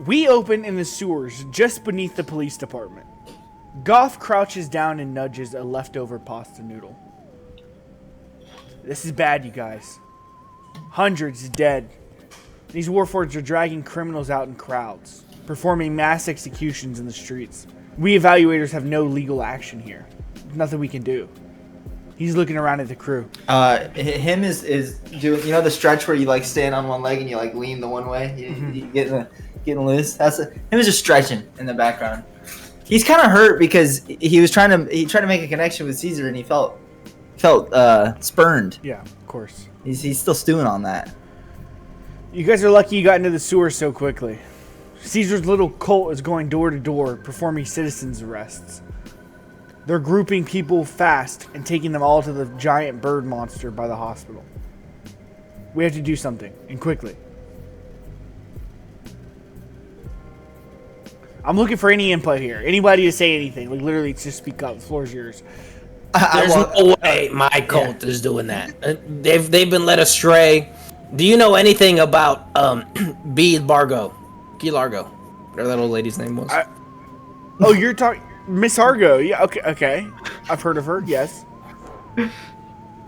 We open in the sewers just beneath the police department. Goff crouches down and nudges a leftover pasta noodle. This is bad, you guys. Hundreds dead. These warforgeds are dragging criminals out in crowds, performing mass executions in the streets. We evaluators have no legal action here. Nothing we can do. He's looking around at the crew. Him is doing, you know, the stretch where you like stand on one leg and you like lean the one way, you getting loose. Him is just stretching in the background. He's kind of hurt because he tried to make a connection with Caesar and he felt spurned. Yeah, of course. He's still stewing on that. You guys are lucky you got into the sewer so quickly. Caesar's little cult is going door to door, performing citizens' arrests. They're grouping people fast and taking them all to the giant bird monster by the hospital. We have to do something, and quickly. I'm looking for any input here. Anybody to say anything. Like, literally, just speak up. The floor is yours. There's no way my cult is doing that. They've been led astray. Do you know anything about Key Largo? Whatever that old lady's name was. Oh, you're talking Miss Argo. Yeah, okay. I've heard of her. Yes.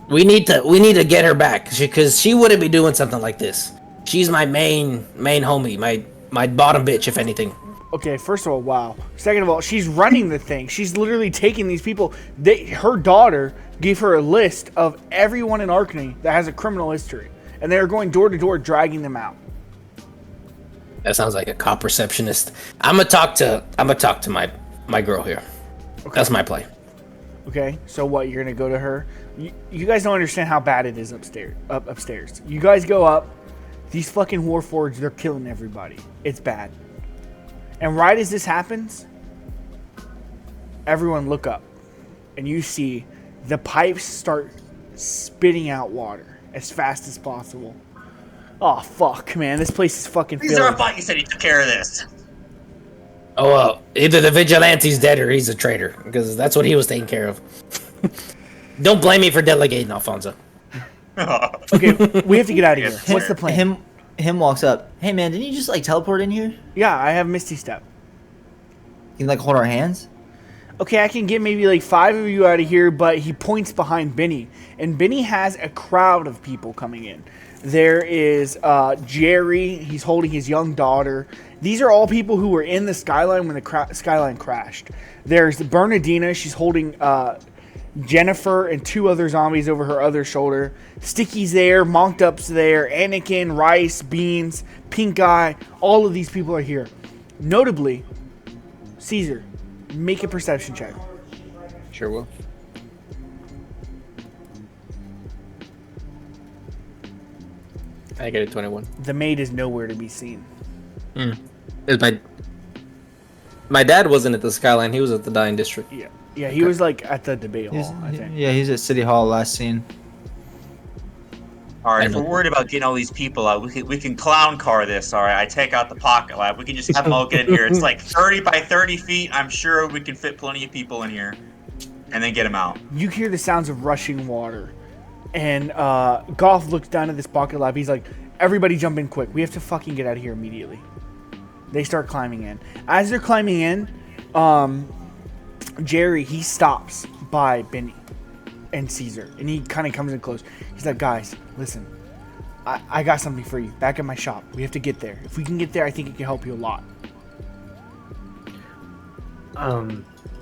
We need to get her back because she wouldn't be doing something like this. She's my main homie, my bottom bitch, if anything. Okay, first of all, wow. Second of all, she's running the thing. She's literally taking these people. Her daughter gave her a list of everyone in Arkney that has a criminal history, and they are going door to door, dragging them out. That sounds like a cop receptionist. I'm gonna talk to my girl here. Okay. That's my play. Okay, so what? You're gonna go to her? You guys don't understand how bad it is upstairs. You guys go up. These fucking warforgeds, they're killing everybody. It's bad. And right as this happens, everyone look up, and you see the pipes start spitting out water as fast as possible. Oh, fuck, man. This place is fucking filled. Caesar, I thought you said he took care of this. Oh, well, either the vigilante's dead or he's a traitor, because that's what he was taking care of. Don't blame me for delegating, Alfonso. Okay, we have to get out of here. What's the plan? Him walks up. Hey, man, didn't you just, like, teleport in here? Yeah, I have Misty Step. You can, like, hold our hands? Okay, I can get maybe, like, 5 of you out of here, but he points behind Benny. And Benny has a crowd of people coming in. There is Jerry. He's holding his young daughter. These are all people who were in the skyline when the skyline crashed. There's Bernadina. She's holding Jennifer and 2 other zombies over her other shoulder. Sticky's there. Monked Up's there. Anakin, Rice, Beans, Pink Eye. All of these people are here. Notably, Caesar, make a perception check. Sure will. I get a 21. The maid is nowhere to be seen. My dad wasn't at the skyline. He was at the Dying District. Yeah, he was like at the debate hall, I think. Yeah, he's at City Hall last scene. All right, if we're worried about getting all these people out, we can clown car this. All right, I take out the pocket lab. We can just have them all get in here. It's like 30 by 30 feet. I'm sure we can fit plenty of people in here, and then get them out. You hear the sounds of rushing water, and Goff looks down at this pocket lab. He's like, "Everybody, jump in quick! We have to fucking get out of here immediately." They start climbing in. As they're climbing in, Jerry, he stops by Benny and Caesar, and he kind of comes in close. He's like, "Guys, listen, I got something for you back at my shop. We have to get there. If we can get there, I think it can help you a lot."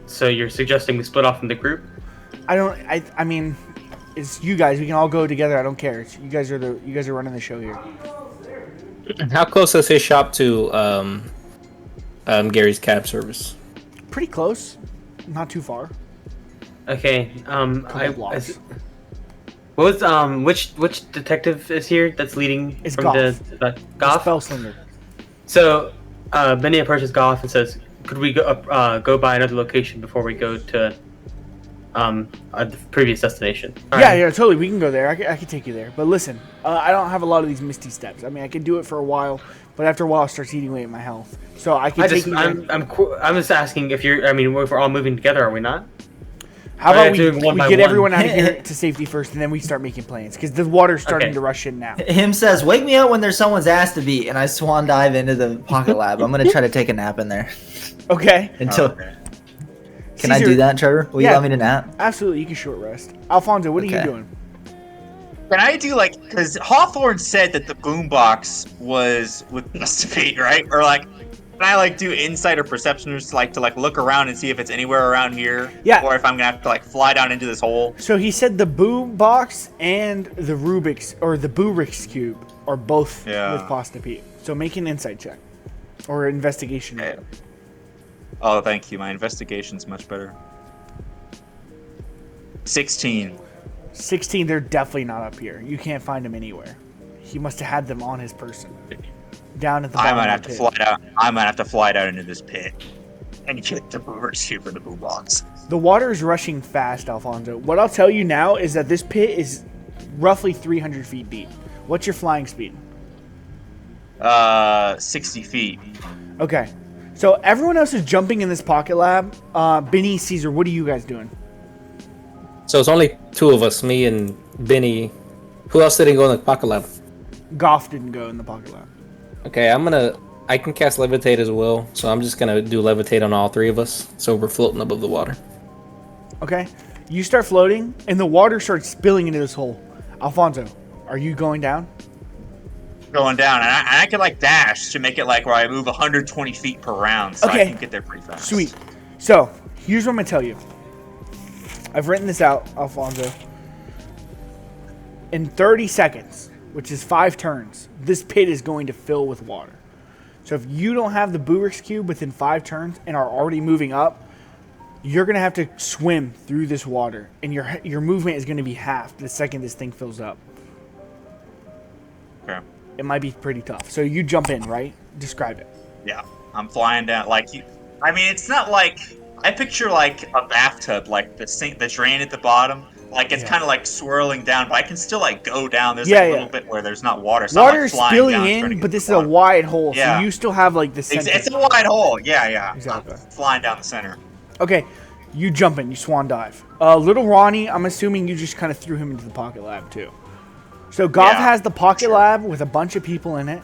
So you're suggesting we split off from the group? I mean, it's you guys. We can all go together. I don't care. You guys are running the show here. How close is his shop to Gary's cab service? Pretty close. Not too far. Okay. Which detective is here that's leading It's from Goff. the Goff? Spellslinger. So Benny approaches Goff and says, "Could we go by another location before we go to the previous destination?" Yeah, totally. We can go there. I can take you there. But listen, I don't have a lot of these misty steps. I mean, I can do it for a while, but after a while, it starts eating away at my health. So I can take you there. I'm just asking if you're. I mean, if we're all moving together, are we not? How about we doing one by get one. everyone out of here to safety first, and then we start making plans because the water's starting to rush in now. Him says, "Wake me up when there's someone's ass to beat," and I swan dive into the pocket lab. I'm gonna try to take a nap in there. Okay. Until Okay. can I Caesar- do that, Trevor? Will you Yeah. allow me to nap? Absolutely, you can short rest. Alfonso, what are you Okay. doing? Can I do like, because Hawthorne said that the boombox was with us to beat, right? Or like, can I like do insight or perception just like to like look around and see if it's anywhere around here? Yeah. Or if I'm gonna have to like fly down into this hole? So he said the boom box and the Rubik's or the Burik's cube are both Yeah. with Pasta Pete. So make an insight check or investigation. Okay. Oh, thank you. My investigation's much better. 16. 16, they're definitely not up here. You can't find them anywhere. He must have had them on his person. Down at the I bottom might of have the to pit. fly down. I might have to fly down into this pit and get the Rubik's cube for the boombox. The water is rushing fast, Alfonso. What I'll tell you now is that this pit is roughly 300 feet deep. What's your flying speed? 60 feet. Okay. So everyone else is jumping in this pocket lab. Benny, Caesar, what are you guys doing? So it's only two of us, me and Benny. Who else didn't go in the pocket lab? Goff didn't go in the pocket lab. Okay, I can cast levitate as well, so I'm just gonna do levitate on all three of us, so we're floating above the water. Okay. You start floating, and the water starts spilling into this hole. Alfonso, are you going down? Going down, and I can like dash to make it like where I move 120 feet per round, so Okay. I can get there pretty fast. Sweet. So, here's what I'm going to tell you. I've written this out, Alfonso. In 30 seconds, which is 5 turns, this pit is going to fill with water. So if you don't have the Burik's cube within 5 turns and are already moving up, you're going to have to swim through this water. And your movement is going to be halved the second this thing fills up. Okay. It might be pretty tough. So you jump in, right? Describe it. Yeah, I'm flying down. Like you, I mean, it's not like I picture like a bathtub, like the sink, the drain at the bottom. Like it's Yeah. kind of like swirling down, but I can still like go down. There's Yeah, like a yeah. little bit where there's not water. So I'm, Water like, is flying spilling down, trying to in, get but to this is the a water. wide hole. Yeah. So you still have like the center. It's a wide hole. Yeah, yeah. Exactly. I'm flying down the center. Okay, you jump in, you swan dive. Little Ronnie, I'm assuming you just kind of threw him into the pocket lab too. So Goff Yeah, has the pocket sure. lab with a bunch of people in it.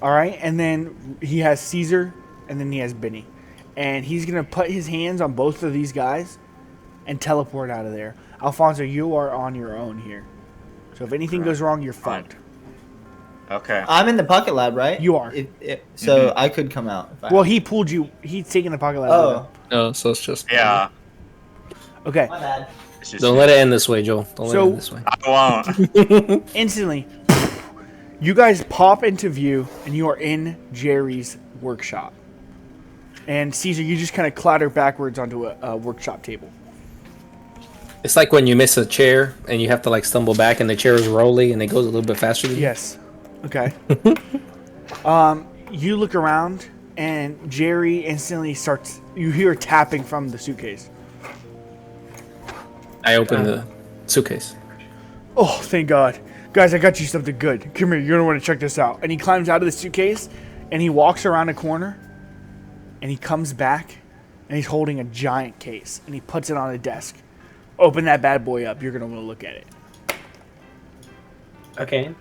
All right, and then he has Caesar, and then he has Benny, and he's gonna put his hands on both of these guys and teleport out of there. Alfonso, you are on your own here. So if anything goes wrong, you're Fine. fucked. Okay. I'm in the pocket lab, right? You are. So I could come out. If I Well, he pulled you. He's taking the pocket lab. with Oh, him. No, so it's just Yeah. Okay. my bad. It's just, Don't let it end this way, Joel. Don't let So- it end this way. I won't. Instantly, you guys pop into view, and you are in Jerry's workshop. And Caesar, you just kind of clatter backwards onto a workshop table. It's like when you miss a chair and you have to like stumble back, and the chair is rolly and it goes a little bit faster than you. Yes. Okay. You look around, and Jerry instantly starts. You hear tapping from the suitcase. I open the suitcase. Oh, thank God. Guys, I got you something good. Come here, you're gonna want to check this out. And he climbs out of the suitcase, and he walks around a corner, and he comes back, and he's holding a giant case, and he puts it on a desk. Open that bad boy up. You're gonna want to look at it. Okay.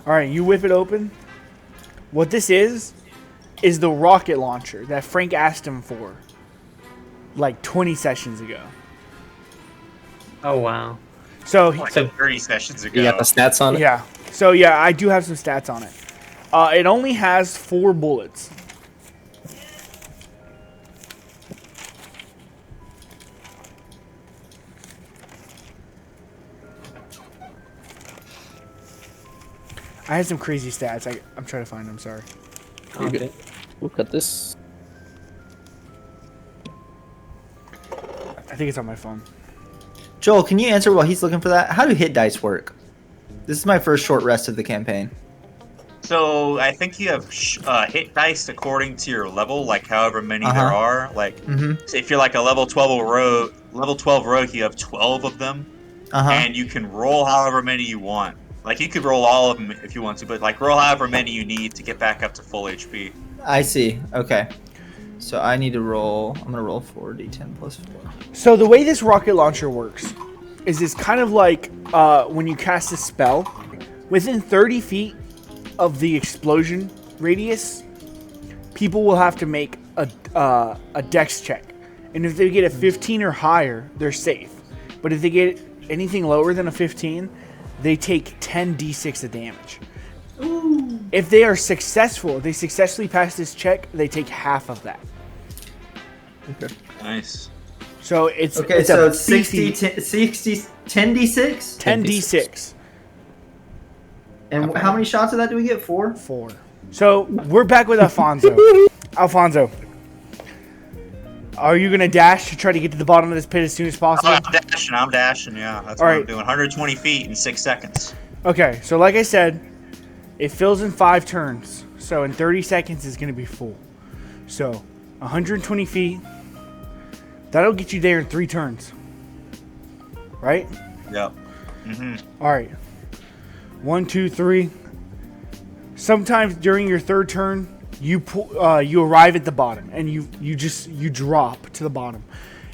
All right, you whip it open. What this is the rocket launcher that Frank asked him for like 20 sessions ago. Oh wow. So, Like So- 30 sessions ago. You got the stats on it? yeah. So, yeah, I do have some stats on it. It only has 4 bullets. I had some crazy stats. I'm trying to find them, sorry. You're good. We'll cut this. I think it's on my phone. Joel, can you answer while he's looking for that? How do hit dice work? This is my first short rest of the campaign. So I think you have hit dice according to your level, like however many Uh-huh. there are. Like so if you're like a level 12 rogue, you have 12 of them, and you can roll however many you want. Like you could roll all of them if you want to, but like roll however many you need to get back up to full HP. I see. Okay. So I need to roll. I'm gonna roll 4d10 plus 4. So the way this rocket launcher works is it's kind of like when you cast a spell. Within 30 feet of the explosion radius, people will have to make a dex check. And if they get a 15 or higher, they're safe. But if they get anything lower than a 15, they take 10 d6 of damage. Ooh. If they are successful, if they successfully pass this check, they take half of that. Okay. Nice. So it's okay. It's So a it's 60, 10 d6. 10 d6. And how many shots of that do we get? 4. 4. So we're back with Alfonso. Alfonso, are you gonna dash to try to get to the bottom of this pit as soon as possible? Oh, I'm dashing. Yeah, that's what I'm doing. 120 feet in 6 seconds. Okay, so like I said, it fills in 5 turns. So in 30 seconds, it's gonna be full. So 120 feet. That'll get you there in 3 turns. Right? Yep. Mm-hmm. All right. 1, 2, 3. Sometimes during your 3rd turn, you arrive at the bottom and you drop to the bottom.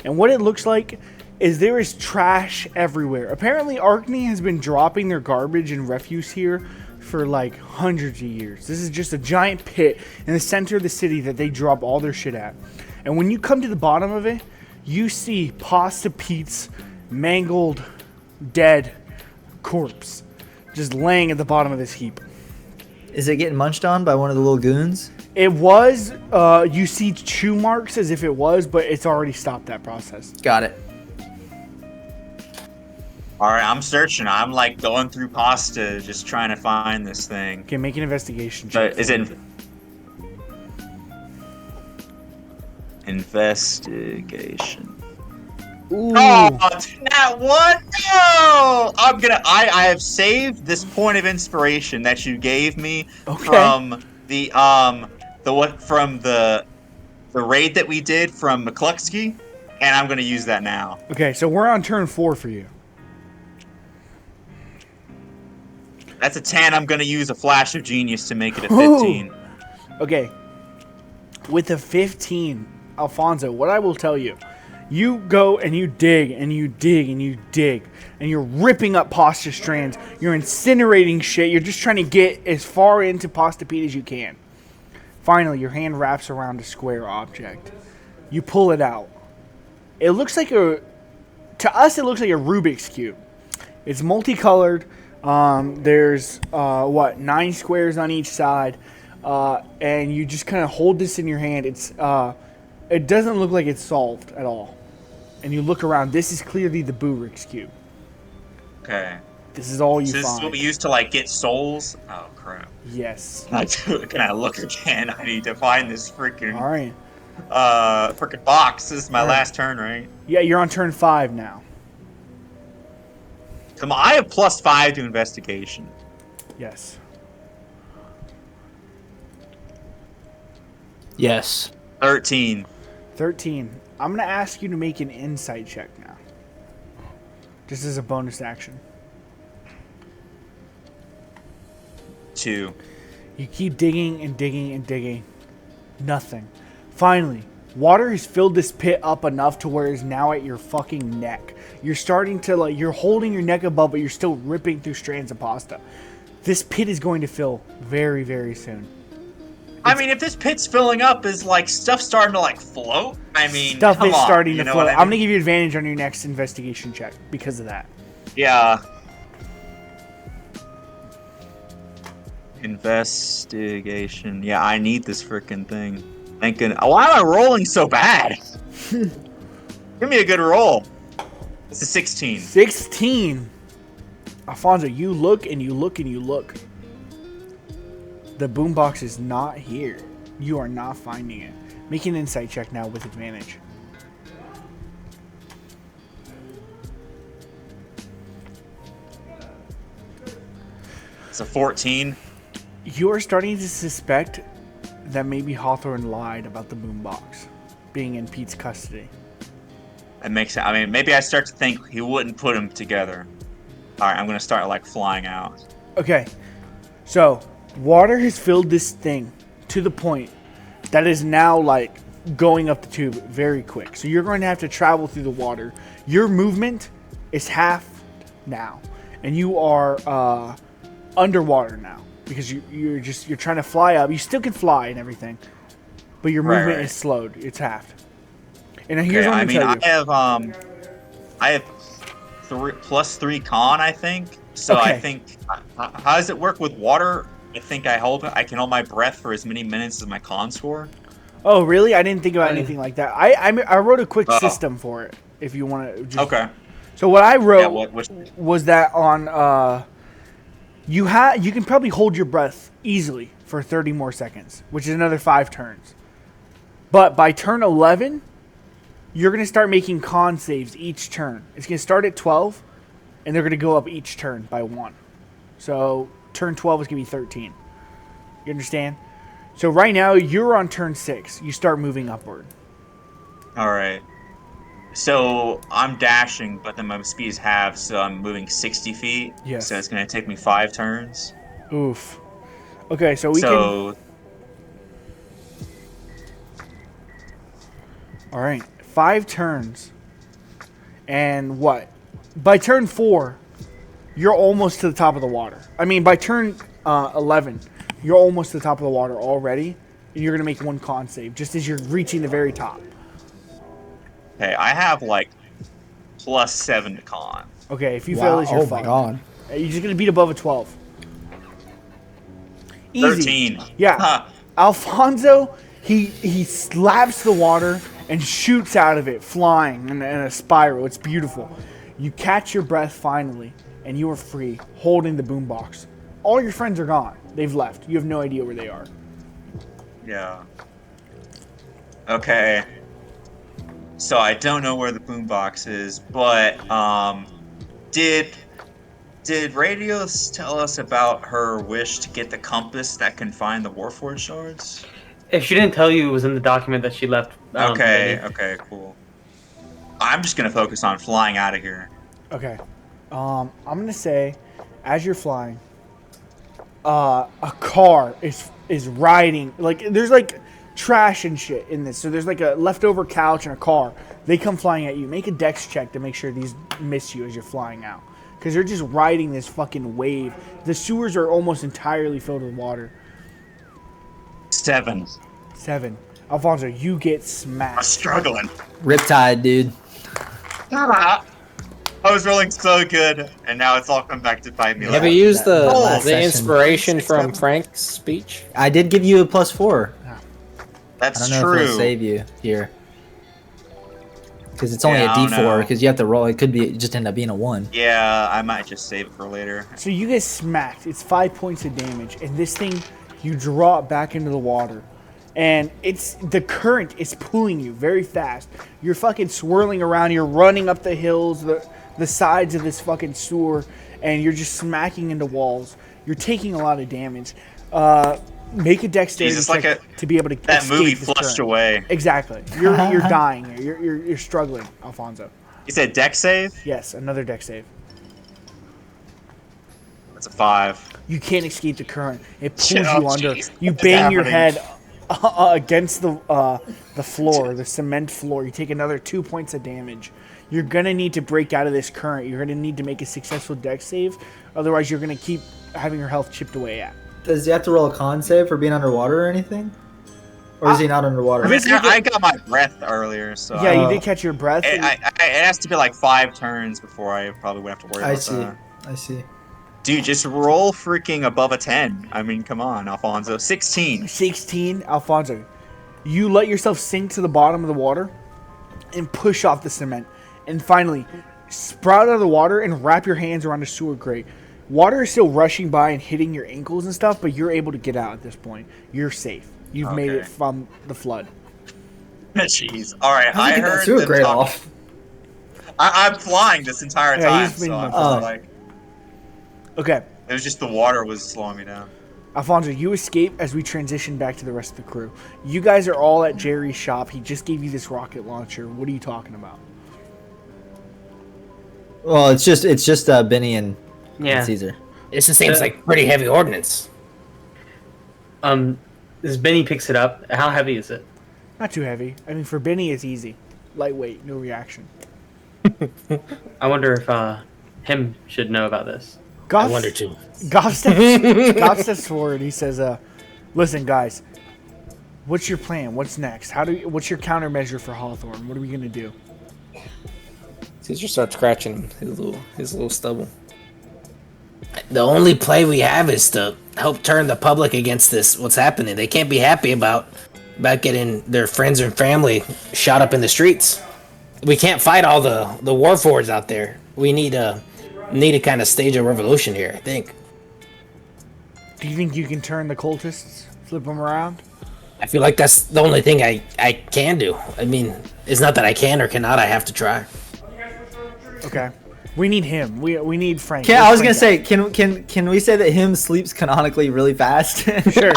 And what it looks like is there is trash everywhere. Apparently, Arkney has been dropping their garbage and refuse here for like hundreds of years. This is just a giant pit in the center of the city that they drop all their shit at. And when you come to the bottom of it, you see Pasta Pete's mangled, dead corpse just laying at the bottom of this heap. Is it getting munched on by one of the little goons? It was. You see chew marks as if it was, but it's already stopped that process. Got it. All right, I'm searching. I'm like going through pasta, just trying to find this thing. Okay, make an investigation check. But is it investigation? Ooh. Oh, that one! No! I have saved this point of inspiration that you gave me from the raid that we did from McCluskey, and I'm gonna use that now. Okay, so we're on turn 4 for you. That's a 10. I'm gonna use a flash of genius to make it a 15. Ooh. Okay. With a 15, Alfonso, what I will tell you, you go and you dig and you dig and you dig and you're ripping up pasta strands. You're incinerating shit. You're just trying to get as far into Pasta Pete as you can. Finally, your hand wraps around a square object. You pull it out. It looks like to us, it looks like a Rubik's Cube. It's multicolored. There's 9 squares on each side. And you just kind of hold this in your hand. It doesn't look like it's solved at all. And you look around. This is clearly the Rubik's Cube. Okay. This is all you So this find. is what we use to like get souls. Oh crap. Yes. Can I look again? I need to find this freaking All right. freaking box. This is my All right. last turn, right? Yeah, you're on turn 5 now. Come on, I have +5 to investigation. Yes. Yes. 13. 13. I'm going to ask you to make an insight check now. Just as a bonus action. 2. You keep digging and digging and digging. Nothing. Finally, water has filled this pit up enough to where it's now at your fucking neck. You're starting to you're holding your neck above, but you're still ripping through strands of pasta. This pit is going to fill very, very soon. I mean, if this pit's filling up, is like stuff starting to like float? I mean, Stuff come is on, starting you to know float. what I I'm mean? going to give you advantage on your next investigation check because of that. Yeah. Investigation. Yeah, I need this freaking thing. Thinking, why am I rolling so bad? Give me a good roll. It's a 16. 16. Alfonso, you look and you look and you look. The boombox is not here. You are not finding it. Make an insight check now with advantage. It's a 14. You are starting to suspect that maybe Hawthorne lied about the boombox being in Pete's custody. It makes it. I mean, maybe I start to think he wouldn't put them together. All right, I'm gonna start like flying out. Okay, so water has filled this thing to the point that is now like going up the tube very quick. So you're going to have to travel through the water. Your movement is half now, and you are underwater now because you're trying to fly up. You still can fly and everything, but your movement is slowed. It's halved. And here's what I'm going to tell you. I have +3 con, I think. So Okay. I think how does it work with water? I think I can hold my breath for as many minutes as my con score. Oh, really? I didn't think about anything like that. I wrote a quick system for it. If you want to. Okay. So what I wrote Yeah, was that on you can probably hold your breath easily for 30 more seconds, which is another 5 turns. But by turn 11, you're going to start making con saves each turn. It's going to start at 12, and they're going to go up each turn by 1. So turn 12 is going to be 13. You understand? So right now, you're on turn 6. You start moving upward. All right. So I'm dashing, but then my speed is half, so I'm moving 60 feet. Yes. So it's going to take me 5 turns. Oof. Okay, so we can... All right, 5 turns. And what? By turn 4, you're almost to the top of the water. I mean, by turn 11, you're almost to the top of the water already. And you're going to make 1 con save, just as you're reaching the very top. Okay, I have like +7 to con. Okay, if you fail this, you're oh fine. my god. You're just going to beat above a 12. Easy. 13. Yeah. Huh. Alfonso, he slaps the water and shoots out of it, flying in a spiral. It's beautiful. You catch your breath finally, and you are free, holding the boombox. All your friends are gone. They've left. You have no idea where they are. Yeah. Okay. So I don't know where the boombox is, but did Radios tell us about her wish to get the compass that can find the Warforged shards? If she didn't tell you, it was in the document that she left. Okay, Benny. okay, cool. I'm just gonna focus on flying out of here. Okay. I'm going to say, as you're flying, a car is riding. Like, there's, like, trash and shit in this. So there's, like, a leftover couch and a car. They come flying at you. Make a dex check to make sure these miss you as you're flying out. Because they're just riding this fucking wave. The sewers are almost entirely filled with water. 7. 7. Alfonso, you get I'm smashed. struggling. Riptide, dude. I was rolling so good, and now it's all come back to bite me. Have you used the last session. inspiration from Frank's speech? I did give you a +4. That's I don't know if true. it'll save you here. Because it's only Yeah, a I don't D4, know. because you have to roll. It could be just end up being a 1. Yeah, I might just save it for later. So you get smacked. It's 5 points of damage. And this thing, you draw it back into the water. And the current is pulling you very fast. You're fucking swirling around. You're running up the hills, the sides of this fucking sewer, and you're just smacking into walls. You're taking a lot of damage. Make a dexterity Jesus, check like to be able to That escape movie this flushed current. away. Exactly. You're dying. You're struggling, Alfonso. You said deck save? Yes, another dex save. That's a 5. You can't escape the current. It pulls Oh, you under. jeez. You What's bang your happening? head against the floor, the cement floor. You take another 2 points of damage. You're gonna need to break out of this current. You're gonna need to make a successful dex save. Otherwise, you're gonna keep having your health chipped away at. Does he have to roll a con save for being underwater or anything? Or is he not underwater? I mean, I got my breath earlier, so Yeah, you did catch your breath. it has to be like 5 turns before I probably would have to worry I about see. that. I see. Dude, just roll freaking above a 10. I mean, come on, Alfonso. 16. 16, Alfonso. You let yourself sink to the bottom of the water and push off the cement. And finally, sprout out of the water and wrap your hands around a sewer grate. Water is still rushing by and hitting your ankles and stuff, but you're able to get out at this point. You're safe. You've made it Okay. from the flood. Jeez. All right, How did I you get that heard sewer them grate talk- off? I'm flying this entire Yeah, time, he's been so I'm flying. like, Okay, it was just the water was slowing me down. Alfonso, you escape as we transition back to the rest of the crew. You guys are all at Jerry's shop. He just gave you this rocket launcher. What are you talking about? Well, it's just Benny and Caesar. This just seems like pretty heavy ordnance. As Benny picks it up, how heavy is it? Not too heavy. I mean, for Benny, it's easy. Lightweight, no reaction. I wonder if him should know about this. Goff, I wonder too. Goff steps forward. He says, listen, guys, what's your plan? What's next? What's your countermeasure for Hawthorne? What are we going to do? Caesar starts scratching his little stubble. The only play we have is to help turn the public against this. What's happening? They can't be happy about getting their friends and family shot up in the streets. We can't fight all the warforgeds out there. We need to kind of stage a revolution here, I think. Do you think you can turn the cultists, flip them around? I feel like that's the only thing I can do. I mean, it's not that I can or cannot. I have to try. Okay. We need him. We need Frank. I was Where's gonna Frank say, can we say that him sleeps canonically really fast? Sure.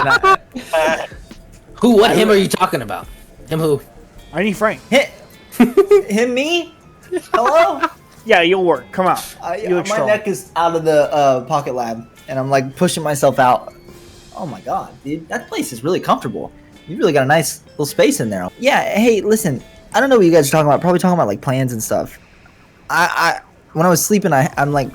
Who? What? Him? Are you talking about? Him? Who? at? I need Frank. Him, me? Hello? Yeah, you'll work. Come on. You look My strong. neck is out of the pocket lab, and I'm like pushing myself out. Oh my god, dude, that place is really comfortable. You really got a nice little space in there. Yeah. Hey, listen, I don't know what you guys are talking about. Probably talking about like plans and stuff. When I was sleeping, I'm like,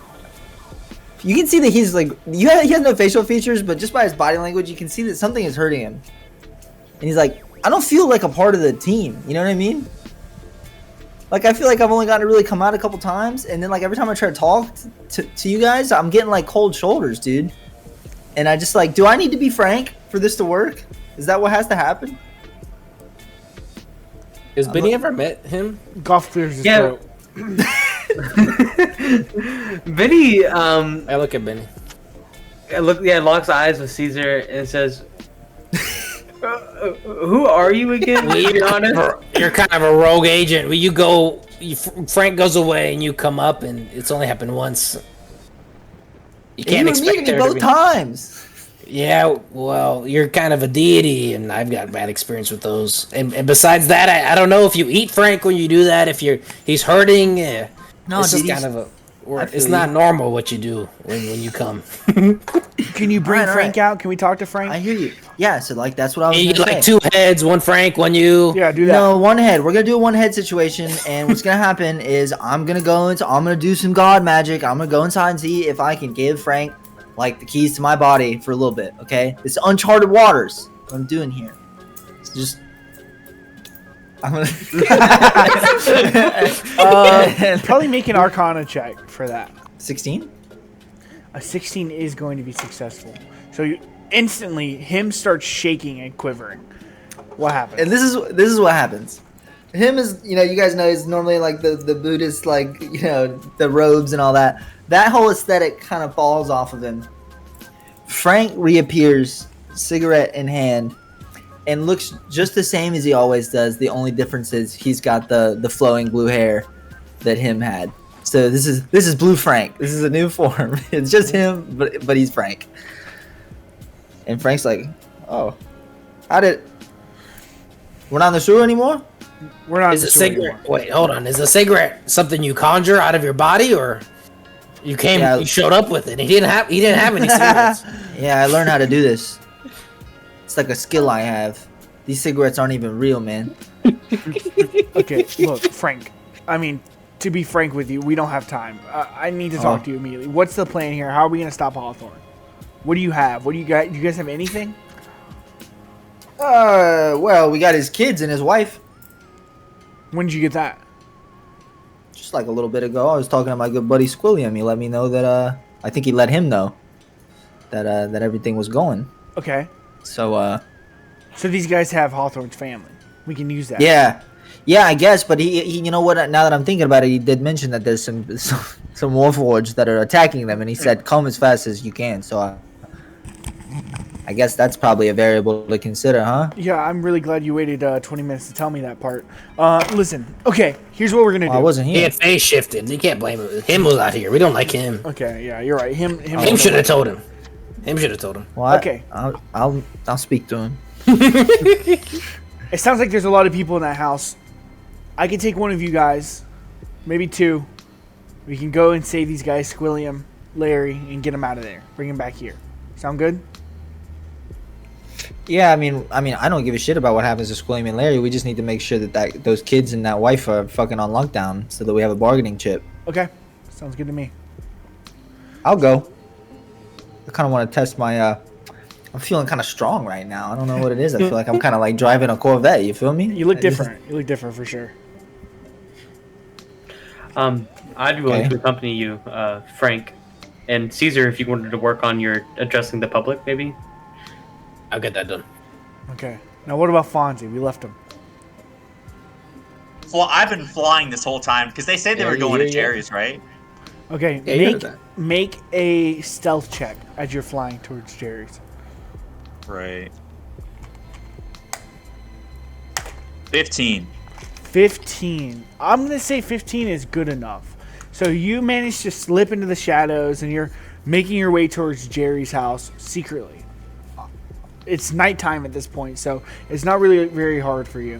you can see that he's like, he has no facial features, but just by his body language, you can see that something is hurting him. And he's like, I don't feel like a part of the team. You know what I mean? Like, I feel like I've only gotten to really come out a couple times, and then like every time I try to talk to you guys, I'm getting like cold shoulders, dude. And I just like, do I need to be Frank for this to work? Is that what has to happen? Has Benny ever met him? Goff clears his Yeah. throat. Benny, I look at Benny. locks eyes with Caesar and says, "Who are you again? You're kind of a rogue agent. Frank goes away and you come up, and it's only happened once. You can't You expect me there both to be. times. Yeah, well, you're kind of a deity, and I've got bad experience with those. And besides that, I don't know if you eat Frank when you do that. If he's hurting, No, it's just dude, kind of a. I feel It's not you. normal what you do when you come. Can you bring Alright, Frank out? Can we talk to Frank? I hear you. Yeah, so like that's what I was You gonna get say. like 2 heads, 1 Frank, 1 you. Yeah, do that. No, one head. We're gonna do a one head situation, and what's gonna happen is I'm gonna do some god magic. I'm gonna go inside and see if I can give Frank like the keys to my body for a little bit. Okay, it's uncharted waters. What I'm doing here. It's just. I'm gonna. Probably make an Arcana check for that. 16. A 16 is going to be successful. So you instantly, him starts shaking and quivering. What happens? And this is what happens. Him is, you guys know, is normally like the Buddhist, like, the robes and all that. That whole aesthetic kind of falls off of him. Frank reappears, cigarette in hand, and looks just the same as he always does. The only difference is he's got the flowing blue hair that him had. So this is Blue Frank. This is a new form. It's just him, but he's Frank. And Frank's like, oh, we're not in the sewer anymore? We're not. Is a cigarette? Wait, hold on. Is a cigarette something you conjure out of your body, or you showed up with it? He didn't have any cigarettes. Yeah, I learned how to do this. It's like a skill I have. These cigarettes aren't even real, man. Okay, look, Frank. I mean, to be frank with you, we don't have time. I need to talk to you immediately. What's the plan here? How are we going to stop Hawthorne? What do you have? What do you got? Do you guys have anything? Well, we got his kids and his wife. When did you get that? Just like a little bit ago, I was talking to my good buddy Squilliam. He let me know that, I think he let him know that everything was going. Okay. So, So these guys have Hawthorne's family. We can use that. yeah, I guess. But he, you know what? Now that I'm thinking about it, he did mention that there's some warforged that are attacking them, and he said, "Come as fast as you can." So, I guess that's probably a variable to consider, huh? Yeah, I'm really glad you waited 20 minutes to tell me that part. Listen, okay, here's what we're gonna do. I wasn't He here. had face shifted. You can't blame him. Him was out here. We don't like him. Okay, yeah, you're right. Him Him should have told him. Him should have told him. Well, Okay. I'll speak to him. It sounds like there's a lot of people in that house. I can take one of you guys, maybe 2. We can go and save these guys, Squilliam, Larry, and get them out of there. Bring them back here. Sound good? Yeah, I mean, I don't give a shit about what happens to Squilliam and Larry. We just need to make sure that those kids and that wife are fucking on lockdown, so that we have a bargaining chip. Okay, sounds good to me. I'll go. I kind of want to test my. I'm feeling kind of strong right now. I don't know what it is. I feel like I'm kind of like driving a Corvette. You feel me? You look different. You look different for sure. I'd be willing to accompany you, Frank, and Caesar, if you wanted to work on your addressing the public, maybe. I'll get that done. Okay. Now what about Fonzie? We left him. Well, I've been flying this whole time because they said they were going to Jerry's, right? Okay. Yeah, you heard that. Make a stealth check as you're flying towards Jerry's. Right. 15. 15. I'm gonna say 15 is good enough. So you managed to slip into the shadows, and you're making your way towards Jerry's house secretly. It's nighttime at this point, so it's not really very hard for you.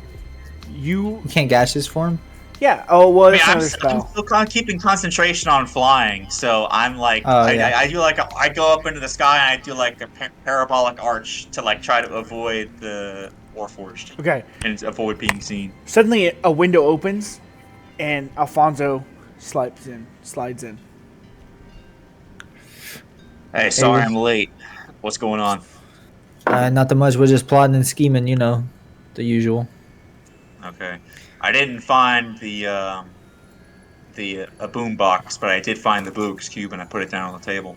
You can't gaseous for him. Yeah. Oh well, I mean, it's I'm another spell. still keeping concentration on flying, so I'm like, yeah. I do like I go up into the sky and I do like a parabolic arch to like try to avoid the Warforged. Okay. And avoid being seen. Suddenly, a window opens, and Alfonso slides in. Hey, sorry I'm late. What's going on? Not that much. We're just plotting and scheming. You know, the usual. Okay. I didn't find a boom box, but I did find the Boog's cube and I put it down on the table.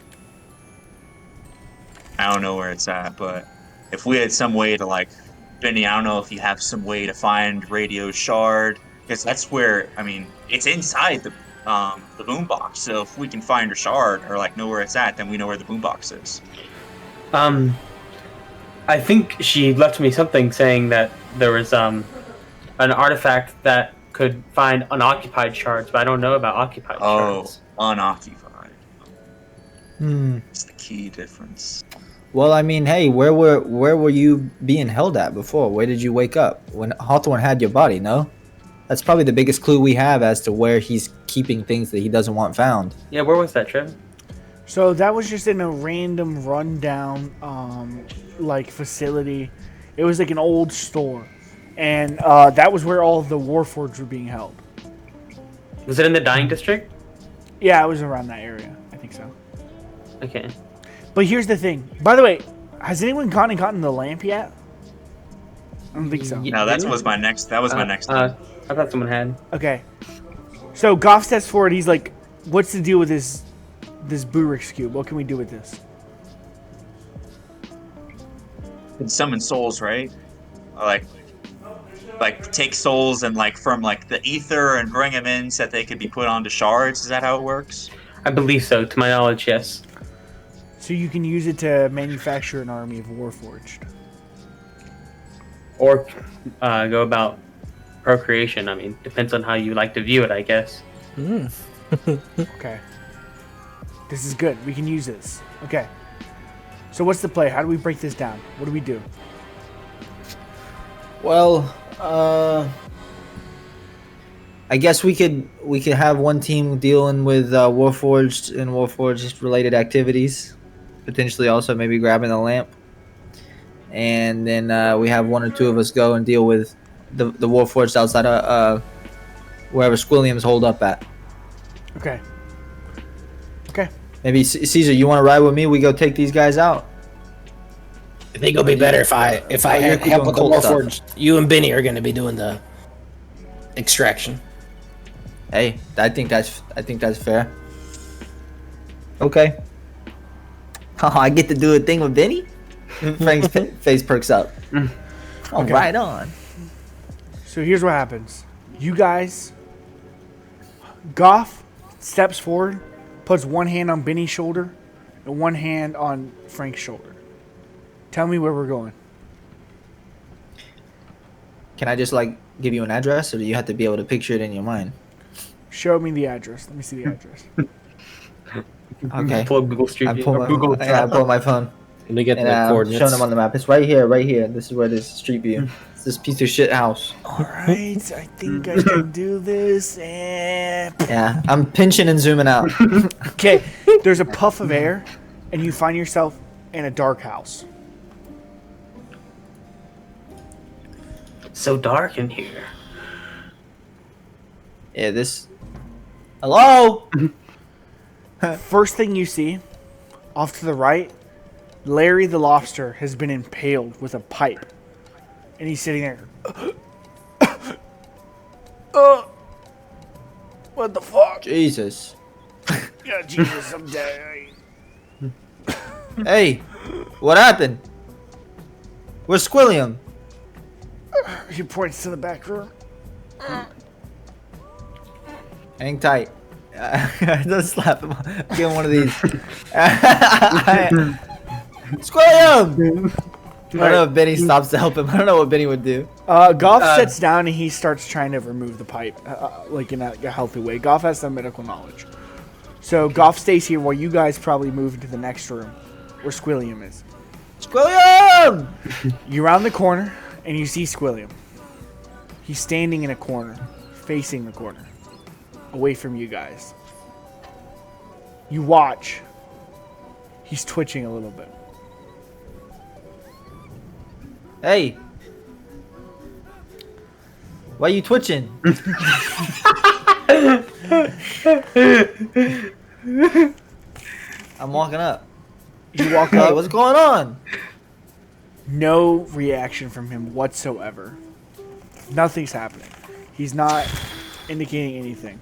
I don't know where it's at, but if we had some way to like, Benny, I don't know if you have some way to find Radio Shard, because that's where, I mean, it's inside the boom box. So if we can find a shard or like know where it's at, then we know where the boom box is. I think she left me something saying that there was an artifact that could find unoccupied shards, but I don't know about occupied shards. Oh, unoccupied. Hmm. That's the key difference. Well, I mean, hey, where were you being held at before? Where did you wake up? When Hawthorne had your body, no? That's probably the biggest clue we have as to where he's keeping things that he doesn't want found. Yeah, where was that, Trev? So that was just in a random rundown, like facility. It was like an old store, and that was where all of the Warforged were being held. Was it in the Dying District? Yeah, it was around that area. I think so. Okay. But here's the thing. By the way, has anyone gone and gotten the lamp yet? I don't think so. No, that was my next. That was my next. I thought someone had. Okay. So Goff steps forward. He's like, "What's the deal with this Burix cube? What can we do with this?" Can summon souls, right? Like take souls and like from like the ether and bring them in so that they could be put onto shards. Is that how it works? I believe so. To my knowledge, yes. So you can use it to manufacture an army of Warforged. Or go about procreation. I mean, depends on how you like to view it, I guess. Okay. This is good. We can use this. Okay. So what's the play? How do we break this down? What do we do? Well, I guess we could have one team dealing with Warforged and Warforged related activities, potentially also maybe grabbing the lamp, and then we have one or two of us go and deal with the Warforged outside of wherever Squilliam's holed up at. Okay. Okay. Maybe Caesar, you want to ride with me? We go take these guys out. I think it'll be better if I you're help with the doing cold Warforged. You and Benny are going to be doing the extraction. Hey, I think that's fair. Okay. Oh, I get to do a thing with Benny? Frank's face perks up. Oh, Okay. right on. So here's what happens. You guys, Goff steps forward, puts one hand on Benny's shoulder and one hand on Frank's shoulder. Tell me where we're going. Can I just like give you an address, or do you have to be able to picture it in your mind? Show me the address. Let me see the address. Okay. Pull up Google Street I View. pull or Google I pull my phone Let me get and the I'm coordinates. showing them on the map. It's right here. This is where it is. Street view. It's this piece of shit house. All right, I think I can do this. And Yeah, I'm pinching and zooming out. okay, there's a puff of air, and you find yourself in a dark house. so dark in here. Yeah, this. Hello. First thing you see, off to the right, Larry the lobster has been impaled with a pipe. And he's sitting there. What the fuck? Jesus. Yeah, Jesus, I'm dead. Hey, what happened? Where's Squilliam? He points to the back room. Hang tight. Don't slap him. Give him one of these. Squilliam! I don't know if Benny stops to help him. I don't know what Benny would do. Goff sits down and he starts trying to remove the pipe, like in a healthy way. Goff has some medical knowledge. So Goff stays here while you guys probably move into the next room where Squilliam is. Squilliam! You round the corner and you see Squilliam. He's standing in a corner, facing the corner, away from you guys. You watch. He's twitching a little bit. Hey. Why you twitching? I'm walking up. You walk Hey, up. what's going on? No reaction from him whatsoever. Nothing's happening. He's not indicating anything.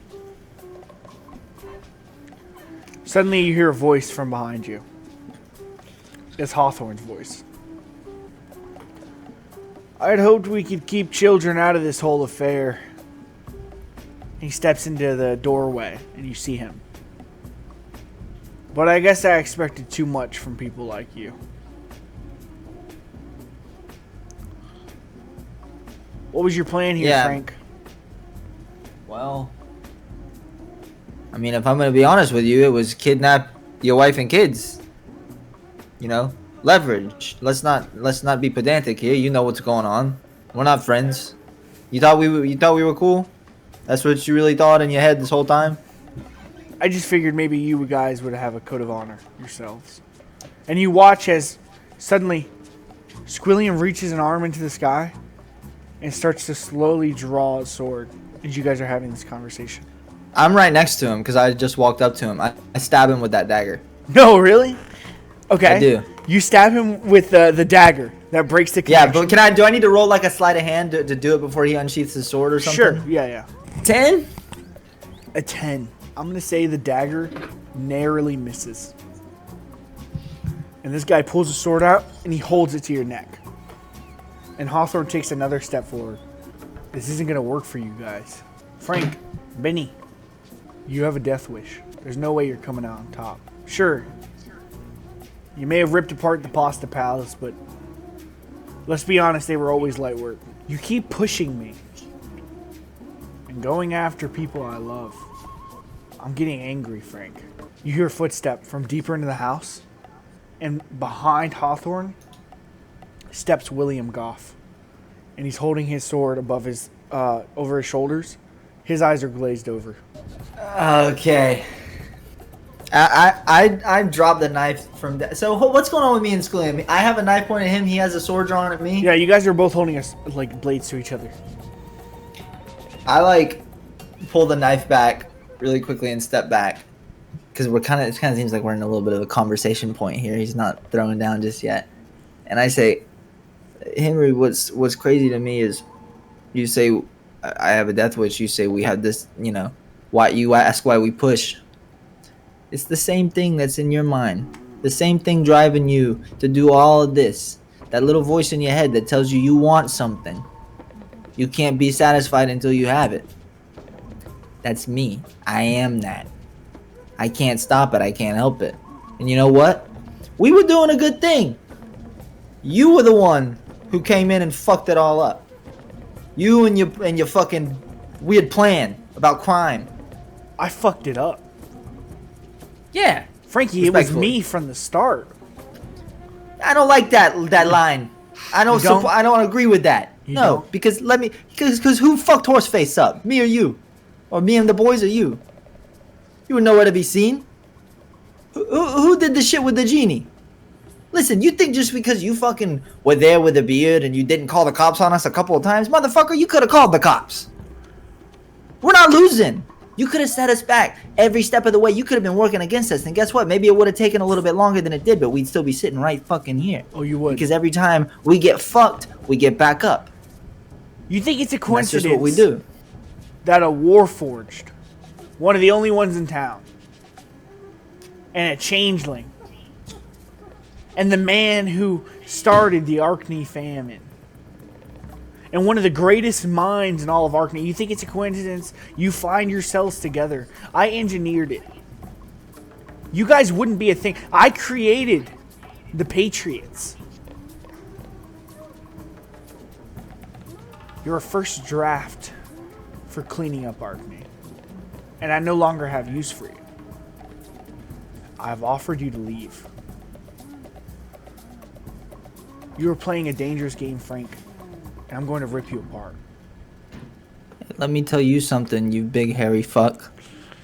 Suddenly you hear a voice from behind you. It's Hawthorne's voice. I'd hoped we could keep children out of this whole affair. He steps into the doorway and you see him. But I guess I expected too much from people like you. What was your plan here, Yeah. Frank? Well, I mean, if I'm gonna be honest with you, it was kidnap your wife and kids. You know, leverage. Let's not be pedantic here. You know what's going on. We're not friends. You thought we were cool? That's what you really thought in your head this whole time? I just figured maybe you guys would have a code of honor yourselves. And you watch as suddenly Squilliam reaches an arm into the sky and starts to slowly draw a sword as you guys are having this conversation. I'm right next to him because I just walked up to him. I stab him with that dagger. No, really? Okay. I do. You stab him with the dagger that breaks the Yeah, connection. but do I need to roll like a sleight of hand to do it before he unsheaths his sword or something? Sure. Yeah. 10? A 10. I'm going to say the dagger narrowly misses. And this guy pulls the sword out and he holds it to your neck. And Hawthorne takes another step forward. This isn't going to work for you guys. Frank, Benny, you have a death wish. There's no way you're coming out on top. Sure, you may have ripped apart the Pasta Palace, but let's be honest, they were always light work. You keep pushing me and going after people I love. I'm getting angry, Frank. You hear a footstep from deeper into the house, and behind Hawthorne steps William Goff, and he's holding his sword above his over his shoulders. His eyes are glazed over. Okay. I dropped the knife from that. So what's going on with me and Squilliam? I have a knife pointed at him. He has a sword drawn at me. Yeah, you guys are both holding us like blades to each other. I pull the knife back really quickly and step back because it kind of seems like we're in a little bit of a conversation point here. He's not throwing down just yet, and I say, Henry, what's crazy to me is you say I have a death wish. You say we have this. You know, why you ask why we push. It's the same thing that's in your mind. The same thing driving you to do all of this. That little voice in your head that tells you want something. You can't be satisfied until you have it. That's me. I am that. I can't stop it. I can't help it. And you know what? We were doing a good thing. You were the one who came in and fucked it all up. You and your fucking weird plan about crime. I fucked it up. Yeah. Frankie, it was Respectfully. me from the start. I don't like that line. I don't. You don't? I don't agree with that. You No, don't? because who fucked Horseface up? Me or you, or me and the boys or you? You were nowhere to be seen. Who did the shit with the genie? listen, you think just because you fucking were there with a beard and you didn't call the cops on us a couple of times, motherfucker, you could have called the cops. We're not losing. You could have set us back every step of the way. You could have been working against us. And guess what? Maybe it would have taken a little bit longer than it did, but we'd still be sitting right fucking here. Oh, you would. Because every time we get fucked, we get back up. You think it's a That's coincidence just what we do. that a Warforged, one of the only ones in town, and a Changeling, and the man who started the Arkney famine, and one of the greatest minds in all of Arkney, you think it's a coincidence you find yourselves together? I engineered it. You guys wouldn't be a thing. I created the Patriots. You're a first draft for cleaning up Arkney, and I no longer have use for you. I've offered you to leave. You are playing a dangerous game, Frank, and I'm going to rip you apart. Let me tell you something, you big hairy fuck.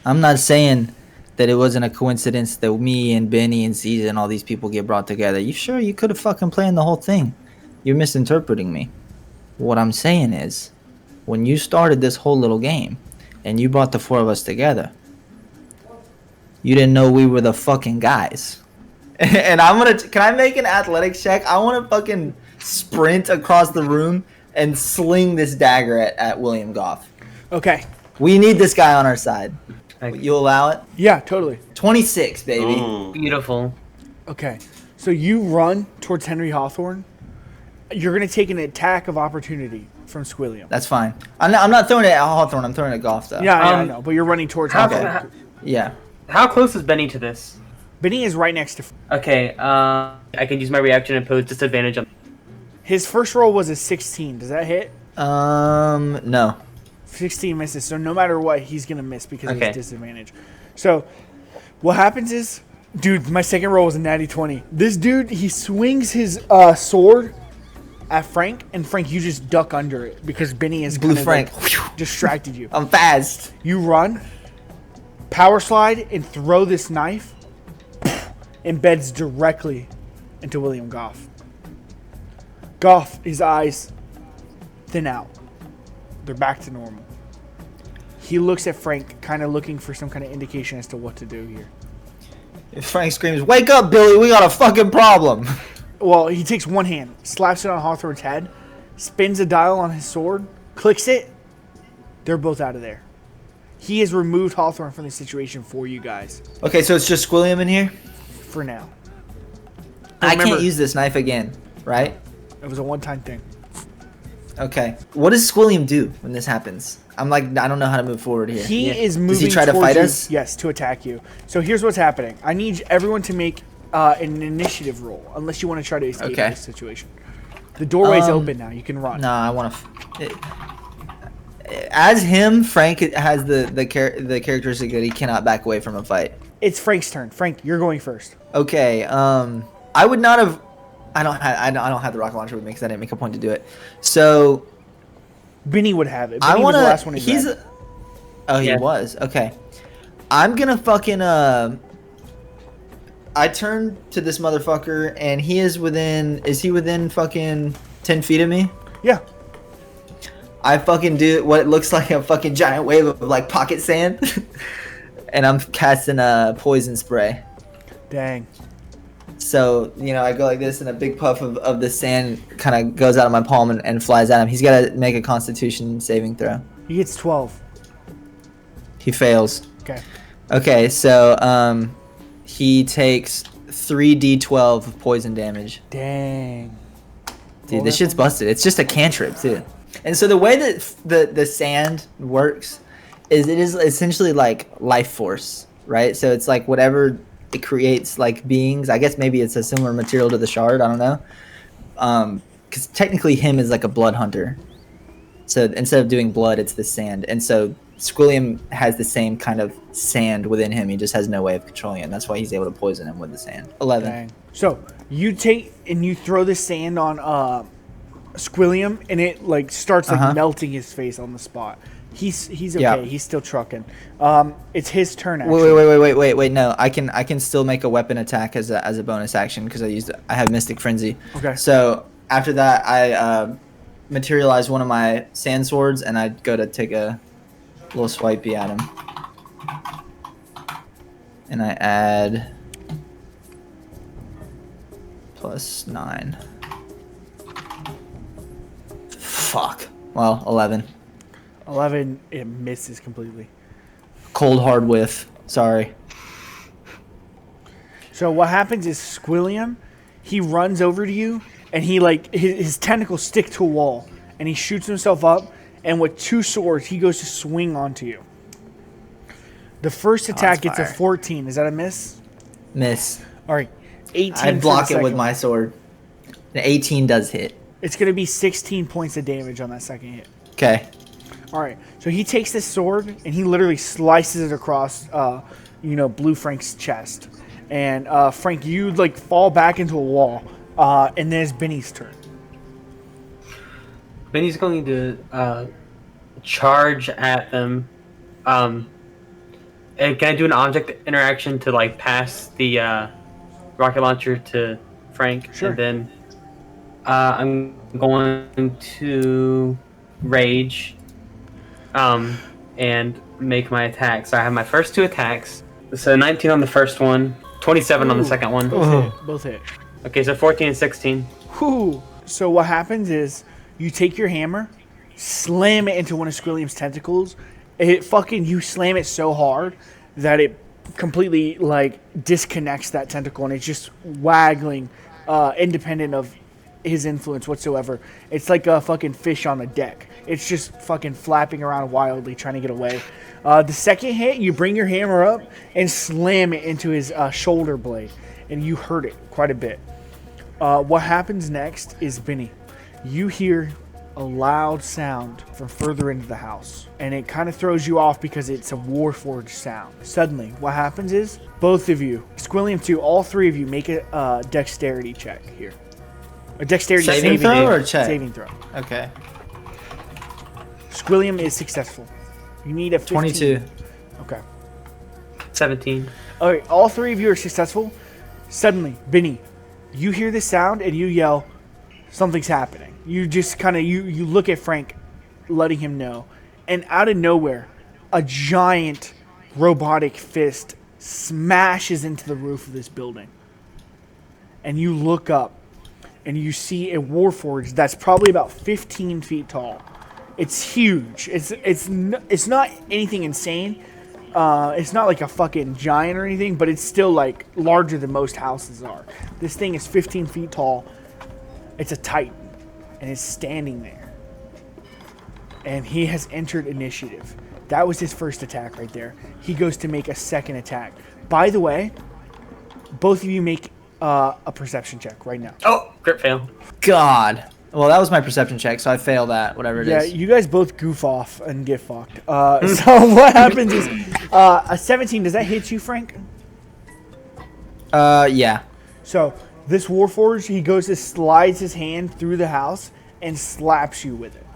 I'm not saying that it wasn't a coincidence that me and Benny and Caesar and all these people get brought together. You sure you could have fucking planned the whole thing? You're misinterpreting me. What I'm saying is, when you started this whole little game and you brought the four of us together, you didn't know we were the fucking guys. And can I make an athletics check? I want to fucking sprint across the room and sling this dagger at William Goff. Okay. We need this guy on our side. You allow it? Yeah, totally. 26, baby. Ooh. Beautiful. Okay. So you run towards Henry Hawthorne. You're going to take an attack of opportunity from Squilliam. That's fine. I'm not throwing it at Hawthorne. I'm throwing it at Goff, though. Yeah, I know, but you're running towards Okay. Hawthorne. Yeah. How close is Benny to this? Benny is right next to... Okay, I can use my reaction and pose disadvantage on... His first roll was a 16. Does that hit? No. 16 misses, so no matter what, he's going to miss because of Okay. his disadvantage. So, what happens is... Dude, my second roll was a natty 20. This dude, he swings his sword at Frank, and Frank, you just duck under it because Benny has Blue kind of Frank. like, distracted you. I'm fast. You run, power slide, and throw this knife. Embeds directly into William Goff. Goff, his eyes thin out. They're back to normal. He looks at Frank, kind of looking for some kind of indication as to what to do here. Frank screams, "Wake up, Billy! We got a fucking problem!" Well, he takes one hand, slaps it on Hawthorne's head, spins a dial on his sword, clicks it. They're both out of there. He has removed Hawthorne from the situation for you guys. Okay, so it's just Squilliam in here? For now. I Remember, can't use this knife again, right? It was a one-time thing. Okay. What does Squilliam do when this happens? I'm like, I don't know how to move forward here. He is moving. Does he try to towards fight you. us? Yes, to attack you. So here's what's happening. I need everyone to make an initiative roll, unless you want to try to escape Okay. this situation. The doorway's open now. You can run. No, I want to. As him, Frank has the characteristic that he cannot back away from a fight. It's Frank's turn. Frank, you're going first. Okay. I would not have. I don't have the rocket launcher with me because I didn't make a point to do it. So Benny would have it. I Benny want was to. the last one he He's. grabbed. Oh, he Yeah. was. Okay. I'm gonna fucking I turn to this motherfucker and he is within. Is he within fucking 10 feet of me? Yeah. I fucking do what looks like a fucking giant wave of like pocket sand, and I'm casting a poison spray. Dang. So, I go like this and a big puff of the sand kind of goes out of my palm and flies at him. He's got to make a constitution saving throw. He gets 12. He fails. Okay. Okay, so he takes 3d12 of poison damage. Dang. Dude, Roll this that shit's for me. busted. It's just a cantrip, too. And so the way that the sand works is it is essentially like life force, right? So it's like whatever it creates, like beings. I guess maybe it's a similar material to the shard. I don't know. Because technically him is like a blood hunter. So instead of doing blood, it's the sand. And so Squilliam has the same kind of sand within him. He just has no way of controlling it. And that's why he's able to poison him with the sand. 11. Dang. So you take and you throw the sand on Squilliam, and it like starts like melting his face on the spot. He's okay. Yeah. He's still trucking. It's his turn. Wait, Actually. wait. No, I can still make a weapon attack as a bonus action because I have Mystic Frenzy. Okay. So after that, I materialize one of my sand swords and I go to take a little swipey at him. And I add +9. Fuck. Well, 11. 11. It misses completely. Cold hard whiff. Sorry. So what happens is Squilliam, he runs over to you, and he like his tentacles stick to a wall, and he shoots himself up, and with 2 swords, he goes to swing onto you. The first attack gets a fire. 14. Is that a miss? Miss. All right. 18. I for block the it with second. my sword. An 18 does hit. It's going to be 16 points of damage on that second hit. Okay. All right. So he takes this sword and he literally slices it across, Blue Frank's chest. And Frank, you like fall back into a wall. And then it's Benny's turn. Benny's going to charge at them. And can I do an object interaction to like pass the rocket launcher to Frank? Sure. And then I'm going to rage and make my attack. So I have my first 2 attacks. So 19 on the first one, 27 on the second one. Both hit. Okay, so 14 and 16. Whew. So what happens is you take your hammer, slam it into one of Squilliam's tentacles. You slam it so hard that it completely like disconnects that tentacle and it's just waggling, independent of his influence whatsoever. It's like a fucking fish on a deck. It's just fucking flapping around wildly trying to get away. The second hit, you bring your hammer up and slam it into his shoulder blade, and you hurt it quite a bit. What happens next is Benny. You hear a loud sound from further into the house, and it kind of throws you off because it's a Warforged sound. Suddenly, what happens is both of you, Squilliam 2, all 3 of you make a dexterity check here. A dexterity Saving throw or check? Saving throw. Okay. Squilliam is successful. You need a 15. 22. Okay. 17. All right, all 3 of you are successful. Suddenly, Benny, you hear the sound and you yell, something's happening. You just kind of, you look at Frank, letting him know. And out of nowhere, a giant robotic fist smashes into the roof of this building. And you look up and you see a Warforged that's probably about 15 feet tall. It's huge. It's not anything insane. It's not like a fucking giant or anything, but it's still like larger than most houses are. This thing is 15 feet tall. It's a Titan, and it's standing there. And he has entered initiative. That was his first attack right there. He goes to make a second attack. By the way, both of you make a perception check right now. Oh, crit fail. God. Well, that was my perception check, so I fail that, whatever it is. Yeah, you guys both goof off and get fucked. So what happens is a 17. Does that hit you, Frank? Yeah. So this Warforged, he goes to slides his hand through the house and slaps you with it.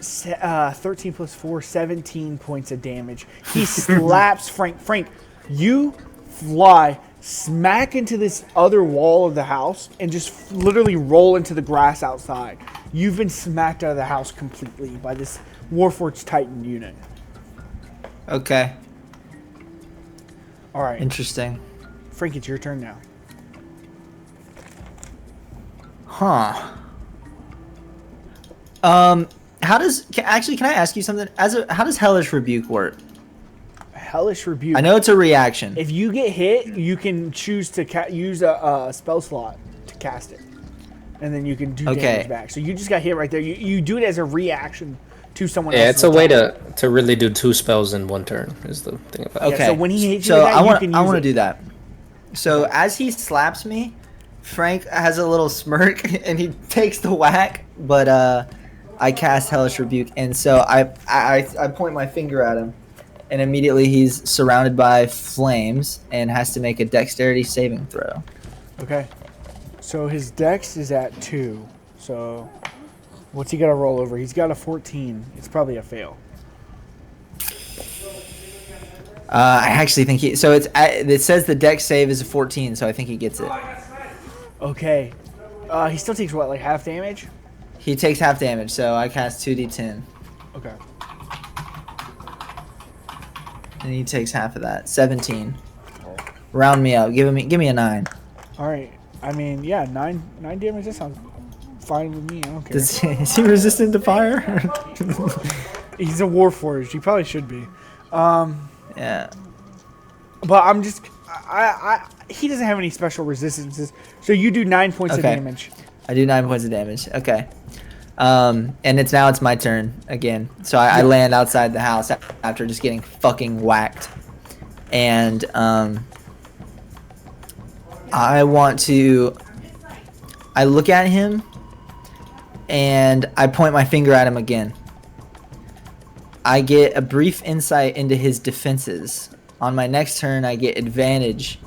13 plus 4, 17 points of damage. He slaps Frank. Frank, you fly smack into this other wall of the house and just literally roll into the grass outside. You've been smacked out of the house completely by this Warforged Titan unit. Okay. All right. Interesting. Frank, it's your turn now. Huh. Can I ask you something? How does Hellish Rebuke work? Hellish Rebuke. I know it's a reaction. If you get hit, you can choose to use a spell slot to cast it. And then you can do damage back. So you just got hit right there. You do it as a reaction to someone else. Yeah, it's a way to really do 2 spells in 1 turn, is the thing about it. Okay. Yeah, so when he hits you So with that, you can use I want it. to do that. So as he slaps me, Frank has a little smirk and he takes the whack, but I cast Hellish Rebuke, and so I point my finger at him, and immediately he's surrounded by flames and has to make a dexterity saving throw. Okay. So his dex is at 2. So what's he got to roll over? He's got a 14. It's probably a fail. I actually think he. So it says the dex save is a 14, so I think he gets it. Okay. He still takes what, like half damage? He takes half damage, so I cast 2d10, Okay. and he takes half of that. 17. Round me up. Give me a 9. All right. I mean, yeah, nine damage. That sounds fine with me. I don't care. Is he resistant to fire? He's a warforged. He probably should be. Yeah. But I'm just, he doesn't have any special resistances. So you do 9 points of damage. I do 9 points of damage. Okay. And it's my turn again. So I land outside the house after just getting fucking whacked. And I look at him and I point my finger at him again. I get a brief insight into his defenses. On my next turn, I get advantage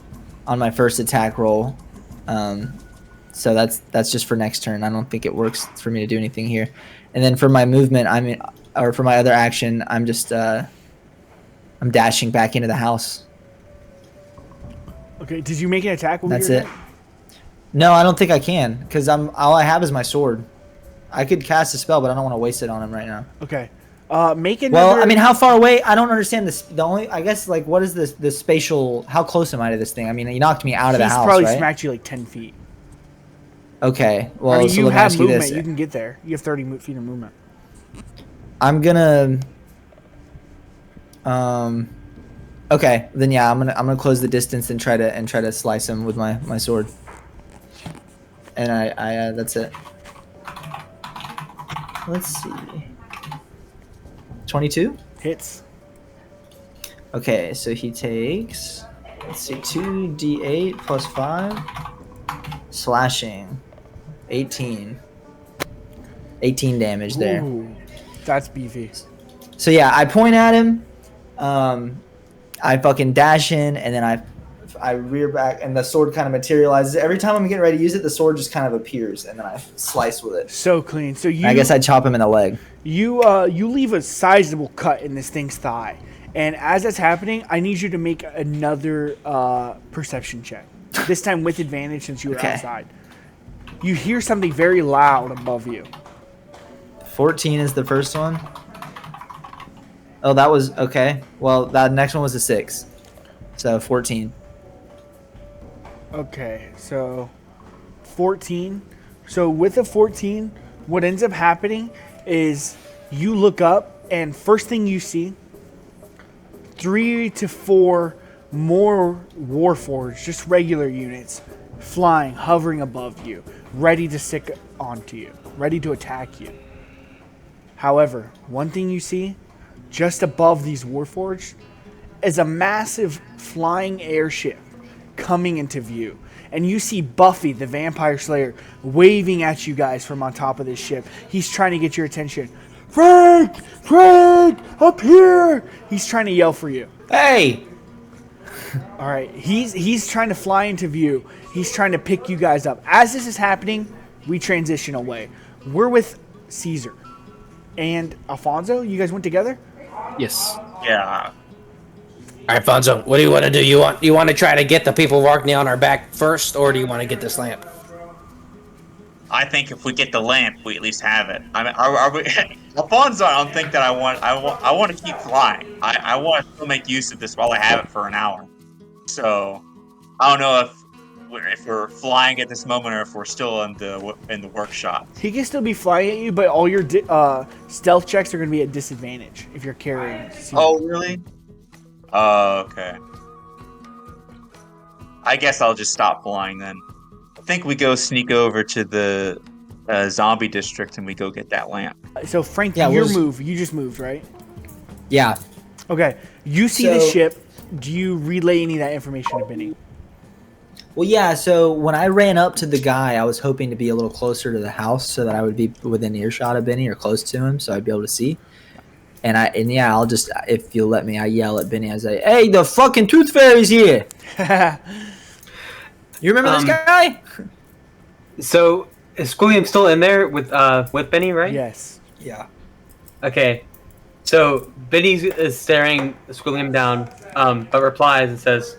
on my first attack roll. So that's just for next turn. I don't think it works for me to do anything here. And then for my movement, for my other action, I'm just I'm dashing back into the house. Okay. Did you make an attack? That's it. No, I don't think I can because all I have is my sword. I could cast a spell, but I don't want to waste it on him right now. Okay. Make another. Well, I mean, how far away? I don't understand this. I guess, like, what is the spatial? How close am I to this thing? I mean, he knocked me out of the house, He's probably right? smacked you like 10 feet. Okay. Well, I mean, so you let me have ask you movement. this. You can get there. You have 30 feet of movement. I'm gonna. Okay, then yeah, I'm gonna close the distance and try to slice him with my sword. And I that's it. Let's see. 22? Hits. Okay, so he takes, let's see, 2d8 plus 5. Slashing. 18. 18 damage there. Ooh, that's beefy. So yeah, I point at him. I fucking dash in, and then I rear back, and the sword kind of materializes. Every time I'm getting ready to use it, the sword just kind of appears, and then I slice with it. So clean. So I guess I'd chop him in the leg. You leave a sizable cut in this thing's thigh, and as that's happening, I need you to make another perception check. This time with advantage since you were outside. You hear something very loud above you. 14 is the first one. Oh, that was okay. Well, that next one was a 6, so 14. Okay, so 14. So with a 14, what ends up happening is you look up, and first thing you see, 3 to 4 more Warforged, just regular units, flying, hovering above you, ready to stick onto you, ready to attack you. However, one thing you see, just above these Warforged, is a massive flying airship coming into view. And you see Buffy, the Vampire Slayer, waving at you guys from on top of this ship. He's trying to get your attention. Frank! Frank! Up here! He's trying to yell for you. Hey! All right, he's trying to fly into view. He's trying to pick you guys up. As this is happening, we transition away. We're with Caesar and Alfonso. You guys went together? Yes. Yeah. All right, Fonzo, what do you want to do? You want to try to get the people of Arkney on our back first, or do you want to get this lamp? I think if we get the lamp, we at least have it. I mean, are we? Alfonso, I don't think that I want to keep flying. I want to still make use of this while I have it for an hour. So, I don't know if we're flying at this moment or if we're still in the workshop. He can still be flying at you, but all your stealth checks are going to be at disadvantage if you're carrying Caesar. Oh, really? Okay. I guess I'll just stop flying then. I think we go sneak over to the zombie district and we go get that lamp. So Frank, Yeah, you just moved, right? Yeah. Okay. You see the ship. Do you relay any of that information to Benny? Well, yeah, so when I ran up to the guy, I was hoping to be a little closer to the house so that I would be within earshot of Benny or close to him so I'd be able to see. And yeah, I'll just, if you'll let me, I yell at Benny. I say, "Hey, the fucking Tooth Fairy's here!" You remember this guy? So is Squilliam still in there with Benny, right? Yes. Yeah. Okay. So Benny is staring Squilliam down, but replies and says,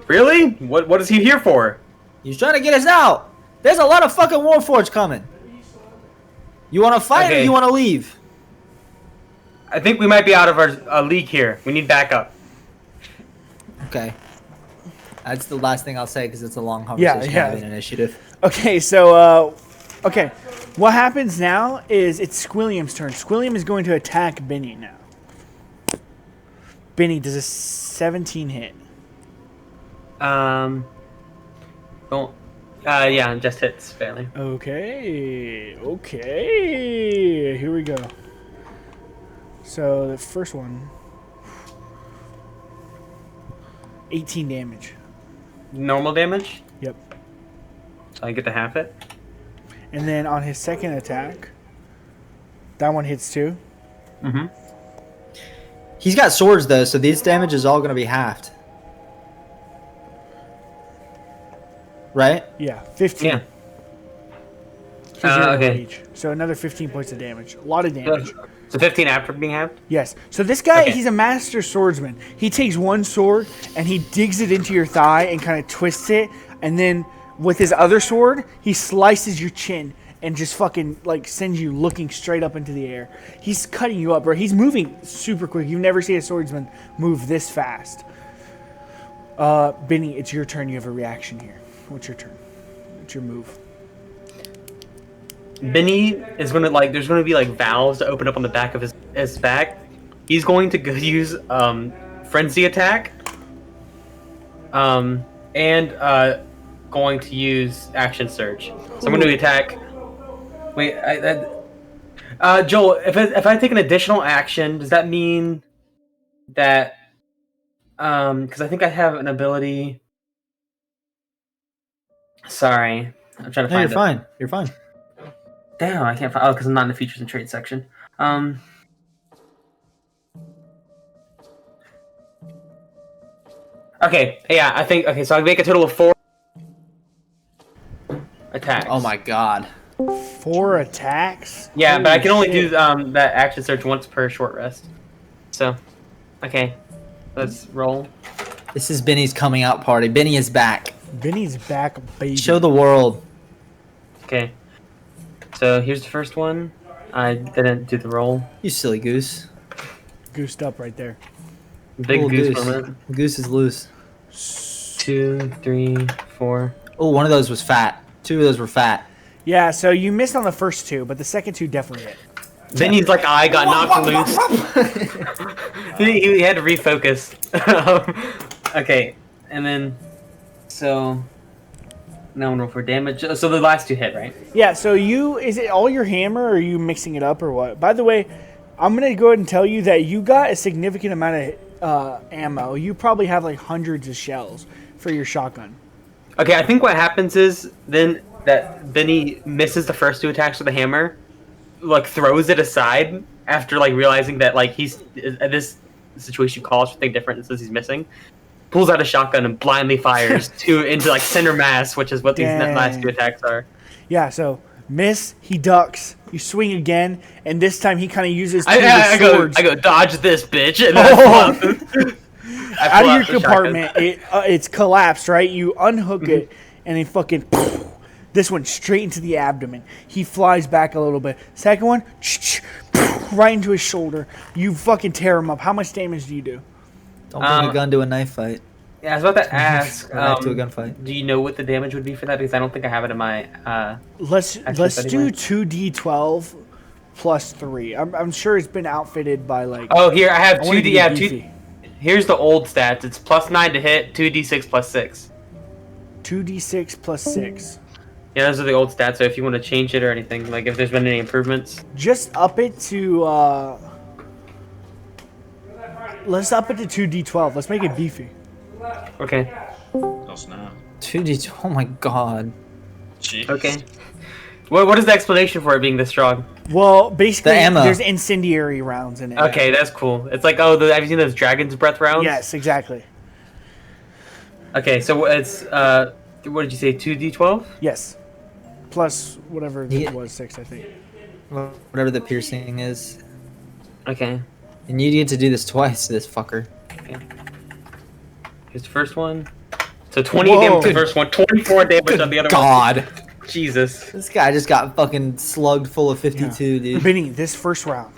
"Really? What is he here for?" He's trying to get us out. There's a lot of fucking Warforged coming. You want to fight or Okay. you want to leave? I think we might be out of our league here. We need backup. Okay. That's the last thing I'll say because it's a long conversation. yeah. Having initiative. Okay, so okay, what happens now is it's Squilliam's turn. Squilliam is going to attack Benny now. Benny, does a 17 hit? Don't. Yeah, just hits fairly. Okay, here we go. So the first one, 18 damage. Normal damage, Yep. so I get to half it. And then on his second attack, that one hits too. Mm-hmm. He's got swords though, so these damage is all going to be halved. Right? Yeah, 15. Yeah. For zero Okay. each. So another 15 points of damage. A lot of damage. So 15 after being halved. Yes. So this guy, Okay. he's a master swordsman. He takes one sword and he digs it into your thigh and kind of twists it, and then with his other sword, he slices your chin and just fucking like sends you looking straight up into the air. He's cutting you up, bro. He's moving super quick. You've never seen a swordsman move this fast. Benny, it's your turn. You have a reaction here. What's your turn? What's your move? Benny is gonna there's gonna be like valves to open up on the back of his back. He's going to go use frenzy attack. And going to use action surge. So I'm going to attack. Wait, Joel, if I take an additional action, does that mean that because I think I have an ability. Sorry, I'm trying to No, find you're it. fine. You're fine. Damn, I can't find. Oh, because I'm not in the features and traits section. Okay, yeah, I think. Okay, so I make a total of 4 attacks. Oh my god. 4 attacks? Yeah, but I can only Holy do shit. that action search once per short rest. So, okay, let's roll. This is Benny's coming out party. Benny is back. Benny's back, baby. Show the world. Okay, so here's the first one. I didn't do the roll. You silly goose. Goosed up right there. Big Little goose goose. moment. Goose is loose. 2, 3, 4. Oh, one of those was fat. 2 of those were fat. Yeah, so you missed on the first 2, but the second 2 definitely hit. Benny's like eye got knocked loose. he had to refocus. Okay, and then so now I'm roll for damage. So the last 2 hit, right? Yeah, so is it all your hammer, or are you mixing it up, or what? By the way, I'm going to go ahead and tell you that you got a significant amount of ammo. You probably have like hundreds of shells for your shotgun. Okay, I think what happens is then that Benny misses the first 2 attacks with the hammer, like throws it aside after like realizing that like he's this situation calls for something different and says he's missing. Pulls out a shotgun and blindly fires 2 into like center mass, which is what these Dang. last 2 attacks are. Yeah, so miss, he ducks. You swing again, and this time he kind of uses 2 I of his swords. go dodge this bitch, and Oh. I pull out Out of your the compartment, it's collapsed, right? You unhook it, and then fucking this one straight into the abdomen. He flies back a little bit. Second one, right into his shoulder. You fucking tear him up. How much damage do you do? Don't bring a gun to a knife fight. Yeah, I was about to ask. Or knife to a gunfight. Do you know what the damage would be for that? Because I don't think I have it in my. Let's Actually, do anyway. 2d12 plus 3. I'm sure it's been outfitted by like. Oh, here I have I wanna 2d. be Yeah, beefy. 2. Here's the old stats. It's +9 to hit, 2d6 plus 6. 2d6 plus 6. Yeah, those are the old stats. So if you want to change it or anything, like if there's been any improvements. Just up it to. Let's up it to 2d12. Let's make it beefy. Okay. Oh snap. 2d. Oh my god. Jeez. Okay. What is the explanation for it being this strong? Well, basically, The ammo. there's incendiary rounds in it. Okay, that's cool. It's like, oh, have you seen those Dragon's Breath rounds? Yes, exactly. Okay, so it's, what did you say, 2d12? Yes. Plus whatever Yeah. it was, 6, I think. Whatever the piercing is. Okay. And you get to do this twice, this fucker. Here's the first one. So 20 Whoa. damage to the first one, 24 damage on the other God. one. Jesus. This guy just got fucking slugged full of 52, dude. Benny, this first round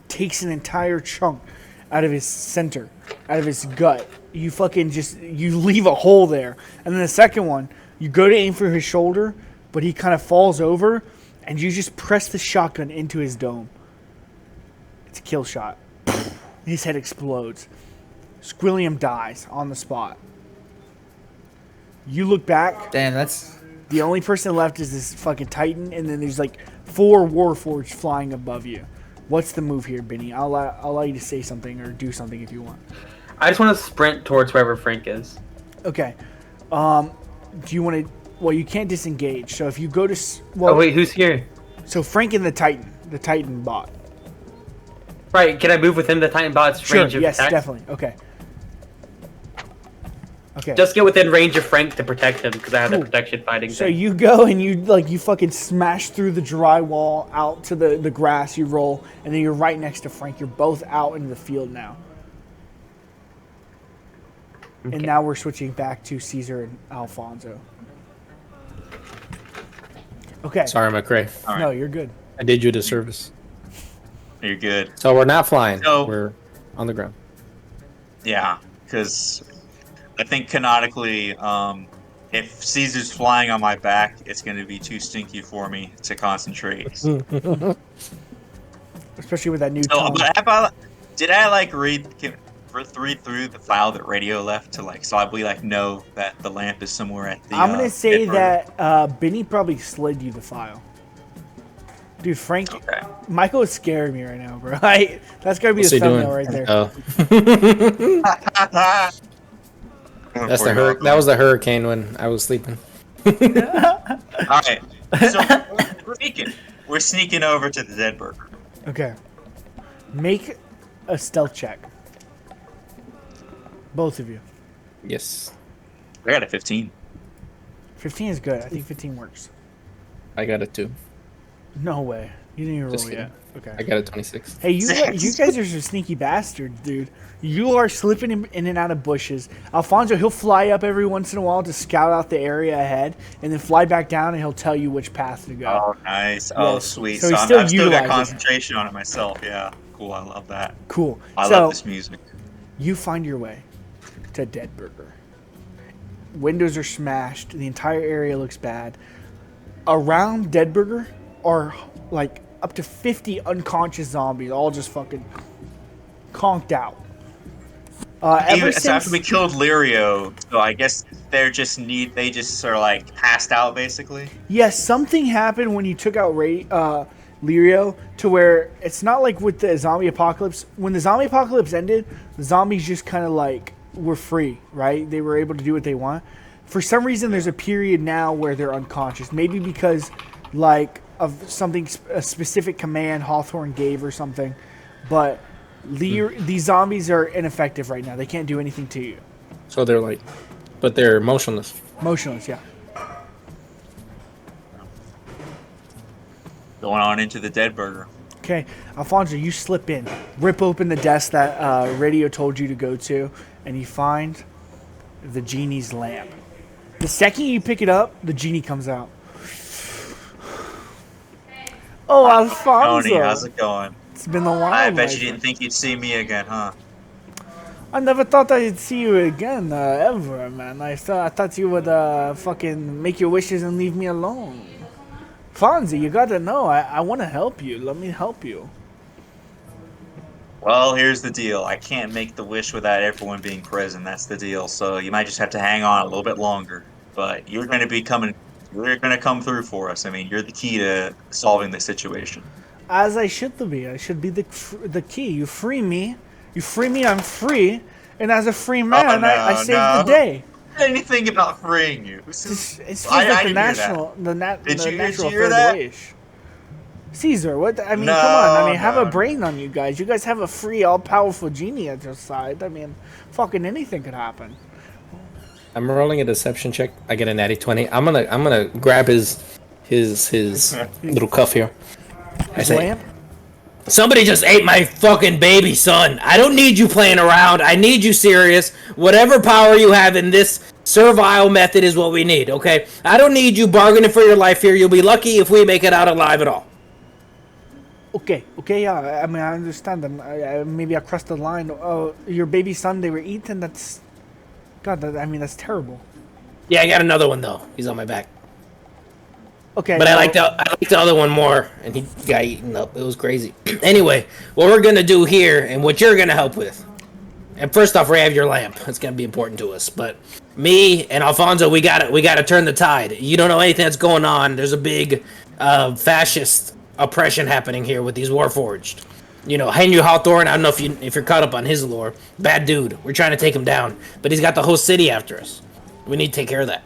takes an entire chunk out of his center, out of his gut. You fucking you leave a hole there. And then the second one, you go to aim for his shoulder, but he kind of falls over, and you just press the shotgun into his dome. It's a kill shot. His head explodes. Squilliam dies on the spot. You look back. Damn, that's... The only person left is this fucking Titan, and then there's like 4 Warforged flying above you. What's the move here, Benny? I'll allow you to say something or do something if you want. I just want to sprint towards wherever Frank is. Okay. Do you want to... Well, you can't disengage. So if you go to... Well, Oh, wait, who's here? So Frank and the Titan bot. Right, can I move within the Titan bot's Sure, range of yes, attack? definitely. Okay. Okay. Just get within range of Frank to protect him, because I have Cool. the protection fighting So thing. you go and you fucking smash through the drywall out to the grass, you roll, and then you're right next to Frank. You're both out in the field now. And Okay. now we're switching back to Caesar and Alfonso. Okay. Sorry, McCray. All right. No, you're good. I did you a disservice. You're good. So we're not flying. So- We're on the ground. Yeah, because I think canonically, if Caesar's flying on my back, it's going to be too stinky for me to concentrate. Especially with that new So, tone. but did I like read through the file that Radio left to so I know that the lamp is somewhere at the? I'm gonna say head that Benny probably slid you the file. Dude, Frank, room. Okay. Michael is scaring me right now, bro. That's gotta be What's the he doing? thumbnail right there. Oh, that was the hurricane when I was sleeping. All right. So we're sneaking over to the Dead Burger. Okay. Make a stealth check. Both of you. Yes, I got a 15. 15 is good. I think 15 works. I got it too. No way. You didn't even Just roll yet. kidding. I Okay. got a 26. Hey, you guys are some sneaky bastards, dude. You are slipping in and out of bushes. Alfonso, he'll fly up every once in a while to scout out the area ahead, and then fly back down, and he'll tell you which path to go. Oh, nice. Oh, Yes. sweet. So So, he's I've still still got utilizing it. concentration on it myself. Yeah. Cool. I love that. Cool. I So love this music. you find your way to Dead Burger. Windows are smashed. The entire area looks bad. Around Dead Burger are like up to 50 unconscious zombies, all just fucking conked out. Ever So after since we killed Lirio, so I guess they just are passed out basically. yes, something happened when you took out Lirio to where it's not like with the zombie apocalypse. When the zombie apocalypse ended, the zombies just kind of were free, right? They were able to do what they want. For some reason, there's a period now where they're unconscious. Maybe because of something, a specific command Hawthorne gave or something. But these zombies are ineffective right now. They can't do anything to you. So but they're motionless. Motionless, yeah. Going on into the Dead Burger. Okay, Alfonso, you slip in, rip open the desk that Radio told you to go to, and you find the genie's lamp. The second you pick it up, the genie comes out. Oh, Tony, Alfonso! how's it going? It's been a while. I bet my you didn't friend. think you'd see me again, huh? I never thought I'd see you again, ever, man. I thought you would fucking make your wishes and leave me alone. Fonzie, you gotta know, I want to help you. Let me help you. Well, here's the deal. I can't make the wish without everyone being present. That's the deal. So you might just have to hang on a little bit longer. But you're going to be coming. You're going to come through for us. I mean, you're the key to solving this situation. As I should be. I should be the key. You free me. I'm free. And as a free man, no, I saved no. the day. Anything about freeing you? It's just I like didn't the hear natural, Did the you natural hear third that? wish. Caesar, what? I mean, No, come on. I mean, have a no. brain on you guys. You guys have a free, all-powerful genie at your side. I mean, fucking anything could happen. I'm rolling a deception check. I get a natty 20. I'm gonna grab his little cuff here. I His say, lamp. Somebody just ate my fucking baby son. I don't need you playing around. I need you serious. Whatever power you have in this servile method is what we need, okay? I don't need you bargaining for your life here. You'll be lucky if we make it out alive at all. Okay, yeah. I mean, I understand them. Maybe I crossed the line. Oh, your baby son, they were eaten? That's... God, that's terrible. Yeah, I got another one, though. He's on my back. Okay. But I like the other one more, and he got eaten up. It was crazy. Anyway, what we're going to do here, and what you're going to help with... And first off, we have your lamp. That's going to be important to us. But me and Alfonso, we gotta turn the tide. You don't know anything that's going on. There's a big fascist oppression happening here with these Warforged. You know, Henry Hawthorne, I don't know if you're caught up on his lore. Bad dude. We're trying to take him down. But he's got the whole city after us. We need to take care of that.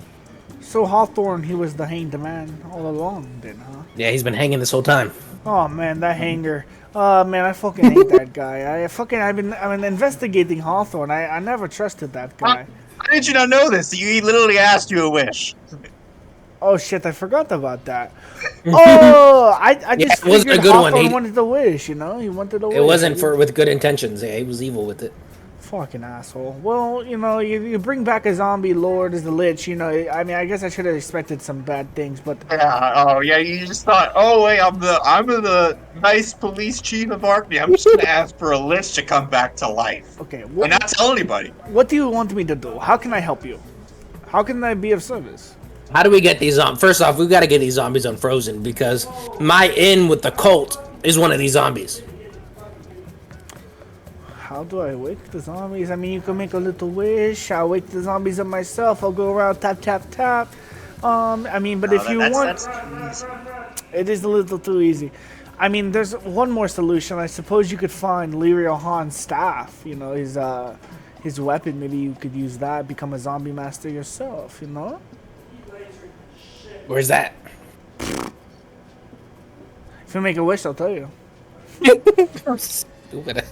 So Hawthorne, he was the hanged man all along then, huh? Yeah, he's been hanging this whole time. Oh man, that hanger. Oh man, I fucking hate that guy. I've been investigating Hawthorne. I never trusted that guy. How did you not know this? He literally asked you a wish. Oh shit, I forgot about that. Oh, I just it wasn't figured a good one. Hawthorne wanted to wish, you know? He wanted to wish. It wasn't with good intentions. Yeah, he was evil with it. Fucking asshole. Well, you know, you bring back a zombie lord as the Lich, you know, I mean, I guess I should have expected some bad things, but... Yeah, you just thought, oh wait, I'm the nice police chief of Arkney. I'm just gonna ask for a Lich to come back to life. Okay, And not tell anybody. what do you want me to do? How can I help you? How can I be of service? How do we get these zombies? First off, we've got to get these zombies unfrozen because my in with the cult is one of these zombies. How do I wake the zombies? I mean, you can make a little wish. I'll wake the zombies up myself. I'll go around tap, tap, tap. I mean, but if you want... That's too easy. It is a little too easy. I mean, there's one more solution. I suppose you could find Lirio Han's staff. You know, his weapon. Maybe you could use that. Become a zombie master yourself. You know. Where's that? If you make a wish, I'll tell you. Stupid.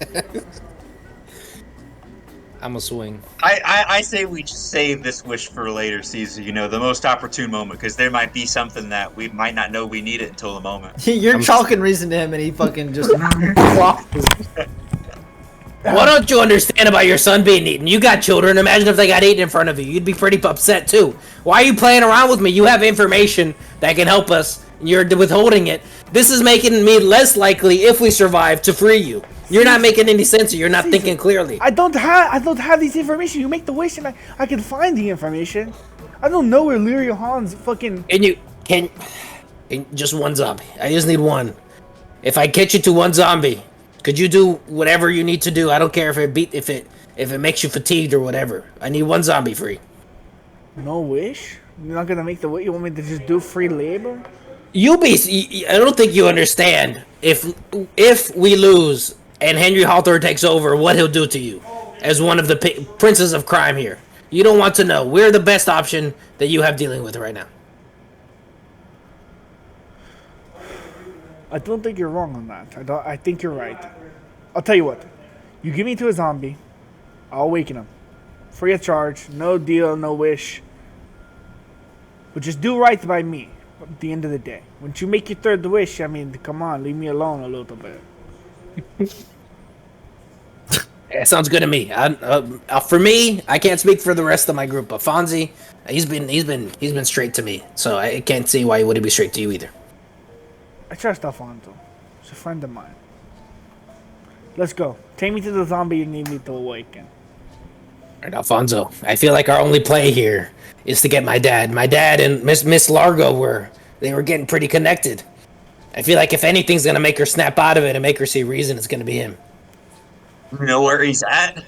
I'm a swing. I say we just save this wish for a later season, you know, the most opportune moment, because there might be something that we might not know we need it until the moment. You're talking reason to him, and he fucking just. What don't you understand about your son being eaten? You got children. Imagine if they got eaten in front of you. You'd be pretty upset too. Why are you playing around with me? You have information that can help us. You're withholding it. This is making me less likely, if we survive, to free you. You're not making any sense. You're not thinking clearly. I don't have these information. You make the wish, and I can find the information. I don't know where Lirio Han's fucking. And you can just one zombie. I just need one. If I catch you to one zombie, could you do whatever you need to do? I don't care if it makes you fatigued or whatever. I need one zombie free. No wish? You're not gonna make the wish? You want me to just do free labor? I don't think you understand. If we lose and Henry Hawthorne takes over, what he'll do to you as one of the princes of crime here. You don't want to know. We're the best option that you have dealing with right now. I don't think you're wrong on that. I think you're right. I'll tell you what. You give me to a zombie, I'll awaken him. Free of charge, no deal, no wish. But just do right by me at the end of the day. Once you make your third wish, I mean, come on, leave me alone a little bit. Yeah, sounds good to me. For me, I can't speak for the rest of my group, but Fonzie, he's been straight to me, so I can't see why he wouldn't be straight to you either. I trust Alfonso. He's a friend of mine. Let's go. Take me to the zombie you need me to awaken. Alright, Alfonso, I feel like our only play here is to get my dad. My dad and Miss Largo were getting pretty connected. I feel like if anything's gonna make her snap out of it and make her see reason, it's gonna be him. You know where he's at?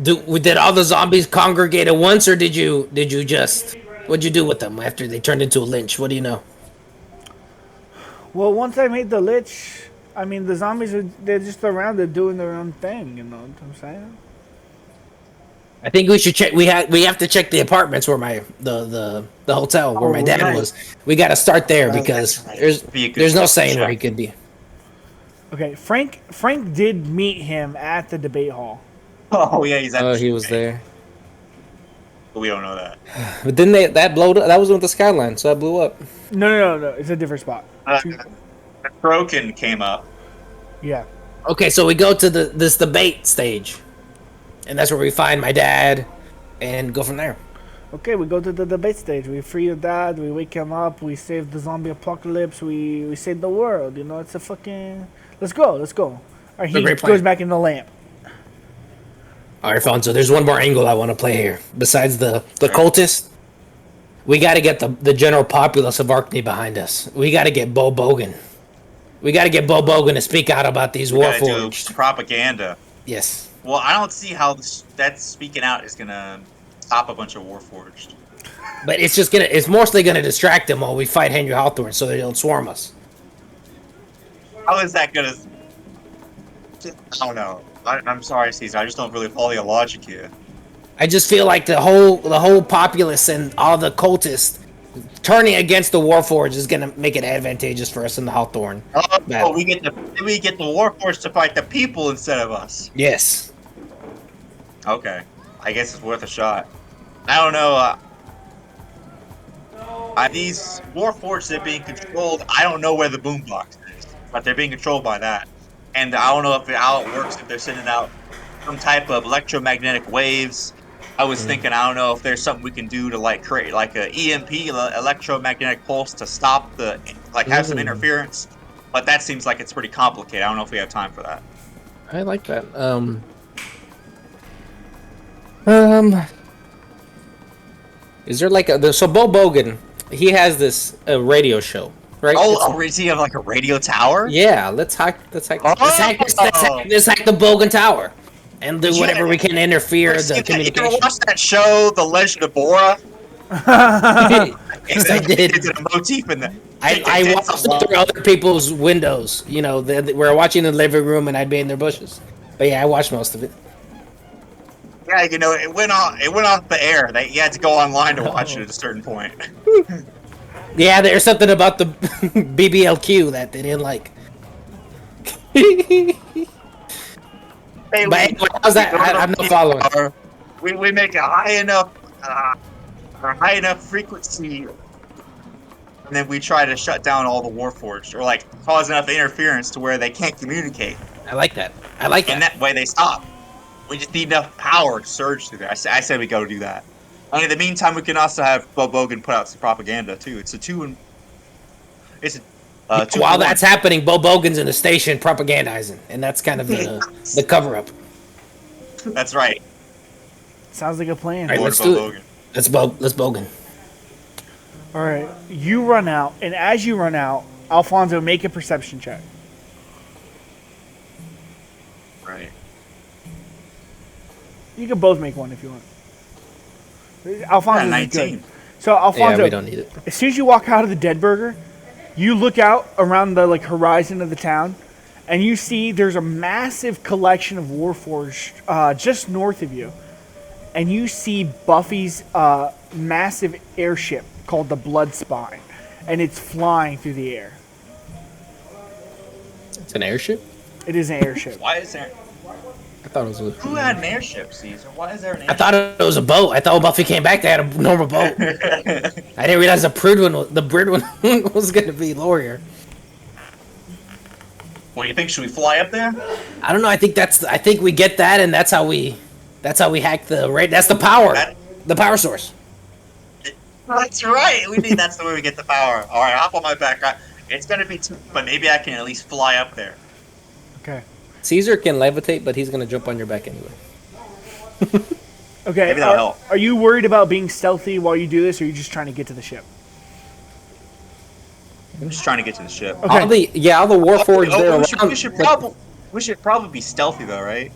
Did all the zombies congregate at once, or what'd you do with them after they turned into a lynch? What do you know? Well, once I made the Lich, I mean, the zombies, they're just around there doing their own thing, you know what I'm saying? I think we should check. We have to check the apartments where the hotel where my dad was. We got to start there because there's no saying where he could be. Okay, Frank did meet him at the debate hall. Oh yeah, he's at. Oh, he was there. But we don't know that. But didn't that blow up? That was with the skyline, so that blew up. No, it's a different spot. Broken came up. Yeah. Okay, so we go to this debate stage, and that's where we find my dad, and go from there. Okay, we go to the debate stage. We free your dad. We wake him up. We save the zombie apocalypse. We save the world. You know, it's a fucking. Let's go. Let's go. All right, he great plan. goes back in the lamp. All right, Fonzo, there's one more angle I want to play here. Besides the cultist, we got to get the general populace of Arkney behind us. We got to get Bo Bogan. We got to get Bo Bogan to speak out about these We gotta do warforged. propaganda. Yes. Well, I don't see how that speaking out is gonna stop a bunch of warforged. But it's mostly gonna distract them while we fight Henry Hawthorne so they don't swarm us. How is that gonna? I don't know. I'm sorry, Caesar. I just don't really follow your logic here. I just feel like the whole populace and all the cultists turning against the warforged is gonna make it advantageous for us in the Hawthorne. Oh, we get the warforged to fight the people instead of us. Yes. Okay, I guess it's worth a shot. I don't know. These warforged that are being controlled, I don't know where the boombox is, but they're being controlled by that. And I don't know how it works if they're sending out some type of electromagnetic waves. I was thinking, I don't know if there's something we can do to like create like a EMP, electromagnetic pulse, to stop have some interference. But that seems like it's pretty complicated. I don't know if we have time for that. I like that. Is there like so Bo Bogan? He has this radio show, right? Does he have like a radio tower? Yeah, let's hack the Bogan Tower, and do whatever we can to interfere the You communication. ever watch that show, The Legend of Bora? Yes, I did. It's a motif in there. I watched it through other people's windows. You know, we were watching in the living room, and I'd be in their bushes. But yeah, I watched most of it. Yeah, you know, it went off the air. You had to go online to watch it at a certain point. Yeah, there's something about the BBLQ that they didn't like. Hey, But anyway, how's that? I'm not following. We make a high enough frequency, and then we try to shut down all the warforged, or like cause enough interference to where they can't communicate. I like that. I like And that. that way they stop. We just need enough power to surge through there. I said we go do that. And in the meantime, we can also have Bo Bogan put out some propaganda too. It's a two While that's happening, Bo Bogan's in the station propagandizing, and that's kind of the cover up. That's right. Sounds like a plan. All right, let's do it. Let's Bogan. All right, you run out, and as you run out, Alfonso, make a perception check. Right. You can both make one if you want. Alfonso is 19. good. So Alfonso, Yeah, we don't need it. as soon as you walk out of the Dead Burger, you look out around the horizon of the town, and you see there's a massive collection of Warforged just north of you, and you see Buffy's massive airship called the Blood Spine, and it's flying through the air. It's an airship? It is an airship. Why is there? I thought it was a... Who had an airship, Caesar? Why is there an I airship? thought it was a boat. I thought when Buffy came back, they had a normal boat. I didn't realize the bird one was going to be Laurier. What do you think? Should we fly up there? I don't know. I think we get that, and that's how we hack the right. That's the power. The power source. That's right. That's the way we get the power. All right, hop on my back. It's gonna be but maybe I can at least fly up there. Okay. Caesar can levitate, but he's gonna jump on your back anyway. Okay. Maybe that'll help. Are you worried about being stealthy while you do this, or are you just trying to get to the ship? I'm just trying to get to the ship. Okay. All the Warforged there around. We should probably be stealthy though, right?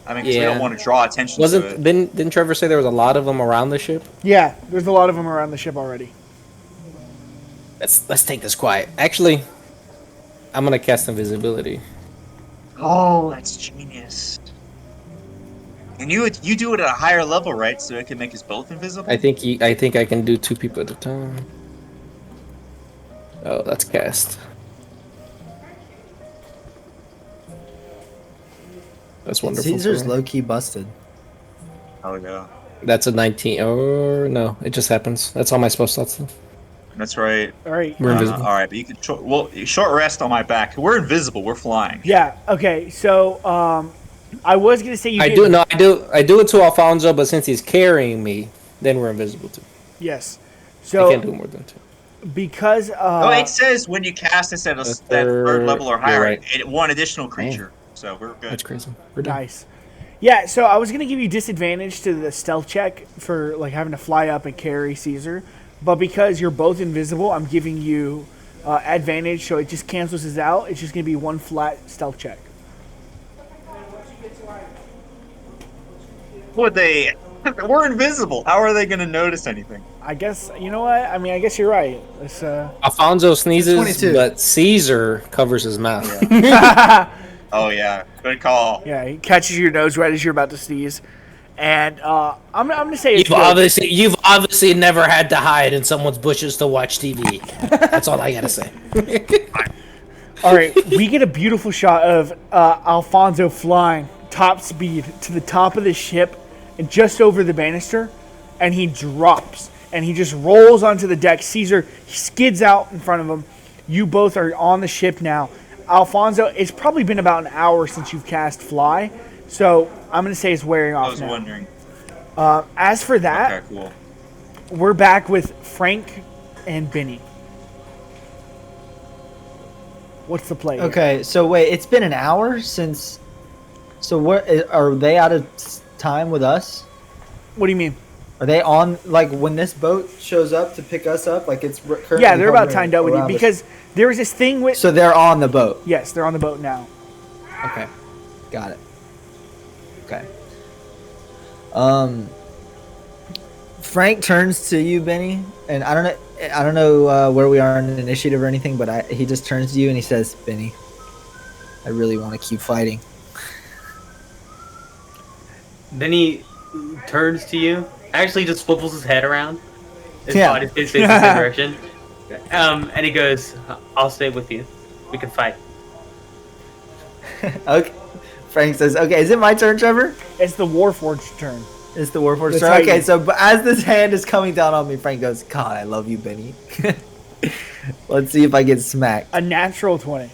I mean, 'cause we Yeah. don't want to draw attention to it. Didn't Trevor say there was a lot of them around the ship? Yeah, there's a lot of them around the ship already. Let's take this quiet. Actually, I'm gonna cast invisibility. Oh, that's genius. And you do it at a higher level, right? So it can make us both invisible. I think I can do 2 people at a time. Oh, that's cast. That's wonderful. Caesar's low key busted. Oh yeah. That's a 19. Oh no, it just happens. That's all my spell slot stuff. That's right. All right. We're invisible. All right, but you can short rest on my back. We're invisible. We're flying. Yeah. Okay. So I was gonna say you. I get- do no, I do it to Alfonso, but since he's carrying me, then we're invisible too. Yes. I So can't do more than 2. because Oh, it says when you cast this at that third level or you're higher, right. it one additional creature. So we're good. That's crazy. We're done. nice. Yeah. So I was gonna give you disadvantage to the stealth check for like having to fly up and carry Caesar, but because you're both invisible, I'm giving you advantage. So it just cancels this out. It's just gonna be one flat stealth check. Would they? We're invisible. How are they going to notice anything? I guess you know what? I mean, I guess you're right. It's Alfonso sneezes, 22. but Caesar covers his mouth. Oh yeah, good call. yeah. He catches your nose right as you're about to sneeze, and I'm gonna say it's You've obviously never had to hide in someone's bushes to watch TV. That's all I gotta say. All right, we get a beautiful shot of Alfonso flying top speed to the top of the ship and just over the banister, and he drops and he just rolls onto the deck. Caesar skids out in front of him. You both are on the ship now. Alfonso, it's probably been about an hour since you've cast Fly, so I'm going to say it's wearing off I was now. wondering. As for that, Okay, cool. we're back with Frank and Benny. What's the play? here? Okay, so wait, it's been an hour since. So what are they out of time with us? What do you mean? Are they on like when this boat shows up to pick us up? Like it's currently Yeah, they're about hovering timed out with you around us? because there was this thing with. So they're on the boat. Yes, they're on the boat now. Okay, got it. Okay. Frank turns to you, Benny, and I don't know where we are in the initiative or anything, but he just turns to you and he says, "Benny, I really want to keep fighting." Then he turns to you. Actually, just swivels his head around. His Yeah. body faces the direction. And he goes, "I'll stay with you. We can fight." Okay. Frank says, "Okay, is it my turn, Trevor?" It's the Warforged turn. It's the Warforged That's turn. right. Okay, so but as this hand is coming down on me, Frank goes, "God, I love you, Benny." Let's see if I get smacked. A natural 20.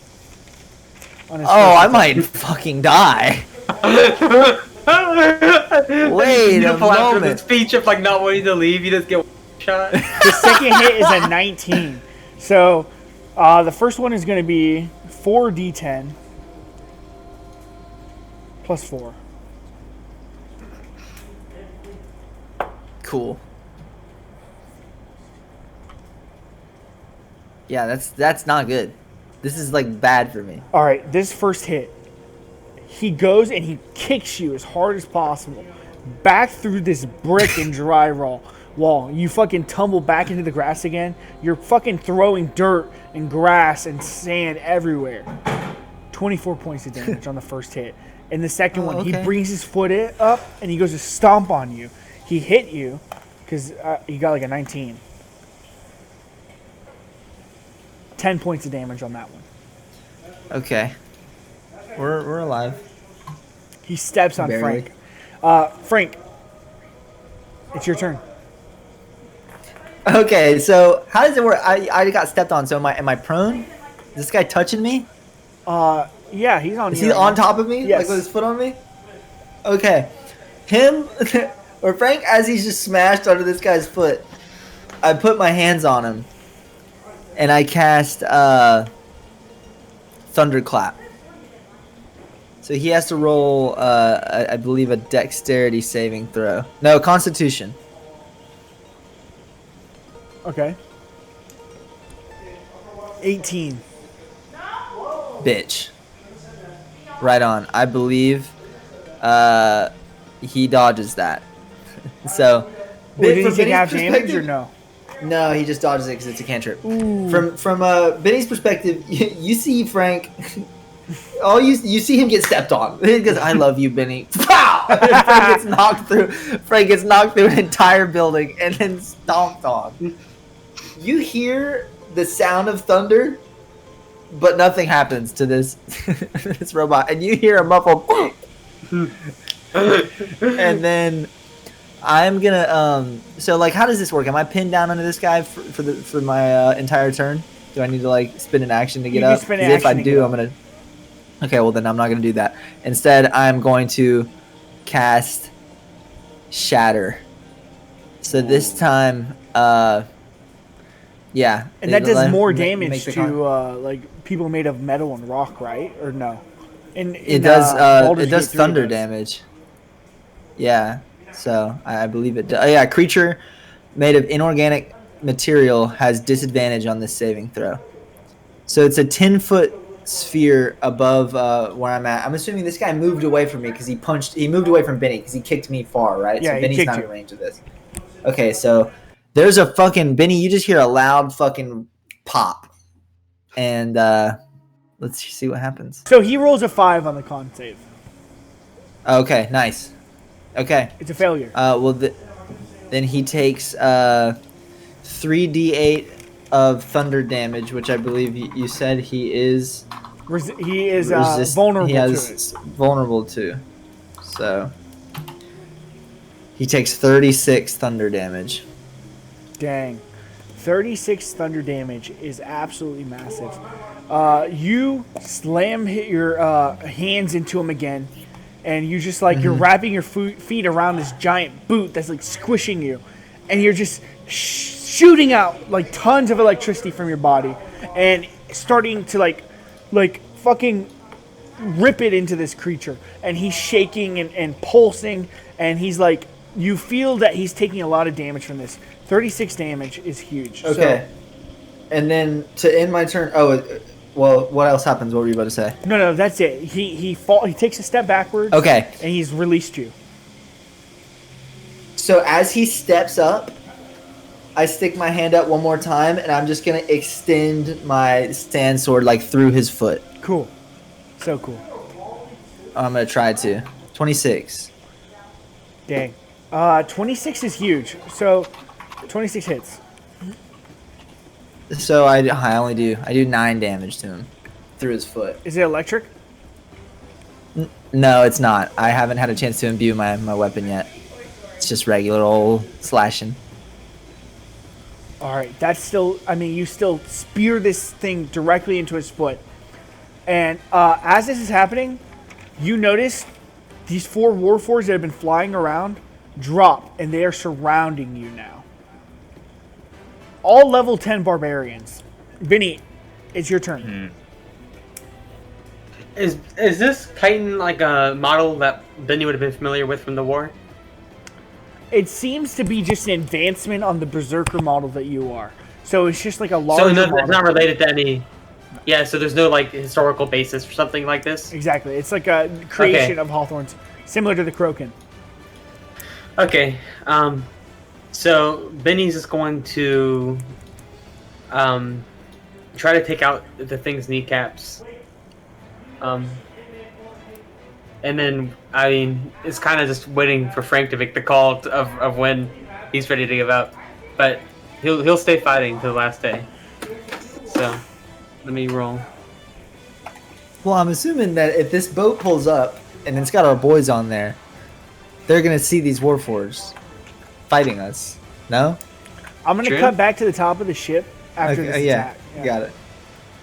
On his Oh, first I attack. might fucking die. Wait a Beautiful after moment. the speech of like not wanting to leave, you just get shot. The second hit is a 19. So the first one is going to be 4d10 plus 4. Cool. Yeah, that's not good. This is like bad for me. All right, this first hit, he goes and he kicks you as hard as possible back through this brick and drywall wall. You fucking tumble back into the grass again. You're fucking throwing dirt and grass and sand everywhere. 24 points of damage on the first hit. And the second one, he okay. brings his foot up and he goes to stomp on you. He hit you because he got like a 19. 10 points of damage on that one. Okay. We're alive. He steps on Barely. Frank. Frank, it's your turn. Okay, so how does it work? I got stepped on, so am I prone? Is this guy touching me? Yeah, he's on Is you he right on now. top of me? Yes. Like with his foot on me? Okay. Him or Frank, as he's just smashed under this guy's foot, I put my hands on him and I cast Thunderclap. So he has to roll I believe a dexterity saving throw. No, Constitution. Okay. 18. Bitch. Right on. I believe he dodges that. So Wait, did he from take Benny's half damage or perspective- no? No, he just dodges it because it's a cantrip. From Benny's perspective, you see Frank. Oh, you see him get stepped on. He goes, "I love you, Benny." Pow! Frank gets knocked through. Frank gets knocked through an entire building and then stomped on. You hear the sound of thunder, but nothing happens to this this robot, and you hear a muffled and then I'm gonna so like, how does this work? Am I pinned down under this guy for my entire turn? Do I need to like spend an action to get can up? spend 'Cause an if I action to do, get I'm gonna. Okay, well then I'm not gonna do that. Instead, I'm going to cast Shatter. So this time, yeah. And that does more make damage the to like people made of metal and rock, right? Or no? It does. Baldur's It does Gate 3 thunder does. damage. Yeah. So I believe it. Yeah, creature made of inorganic material has disadvantage on this saving throw. So it's a 10-foot sphere above where I'm at. I'm assuming this guy moved away from me because he moved away from Benny because he kicked me far, right? Yeah, so he Benny's kicked not you. in range of this. Okay, so there's a fucking Benny. You just hear a loud fucking pop, and let's see what happens. So he rolls a 5 on the con save. Okay, nice. Okay. It's a failure. Well, then he takes 3d8 of thunder damage, which I believe you said he is He is vulnerable to it. vulnerable to. So he takes 36 thunder damage. Dang. 36 thunder damage is absolutely massive. You hit your hands into him again, and you just like, you're wrapping your feet around this giant boot that's like squishing you, and you're just shooting out like tons of electricity from your body, and starting to like fucking rip it into this creature. And he's shaking and pulsing, and he's like, you feel that he's taking a lot of damage from this. 36 damage is huge. Okay. And then to end my turn. Oh, well, what else happens? What were you about to say? No, that's it. He takes a step backwards. Okay. And he's released you. So as he steps up, I stick my hand up one more time, and I'm just gonna extend my stand sword like through his foot. Cool. So cool. I'm gonna try to. 26. Dang. 26 is huge. So 26 hits. So I do 9 damage to him through his foot. Is it electric? No, it's not. I haven't had a chance to imbue my weapon yet. It's just regular old slashing. All right. That's still, I mean, you still spear this thing directly into his foot. And as this is happening, you notice these 4 warforges that have been flying around drop, and they are surrounding you now. All level 10 barbarians. Vinny, it's your turn. Is this Titan like a model that Benny would have been familiar with from the war? It seems to be just an advancement on the Berserker model that you are. So it's just like a larger So model. it's not related to any. Yeah, so there's no like historical basis for something like this. Exactly. It's like a creation of Hawthorne's, similar to the Kroken. Okay. So Benny's just going to try to take out the thing's kneecaps. And then, I mean, it's kind of just waiting for Frank to make the call of when he's ready to give up. But he'll stay fighting to the last day. So, let me roll. Well, I'm assuming that if this boat pulls up and it's got our boys on there, they're gonna see these warforges fighting us. No? I'm going to cut back to the top of the ship after this yeah. attack.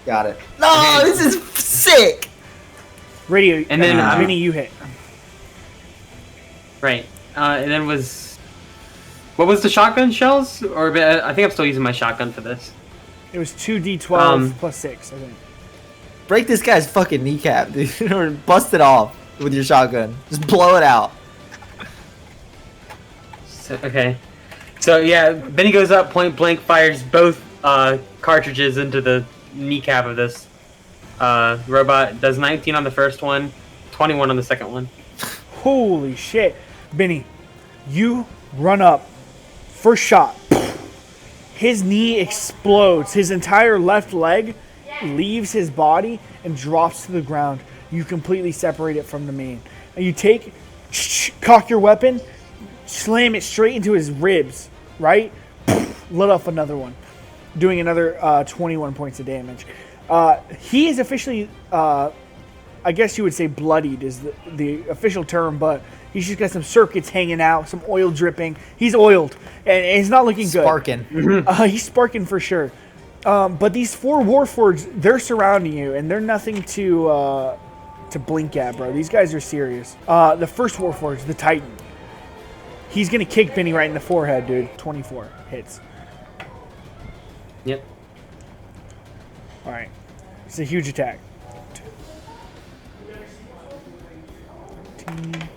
Got it. No, this is sick. Radio, And then, Vinny, you hit. Right. And then what was the shotgun shells? Or I think I'm still using my shotgun for this. It was 2d12 plus 6, I think. Break this guy's fucking kneecap, dude, or bust it off with your shotgun. Just blow it out. Okay. So yeah, Benny goes up, point blank, fires both cartridges into the kneecap of this robot. Does 19 on the first one, 21 on the second one. Holy shit. Benny, you run up. First shot. His knee explodes. His entire left leg leaves his body and drops to the ground. You completely separate it from the main. And you cock your weapon, slam it straight into his ribs, right? Let off another one, doing another 21 points of damage. He is officially, I guess you would say bloodied is the official term, but He's just got some circuits hanging out, some oil dripping. He's oiled, and it's not looking good. Sparking. He's sparking for sure. But these 4 Warforged, they're surrounding you, and they're nothing to blink at, bro. These guys are serious. The first Warforged, the Titan. He's going to kick Benny right in the forehead, dude. 24 hits. Yep. All right. It's a huge attack. 13.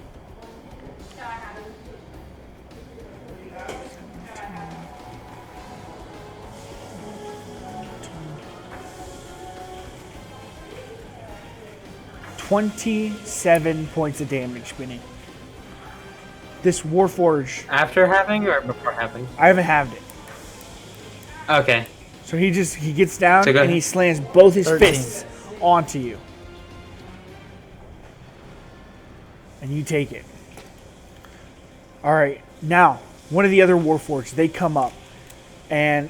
27 points of damage, Benny. This Warforged, After having or before having? I haven't halved it. Okay. So he gets down So go and ahead. he slams both his 13. fists onto you. And you take it. Alright, now, one of the other Warforged, they come up. And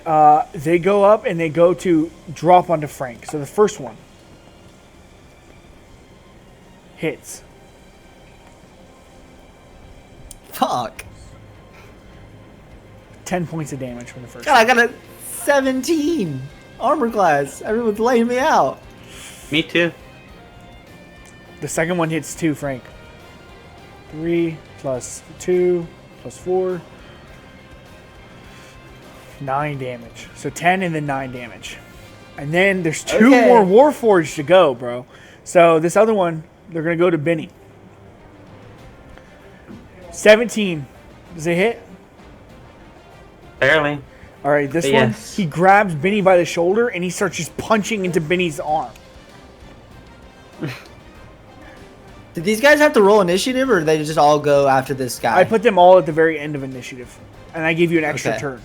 they go up and they go to drop onto Frank. So the first one hits. Fuck. 10 points of damage from the first God, I got a 17 armor class. Everyone's laying me out. Me too. The second one hits 2, Frank. 3 plus 2 plus 4. 9 damage. So 10 and then 9 damage. And then there's 2 Okay. more Warforged to go, bro. So this other one, they're going to go to Benny. 17. Does it hit? Barely. All right, this one, Yes. he grabs Benny by the shoulder and he starts just punching into Benny's arm. Did these guys have to roll initiative, or did they just all go after this guy? I put them all at the very end of initiative, and I gave you an extra Okay. turn.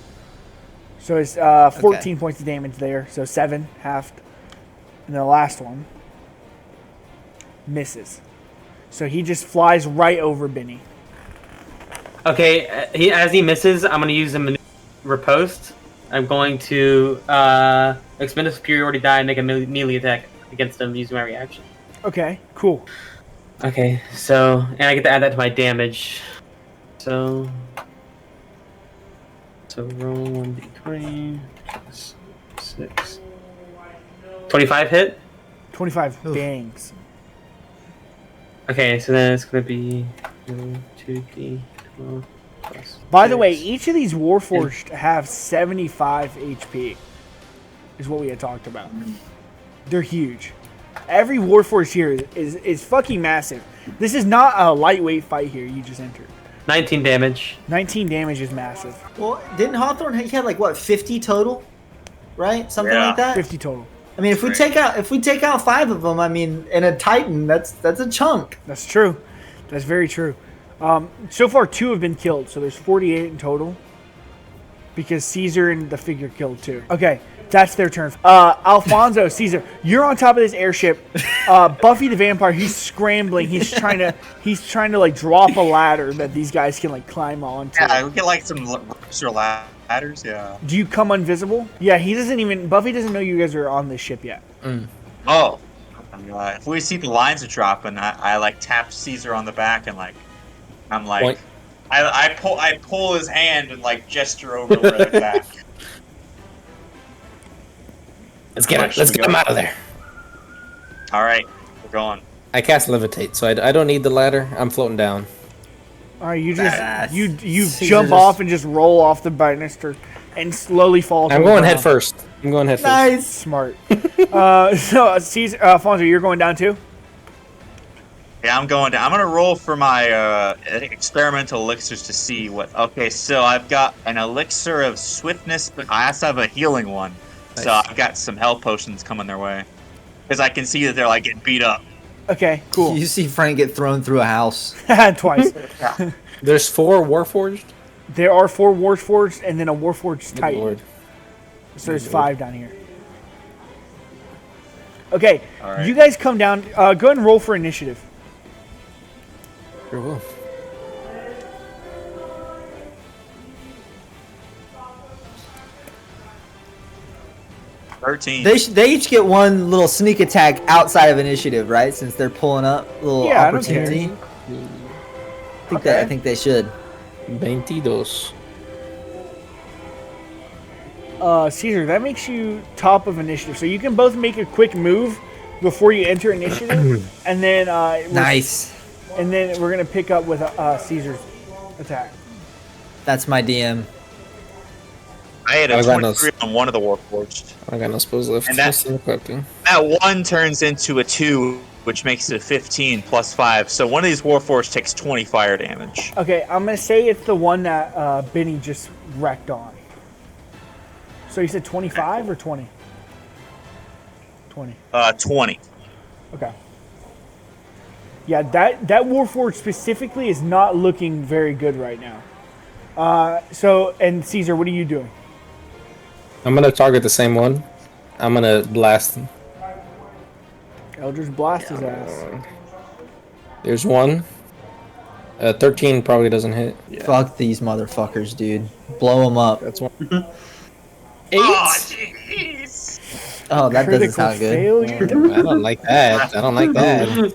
So it's 14 points of damage there, so 7 halved. And the last one misses. So he just flies right over Benny. Okay, as he misses, I'm going to use a riposte. I'm going to expend a superiority die and make a melee attack against him using my reaction. Okay, cool. Okay, so, and I get to add that to my damage. So roll 1d3 plus 6. 25 hit? 25 Oof. bangs. Okay, so then it's going to be 2d12 plus By the way, 6. each of these Warforged have 75 HP, is what we had talked about. They're huge. Every Warforged here is fucking massive. This is not a lightweight fight here you just entered. 19 damage. 19 damage is massive. Well, didn't Hawthorne? He had like what, 50 total, right? Something Yeah. like that. 50 total. I mean, if we take out 5 of them, I mean, in a Titan, that's a chunk. That's true. That's very true. So far, 2 have been killed, so there's 48 in total. Because Caesar and the figure killed 2. Okay, that's their turn. Alfonso, Caesar, you're on top of this airship. Buffy the vampire, he's scrambling. He's trying to like drop a ladder that these guys can like climb onto. Yeah, we get like some ropes or ladders. Yeah. Do you come invisible? Yeah, Buffy doesn't know you guys are on this ship yet. Oh. If we see the lines are dropping, I like tap Caesar on the back and like, I'm like, Point. I pull his hand and like gesture over where it's at. Let's get him out of there. All right, we're going. I cast levitate, so I don't need the ladder. I'm floating down. All right, you just you Caesar jump just- off and just roll off the banister and slowly fall. to I'm the going ground. head first. I'm going head first. Nice. Smart. So Caesar, Alfonso, you're going down too. Yeah, I'm going down. I'm gonna roll for my experimental elixirs to see what. Okay, so I've got an elixir of swiftness, but I also have a healing one. So Nice. I've got some health potions coming their way, because I can see that they're like getting beat up. Okay, cool. You see Frank get thrown through a house. Twice. There's 4 Warforged. There are 4 Warforged and then a Warforged Good Titan. lord. So there's 5 down here. Okay, All right. you guys come down. Go ahead and roll for initiative. Sure will. Thirteen. They each get one little sneak attack outside of initiative, right? Since they're pulling up, little Yeah, I don't care. opportunity. I think they should. 22. Caesar, that makes you top of initiative. So you can both make a quick move before you enter initiative, and then Nice. And then we're gonna pick up with Caesar's attack. That's my DM. I had a I got no- 23 on one of the Warforged. I got no spells left. And that- Still equipping. That one turns into a 2, which makes it a 15 plus 5. So one of these Warforged takes 20 fire damage. Okay, I'm gonna say it's the one that Benny just wrecked on. So you said 25 or 20? 20. 20. Okay. Yeah, that Warforged specifically is not looking very good right now. So, and Caesar, what are you doing? I'm gonna target the same one. I'm gonna blast him. Eldritch blast his ass. There's one. 13 probably doesn't hit. Fuck these motherfuckers, dude. Blow them up. That's one. 8? Oh, jeez. Oh, that doesn't Critical sound good. failure. I don't like that. I don't like that.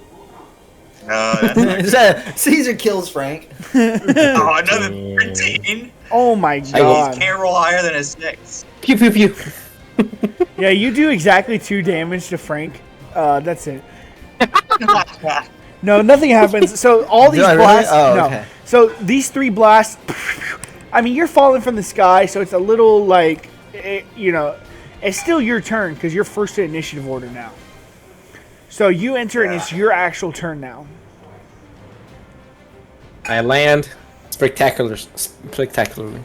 That's Caesar kills Frank. oh, another 13. Oh my You god. can't roll higher than a 6. Pew pew pew. Yeah, you do exactly 2 damage to Frank. That's it. No, nothing happens. So all these Do I really? blasts. Oh, no. okay. So these 3 blasts. I mean, you're falling from the sky, so it's a little like, it's still your turn because you're first to initiative order now. So you enter, and it's your actual turn now. I land spectacularly,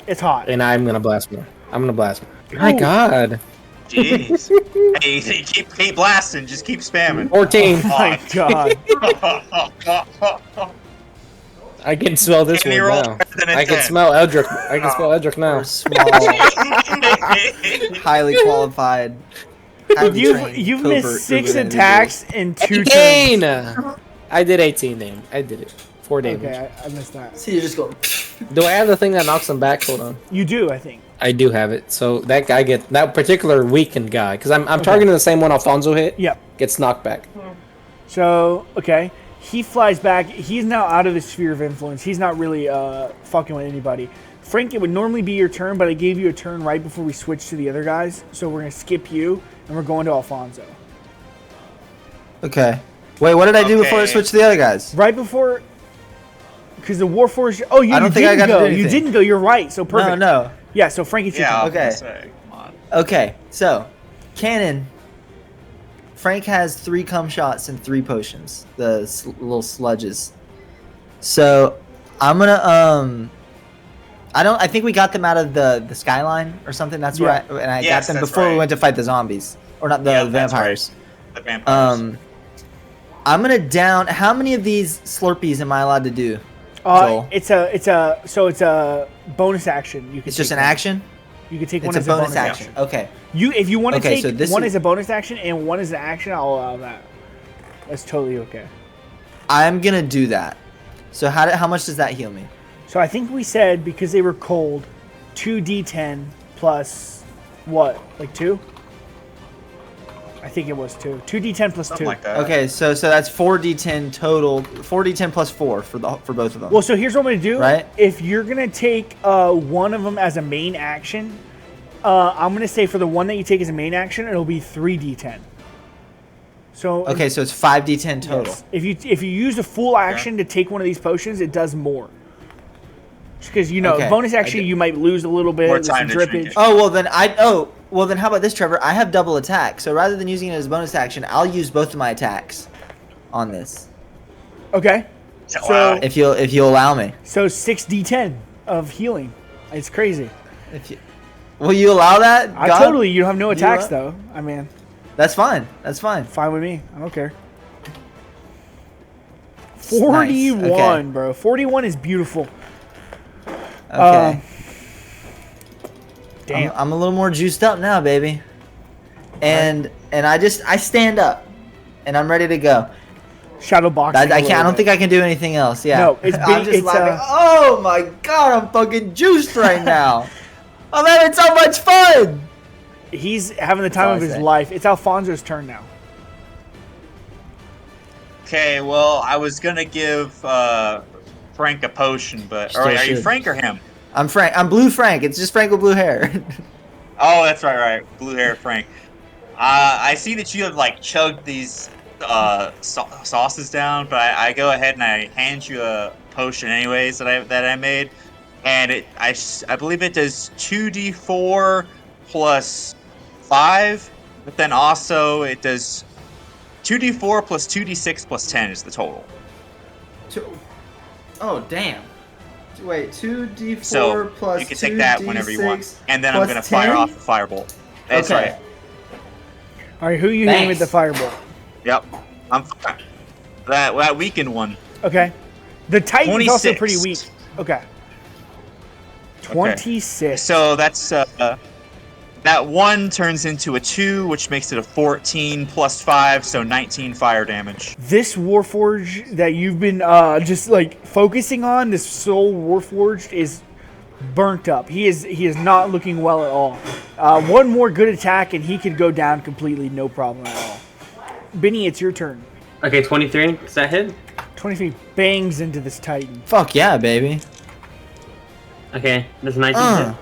It's hot. and I'm gonna blast more. I'm gonna blast more. My God. Jeez. Hey, keep blasting. Just keep spamming. 14. Oh my god. I can smell this Can one you roll now. better than a I can 10? smell Eldrick. I can smell Eldrick now. We're small, highly qualified. highly trained You've covert missed 6 urban attacks in 2 18! turns. I did 18 damage. I did it. 4 damage. Okay, I missed that. So you're just going. Do I have the thing that knocks him back? Hold on. You do, I think. I do have it. So that guy that particular weakened guy, because I'm targeting the same one Alfonso hit. Yep. Gets knocked back. So, okay. He flies back. He's now out of the sphere of influence. He's not really fucking with anybody. Frank, it would normally be your turn, but I gave you a turn right before we switched to the other guys. So we're going to skip you, and we're going to Alfonso. Okay. Wait, what did I do before I Okay. switched to the other guys? Right before... Because the Warforged... Oh, you I don't think I didn't got to go. do You anything. didn't go. You're right. So perfect. No. Yeah, so Frank, it's your Yeah, I turn. was Okay. gonna say, come on. Okay, so cannon. Frank has 3 cum shots and 3 potions, the little sludges. So I'm gonna I think we got them out of the skyline or something. That's Yeah. where and I Yes, got them that's before we right. went to fight the zombies or not the Yeah, that's vampires. The vampires. I'm gonna down. How many of these Slurpees am I allowed to do? Joel? It's a bonus action. You can It's just take an one. action. You can take It's one a as bonus action. Okay. If you want to Okay, take so this one is- as a bonus action and one as an action, I'll allow that. That's totally okay. I'm gonna do that. So how much does that heal me? So I think we said because they were cold, 2d10 plus what? Like 2? I think it was 2. 2d10 plus 2. Something like that. Okay, so that's 4d10 total. 4d10 plus 4 for both of them. Well, so here's what I'm going to do. Right. If you're going to take one of them as a main action, I'm going to say for the one that you take as a main action, it'll be 3d10. So Okay, so it's 5d10 total. yes. If you use a full action to take one of these potions, it does more. Because Okay. bonus action you might lose a little bit. More There's some time to drink drippage. it. Oh well then how about this, Trevor? I have double attack, so rather than using it as bonus action, I'll use both of my attacks on this. Okay. Wow. If you'll allow me. So 6d10 of healing. It's crazy. Will you allow that? I God? totally. You have no You attacks are- though. I mean, That's fine. That's fine. fine with me. I don't care. Nice. 41, Okay. bro. 41 is beautiful. Okay. Damn. I'm a little more juiced up now, baby. And I stand up, and I'm ready to go. Shadow boxing. I can't. I don't think I can do anything else. Yeah. No, it's I'm just it's, laughing. Oh my god, I'm fucking juiced right now. I'm having so much fun. He's having the time all of I his say. life. It's Alfonso's turn now. Okay, well, I was gonna give Frank a potion, but Still are you should. Frank or him? I'm Frank. I'm Blue Frank. It's just Frank with blue hair. Oh, that's right. Blue hair Frank. I see that you have like chugged these sauces down, but I go ahead and I hand you a potion anyways that I made, and I believe it does 2d4 plus 5, but then also it does 2d4 plus 2d6 plus 10 is the total. Oh damn! Wait, 2d4 So plus you can take that whenever you want, 2d6 and then I'm plus gonna fire 10? off a firebolt. That's Okay. right. All right, who are you hitting with Thanks. the firebolt? Yep. I'm fine. That weakened one. Okay. The Titan's also 26. pretty weak. Okay. 26. So that's that one turns into a 2, which makes it a 14 plus 5, so 19 fire damage. This Warforged that you've been just like focusing on, this Soul Warforged, is burnt up. He is not looking well at all. One more good attack and he could go down completely, no problem at all. Benny, it's your turn. Okay, 23. Does that hit? 23 bangs into this Titan. Fuck yeah, baby. Okay, does 19 hit?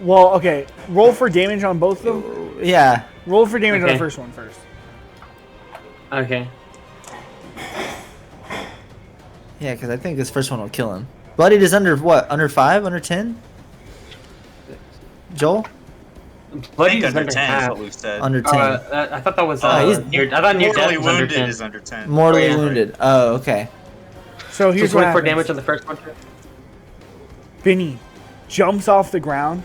Well, okay. Roll for damage on both of them. Yeah. Roll for damage on the Okay. first one first. Okay. Yeah, because I think this first one will kill him. Bloodied is under what? Under 5? Under 10? Joel? I Bloody think is under under 10 is half. what we said. Under 10. I thought that was. he's I thought near death Mortally was under wounded 10. is under 10. Mortally yeah. wounded. Oh, okay. So here's Just what wait for happens. damage on the first one. Benny jumps off the ground,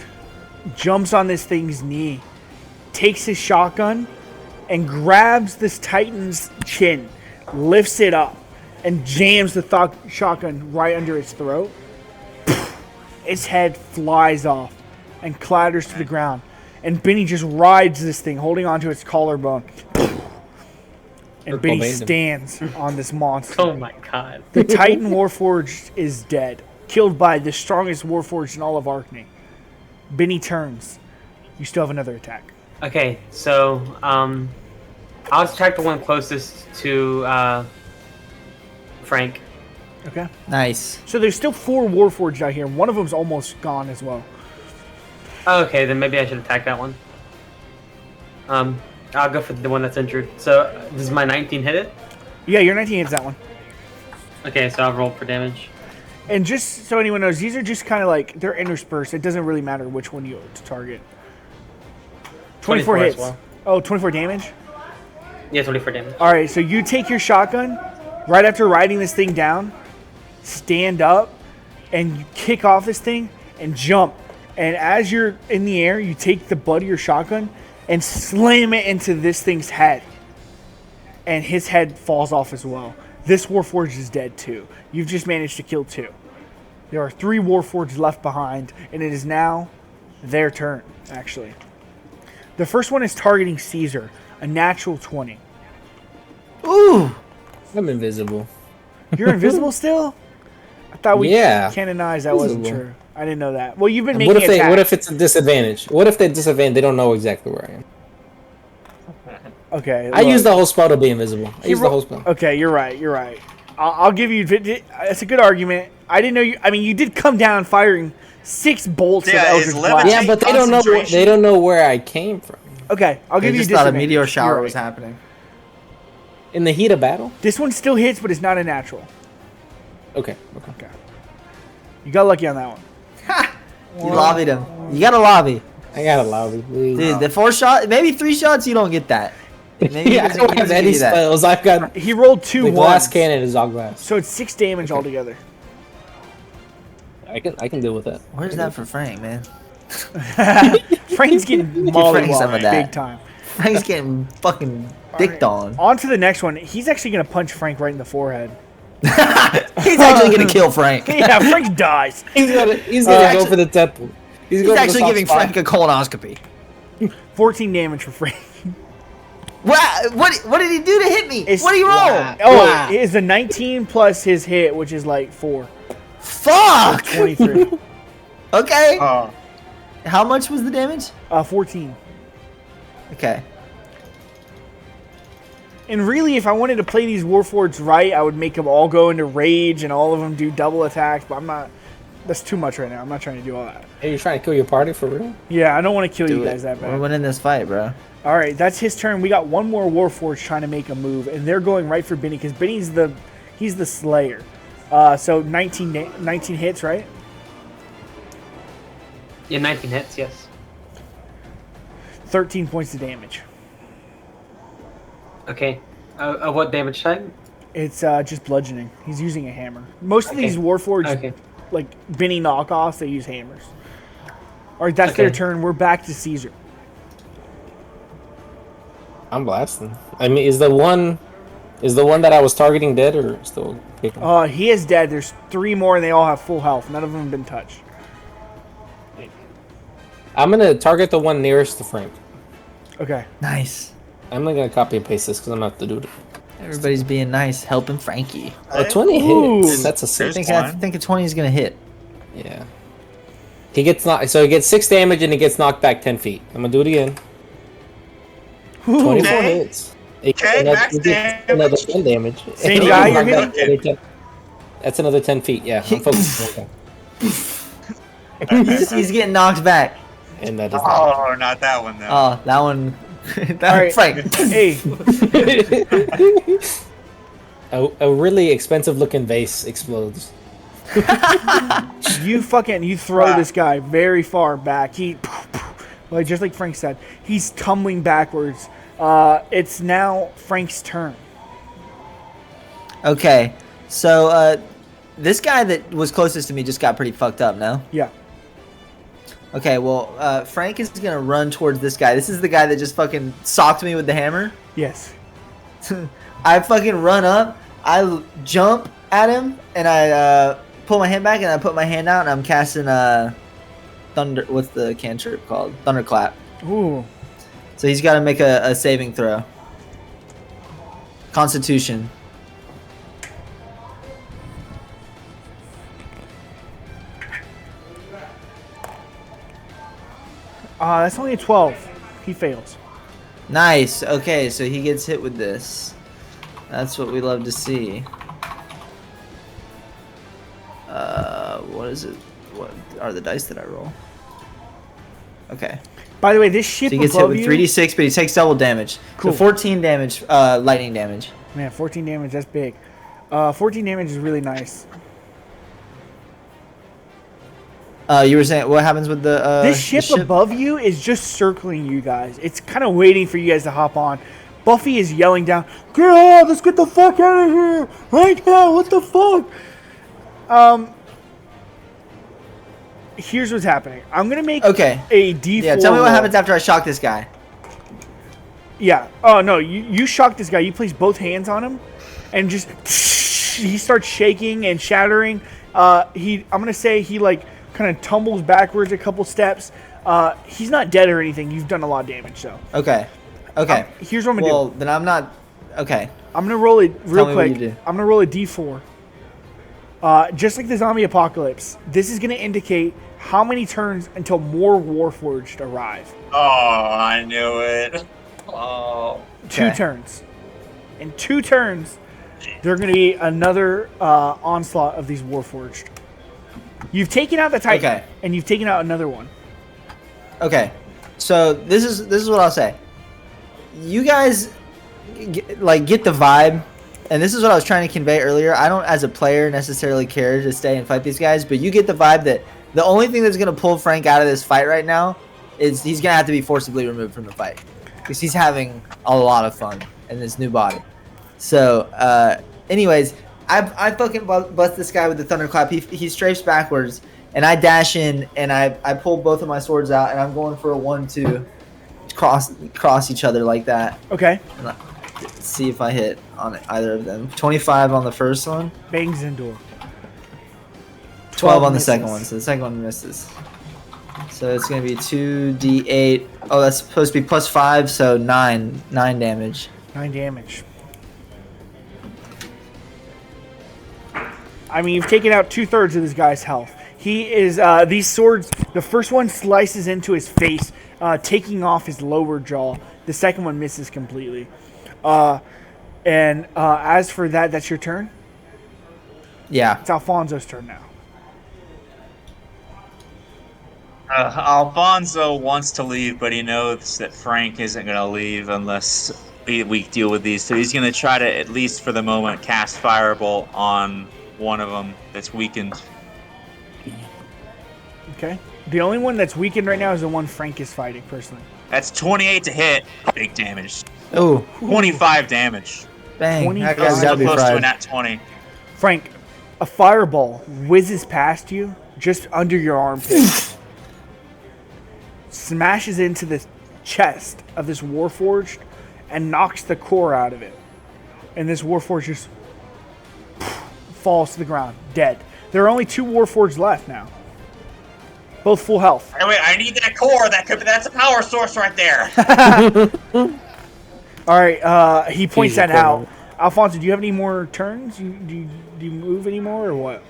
jumps on this thing's knee, takes his shotgun, and grabs this Titan's chin, lifts it up, and jams the shotgun right under its throat. Its head flies off and clatters to the ground. And Benny just rides this thing, holding onto its collarbone. And Benny stands on this monster. Oh my god. The Titan Warforged is dead, killed by the strongest Warforged in all of Arkney. Benny turns. You still have another attack. Okay, so I'll attack the one closest to Frank. Okay. Nice. So there's still 4 Warforged out here. One of them's almost gone as well. Okay, then maybe I should attack that one. I'll go for the one that's injured. So does my 19 hit it? Yeah, your 19 hits that one. Okay, so I'll roll for damage. And just so anyone knows, these are just kind of like, they're interspersed. It doesn't really matter which one you target. 24 as hits. well. Oh, 24 damage? Yeah, 24 damage. All right, so you take your shotgun right after riding this thing down, stand up, and you kick off this thing and jump. And as you're in the air, you take the butt of your shotgun and slam it into this thing's head. And his head falls off as well. This Warforged is dead too. You've just managed to kill 2. There are 3 Warforged left behind, and it is now their turn, actually. The first one is targeting Caesar, a natural 20. Ooh. I'm invisible. You're invisible still? I thought we Yeah. canonized that wasn't Invisible. true. I didn't know that. Well, you've been And making what if attacks. what if it's a disadvantage? What if they're disadvantaged? They don't know exactly where I am. Okay. I look. use the whole spell to be invisible. I use the whole spell. Okay, you're right. You're right. I'll give you. It's a good argument. I didn't know you. I mean, you did come down firing 6 bolts Yeah, of Eldritch is Blast. levitate- Yeah, but they don't know. Concentration. They don't know where I came from. Okay, I'll I give you. just thought a disadvantage. meteor shower You're was right. happening. In the heat of battle. This one still hits, but it's not a natural. Okay. Okay. Okay. You got lucky on that one. You lobbied him. You got to lobby. I got a lobby. Please. Dude, the 4 shot, maybe 3 shots, you don't get that. Maybe he Yeah, I doesn't- don't he have doesn't any give you that. spells. I've got He rolled 2 the glass ones, cannon is all glass. so it's 6 damage altogether. I can deal with that. Where's that for Frank, man? Frank's getting Frank mollywopped some of that. big time. Frank's getting fucking dicked on. On to the next one. He's actually going to punch Frank right in the forehead. He's actually gonna kill Frank. Yeah, Frank dies. He's gonna go actually- for the temple. He's going for the actually soft giving spot. Frank a colonoscopy. 14 damage for Frank. What did he do to hit me? It's- What did he roll? Wow. Oh, Wow. it is a 19 plus his hit, which is like 4. Fuck! 23. Okay. Oh. How much was the damage? 14. Okay. And really, if I wanted to play these Warforged right, I would make them all go into rage and all of them do double attacks. But I'm not. That's too much right now. I'm not trying to do all that. Hey, you're trying to kill your party for real? Yeah, I don't want to kill Do you it. guys that We're bad. winning this fight, bro. All right, that's his turn. We got one more Warforged trying to make a move, and they're going right for Benny because Benny's he's the Slayer. So 19 hits, right? Yeah, 19 hits, yes. 13 points of damage. Okay. What damage type? It's just bludgeoning. He's using a hammer. Most of Okay. these Warforged, Okay. like Benny knockoffs, they use hammers. All right, that's their Okay. turn. We're back to Caesar. I'm blasting. I mean, is the one that I was targeting dead or still kicking? He is dead. There's 3 more, and they all have full health. None of them have been touched. I'm gonna target the one nearest to Frank. Okay. Nice. I'm not gonna copy and paste this because I'm gonna have to do it. Everybody's being nice, helping Frankie. Oh, 20 Ooh. hits. That's a I 6. think a 20 is gonna hit. Yeah. He gets knocked. So he gets 6 damage and he gets knocked back 10 feet. I'm gonna do it again. 24 Okay. hits. He gets Okay, another, max he gets another 10 damage. Same He guy gets you're knocked back another 10. That's another 10 feet. Yeah, I'm focused. Okay. He's getting knocked back. And that is Oh, not that one though. Oh, that one. That All right. Frank. Hey, a really expensive looking vase explodes. you throw Wow. this guy very far back. Like just like Frank said, he's tumbling backwards. It's now Frank's turn. Okay, so this guy that was closest to me just got pretty fucked up now. Yeah. Okay, well, Frank is gonna run towards this guy. This is the guy that just fucking socked me with the hammer. Yes. I fucking run up, I jump at him, and I pull my hand back, and I put my hand out, and I'm casting thunder. What's the cantrip called? Thunderclap. Ooh. So he's got to make a saving throw. Constitution. That's only a 12. He fails. Nice. Okay, so he gets hit with this. That's what we love to see. What is it? What are the dice that I roll? Okay. By the way, this ship So he gets hit above with you. 3d6, but he takes double damage. Cool. So 14 damage, lightning damage. Man, 14 damage. That's big. 14 damage is really nice. You were saying what happens with the This ship above you is just circling you guys. It's kind of waiting for you guys to hop on. Buffy is yelling down, "Get out! Let's get the fuck out of here right now! What the fuck?" Here's what's happening. I'm gonna make Okay. a D4. Yeah, tell me what roll. happens after I shock this guy. Yeah. Oh no, you shock this guy. You place both hands on him, and just he starts shaking and shattering. I'm gonna say he like kind of tumbles backwards a couple steps. He's not dead or anything. You've done a lot of damage, so. Okay. Okay. Here's what I'm gonna Well, do. then I'm not. Okay. I'm gonna roll it real me what quick. you do. I'm gonna roll a D4. Just like the zombie apocalypse, this is gonna indicate how many turns until more Warforged arrive. Oh, I knew it. Oh. 2 Okay. turns. In 2 turns, there are going to be another onslaught of these Warforged. You've taken out the Titan, Okay. and you've taken out another one. Okay. So this is what I'll say. You guys get the vibe, and this is what I was trying to convey earlier. I don't, as a player, necessarily care to stay and fight these guys, but you get the vibe that the only thing that's going to pull Frank out of this fight right now is he's going to have to be forcibly removed from the fight because he's having a lot of fun in this new body. So, anyways, I fucking bust this guy with the thunderclap. He strafes backwards, and I dash in, and I pull both of my swords out, and I'm going for a 1-2 cross each other like that. Okay. Let's see if I hit on either of them. 25 on the first one, Bangs into 12 on the misses. second one. So the second one misses. So it's gonna be 2d8. Oh, that's supposed to be +5, so 9 damage. 9 damage. I mean, you've taken out 2/3 of this guy's health. He is, these swords, the first one slices into his face, taking off his lower jaw. The second one misses completely. And as for that, that's your turn. Yeah. It's Alfonso's turn now. Alfonso wants to leave, but he knows that Frank isn't going to leave unless we deal with these. So he's going to try to, at least for the moment, cast Firebolt on one of them that's weakened. Okay. The only one that's weakened right now is the one Frank is fighting personally. That's 28 to hit. Big damage. Oh, 25 damage. bang. 25. That guy's gotta be Close to a fried. nat 20. Frank, a fireball whizzes past you just under your armpit. Smashes into the chest of this Warforged and knocks the core out of it. And this Warforged just falls to the ground, dead. There are only 2 Warforged left now. Both full health. Hey, wait, I need that core. That's a power source right there. All right, he points He's that a out. Alfonso, do you have any more turns? Do you move anymore or what?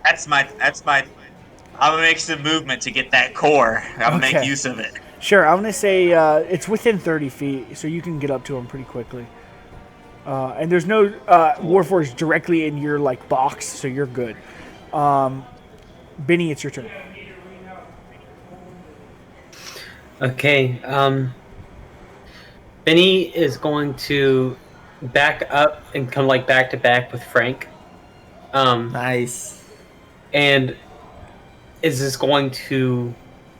That's my. I'm gonna make some movement to get that core. I'm gonna Okay. make use of it. Sure, I'm going to say it's within 30 feet, so you can get up to him pretty quickly. And there's no Warforged directly in your like box, so you're good. Benny, it's your turn. Okay. Benny is going to back up and come like back to back with Frank. Nice. And is just going to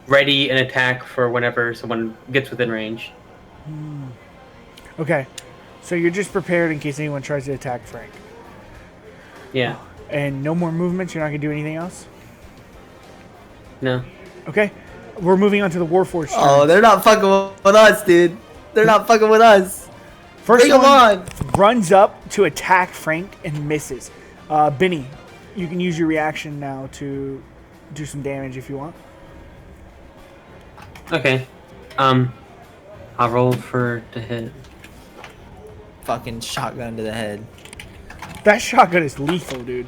ready an attack for whenever someone gets within range. Okay, so you're just prepared in case anyone tries to attack Frank. Yeah. And no more movements? You're not going to do anything else? No. Okay, we're moving on to the Warforged turn. Oh, they're not fucking with us, dude. They're not fucking with us. First Bring 'em one on. runs up to attack Frank and misses. Benny, you can use your reaction now to do some damage if you want. Okay. I'll roll for to hit. Fucking shotgun to the head. That shotgun is lethal, dude.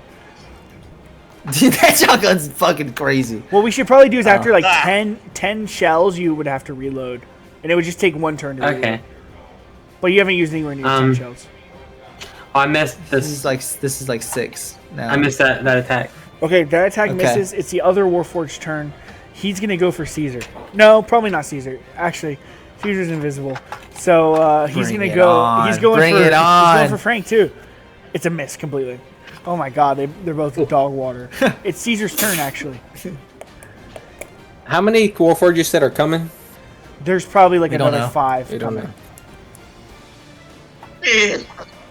Dude, that shotgun's fucking crazy. What we should probably do is after like Ah. 10 shells, you would have to reload. And it would just take 1 turn to reload. Okay. But you haven't used anywhere near 10 shells. Oh, I missed This this. is like 6 now. I missed that attack. Okay, that attack Okay. misses. It's the other Warforged turn. He's going to go for Caesar. No, probably not Caesar. Actually, Caesar's invisible. So he's Bring going to it go. on. He's going Bring for. it on. He's going for Frank too. It's a miss completely. Oh my God, they're both dog water. It's Caesar's turn actually. How many Warforged you said are coming? There's probably like We don't another know. 5 We don't coming. know.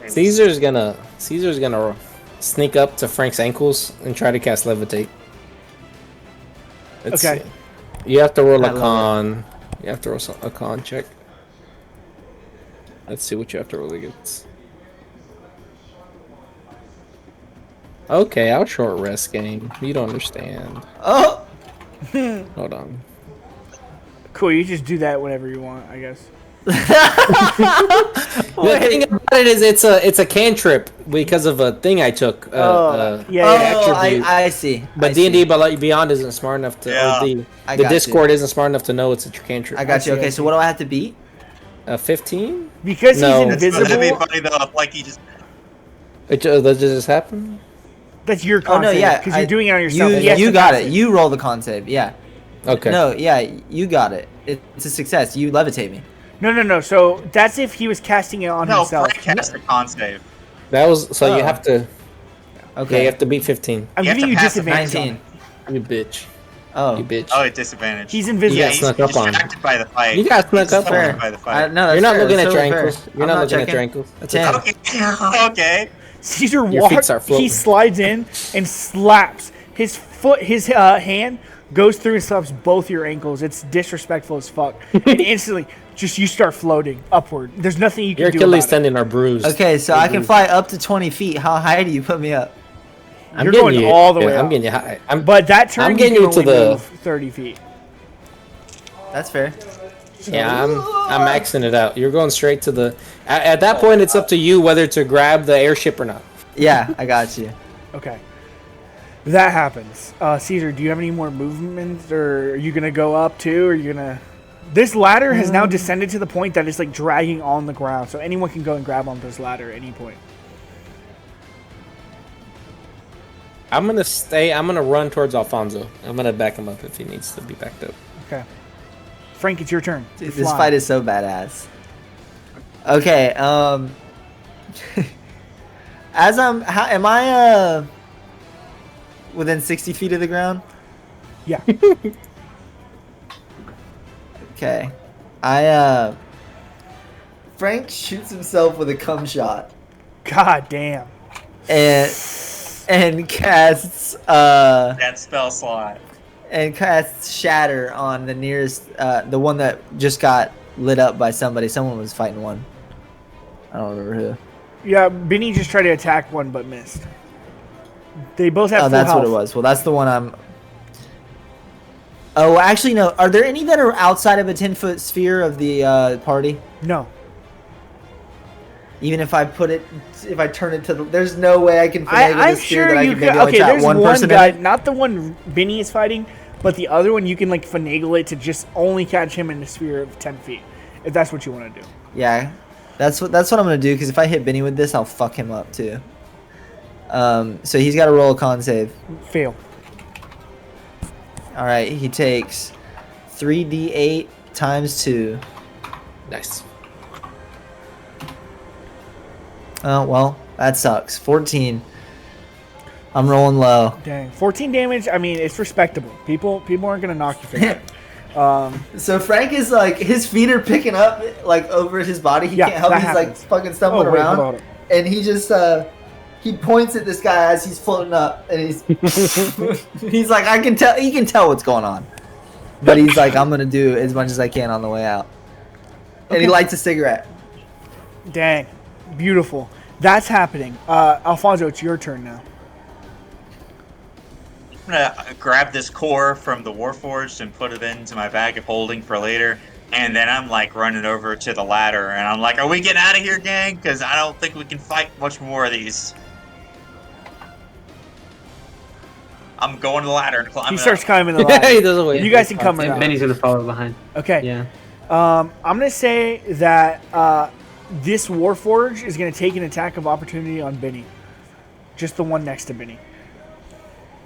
Caesar's gonna sneak up to Frank's ankles and try to cast levitate. Let's Okay. see. You have to roll I a love con. You have to roll a con check. Let's see what you have to roll against. Okay, I'll short rest game. You don't understand. Oh! Hold on. Cool. You just do that whenever you want, I guess. The thing about it is, it's a cantrip because of a thing I took. Yeah, yeah. Oh, attribute. I see. But I D&D see. Beyond isn't smart enough to. Yeah. Or the I the got you. Discord isn't smart enough to know it's a cantrip. I got you. I Okay, see. so what do I have to beat? 15? Because No. he's That'd be invisible. funny though if like he just. Does this happen? That's your Oh con no, save, yeah. because you're doing it on yourself. He has You to got pass it. You roll the con save. Yeah. Okay. No, yeah, you got it. It's a success. You levitate me. No. So that's if he was casting it on No, himself. Frank has the con save. That was so you Oh. have to. Okay. Yeah, you have to beat 15. I'm You have giving to you pass a disadvantage. on 19. it. You bitch. Oh. You bitch. Oh, at disadvantage. He's invisible. You yeah, got he's snuck up on. distracted by the fight. You got snuck He's up distracted on. by the No, fight. that's You're not fair, looking that's at your totally fair. ankles. You're I'm not looking at checking. your ankles. A 10. Okay. Okay. Caesar Your feet walks. start floating. He slides in and slaps his foot. His hand goes through and slaps both your ankles. It's disrespectful as fuck. And instantly, just you start floating upward. There's nothing you can Your do Achilles about it. tendon are bruised. Okay, so I can fly up to 20 feet. How high do you put me up? I'm You're getting going you, all the yeah, way I'm up. getting you high. I'm, But that turn, I'm getting you you can to only the- move 30 feet. That's fair. yeah, I'm maxing it out. You're going straight to the. At that point, it's up to you whether to grab the airship or not. Yeah, I got you. Okay. That happens. Caesar, do you have any more movements, or are you gonna go up too, or are you gonna This ladder has now descended to the point that it's like dragging on the ground, so anyone can go and grab onto this ladder at any point. I'm gonna run towards Alfonso. I'm gonna back him up if he needs to be backed up. Okay. Frank, it's your turn. Dude, this fight is so badass. Okay, am I within 60 feet of the ground? Yeah. Okay. Frank shoots himself with a cum shot God damn. and casts That spell slot. and casts shatter on the nearest the one that just got lit up by somebody. Someone was fighting one. I don't remember who. Yeah, Benny just tried to attack one but missed. They both have full That's health. what it was. Well, that's the one I'm. Oh, actually, no. Are there any that are outside of a 10-foot sphere of the party? No. Even if I turn it to the, there's no way I can finagle I'm this sphere sure that I you can could. maybe only Okay, trap there's one one person guy, in it. not the one Benny is fighting, but the other one you can like finagle it to just only catch him in a sphere of 10 feet, if that's what you want to do. Yeah, that's what I'm gonna do. Because if I hit Benny with this, I'll fuck him up too. So he's got to roll a con save. Fail. All right, he takes 3d8 times 2. Nice. Oh well, that sucks. 14. I'm rolling low. Dang. 14 damage. I mean, it's respectable. People aren't gonna knock you for that. So Frank is like, his feet are picking up like over his body. He Yeah, can't help. that He's like happens. fucking stumbling Oh, wait, around, hold on. and he just he points at this guy as he's floating up, and he's he's like, I can tell. He can tell what's going on, but he's like, I'm gonna do as much as I can on the way out. And he lights a cigarette. Dang. Beautiful. That's happening. Alfonso, it's your turn now. I'm gonna grab this core from the Warforged and put it into my bag of holding for later. And then I'm like running over to the ladder, and I'm like, "Are we getting out of here, gang? Because I don't think we can fight much more of these." I'm going to the ladder and climbing. He starts up. climbing the he ladder. doesn't wait. You guys can come And around. Benny's gonna follow behind. Okay. Yeah. I'm gonna say that this Warforge is gonna take an attack of opportunity on Benny. Just the one next to Benny.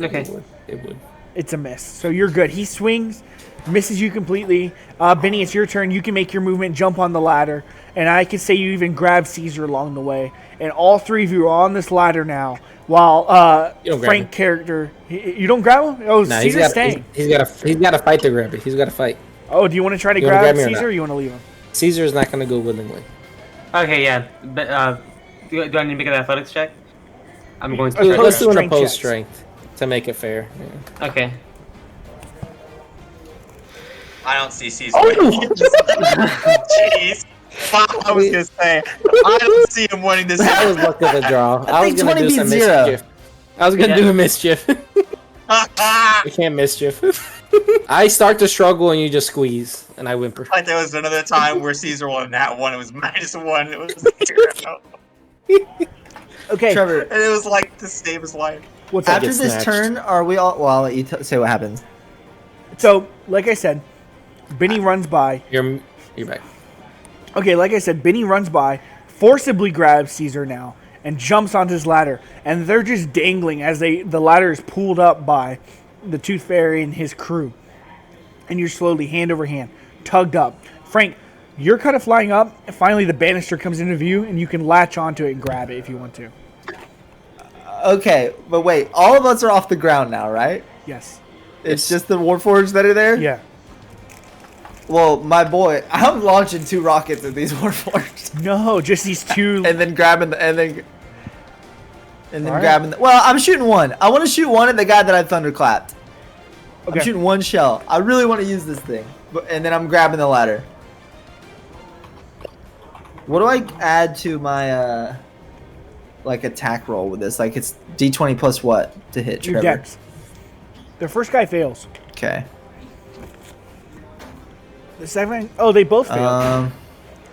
Okay. It would. It's a miss. So you're good. He swings, misses you completely. Benny, it's your turn. You can make your movement, jump on the ladder, and I can say you even grab Caesar along the way. And all three of you are on this ladder now. While You don't grab Frank him. character, you don't grab him. Oh, Nah, Caesar's staying. he's got to fight to grab it. He's got to fight. Oh, do you want to try to You wanna grab grab me or Caesar? not? Or you want to leave him? Caesar is not going to go willingly. Okay. Yeah. But, do I need to make an athletics check? I'm going to. Okay, try to Let's do an strength opposed checks. strength to make it fair. Yeah. Okay. I don't see Caesar. Jeez. I was gonna say, I don't see him winning this. That was luck of the draw. I was think going to 20 do some beats 0. mischief. I was going to Yeah. do a mischief. I can't mischief. I start to struggle and you just squeeze and I whimper. Like there was another time where Caesar won that one. It was -1. It was 0. Okay. Trevor, And it was like to save his life. What's up? after gets this snatched. turn, are we all? Well, I'll let you say what happens. So, like I said, Benny runs by. You're back. Okay, like I said, Benny runs by, forcibly grabs Caesar now, and jumps onto his ladder. And they're just dangling as the ladder is pulled up by the Tooth Fairy and his crew. And you're slowly, hand over hand, tugged up. Frank, you're kind of flying up. And finally, the banister comes into view, and you can latch onto it and grab it if you want to. Okay, but wait, all of us are off the ground now, right? Yes. It's just the Warforged that are there? Yeah. Well, my boy, I'm launching 2 rockets at these Warforged. No, just these two. And then grabbing the, and then Alright. grabbing the, well, I'm shooting one. I want to shoot one at the guy that I thunderclapped. Okay. I'm shooting one shell. I really want to use this thing. And then I'm grabbing the ladder. What do I add to my, like, attack roll with this? Like, it's D20 plus what to hit, Your Trevor? dex. The first guy fails. Okay. The second, oh, they both failed.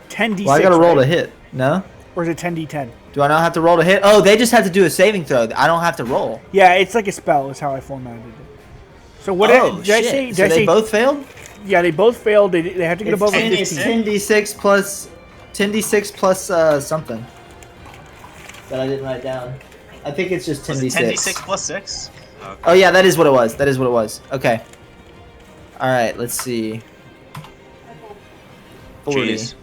10d6. Well, I gotta roll right? to hit. No? Or is it 10d10? Do I not have to roll to hit? Oh, they just have to do a saving throw. I don't have to roll. Yeah, it's like a spell is how I formatted it. So what Oh, did I shit. say? Did So I they say both failed? Yeah, they both failed. They have to get It's above a 10, 15. it's 10d6 plus 10d6 plus something that I didn't write down. I think it's just 10d6. 10d6 plus 6? Okay. Oh yeah, that is what it was. That is what it was. Okay. All right, let's see. 40. Jeez.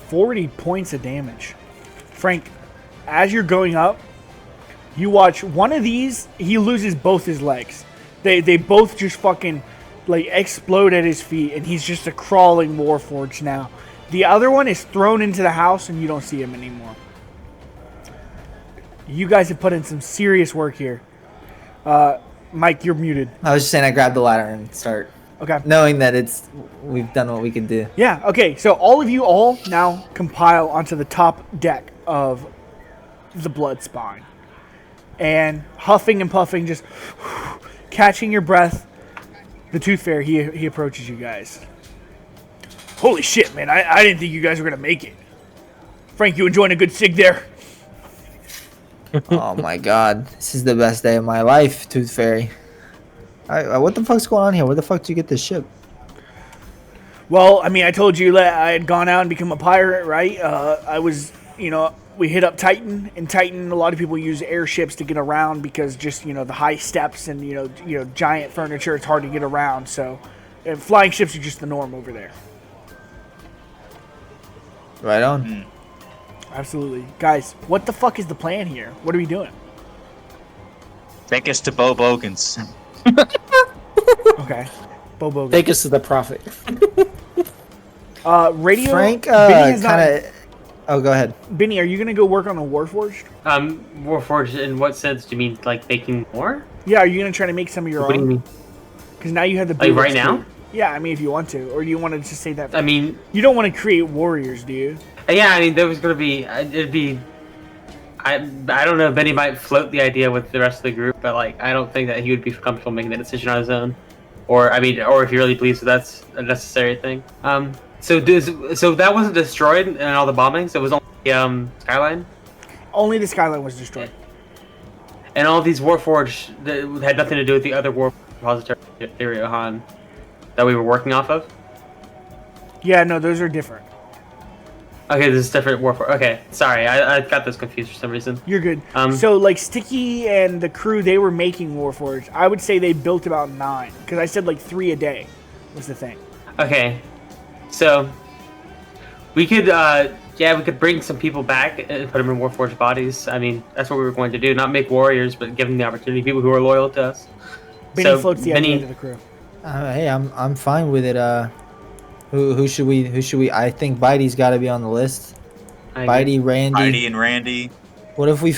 40 points of damage. Frank, as you're going up, you watch one of these, he loses both his legs. They both just fucking like explode at his feet, and he's just a crawling warforged now. The other one is thrown into the house, and you don't see him anymore. You guys have put in some serious work here. Mike, you're muted. I was just saying I grabbed the ladder and start Okay. knowing that we've done what we could do. Yeah, okay, so all of you now compile onto the top deck of the Blood Spine. And huffing and puffing, just catching your breath, the Tooth Fairy, he approaches you guys. Holy shit, man, I didn't think you guys were going to make it. Frank, you enjoying a good sig there? Oh my god, this is the best day of my life, Tooth Fairy. What the fuck's going on here? Where the fuck did you get this ship? Well, I mean, I told you that I had gone out and become a pirate, right? I was, we hit up Titan, and Titan, a lot of people use airships to get around because just, the high steps and, giant furniture, it's hard to get around. So flying ships are just the norm over there. Right on. Absolutely. Guys, what the fuck is the plan here? What are we doing? Take us to Bo Bogan's. Okay. Bobo. Take us to the prophet. Radio. Frank, Benny has not- kind of. Oh, go ahead. Benny, are you gonna go work on a Warforged? Warforged, in what sense? Do you mean like making more? Yeah, are you gonna try to make some of your What do you own? mean? Because now you have the Like boot right speed. now? Yeah, I mean, if you want to, or do you want to just say that? I mean, You don't want to create warriors, do you? yeah, I mean, there was gonna be, it'd be, I don't know, Benny might float the idea with the rest of the group, but like, I don't think that he would be comfortable making that decision on his own, or if he really believes that that's a necessary thing. So that wasn't destroyed in all the bombings. It was only Skyline, Only the skyline was destroyed. and all these Warforged that had nothing to do with the other War repository theory Han that we were working off of. Yeah, no, those are different. Okay, this is different Warforged. Okay, sorry, I got this confused for some reason. You're good. Um, So, like, Sticky and the crew, they were making Warforged. I would say they built about 9, because I said, like, 3 a day was the thing. Okay, so we could, we could bring some people back and put them in Warforged bodies. I mean, that's what we were going to do. Not make warriors, but give them the opportunity. People who are loyal to us. Benny So, floats the Benny- idea to the crew. Hey, I'm fine with it. Who should we? I think Bitey's got to be on the list. Bitey, Randy. Heidi and Randy. What if we?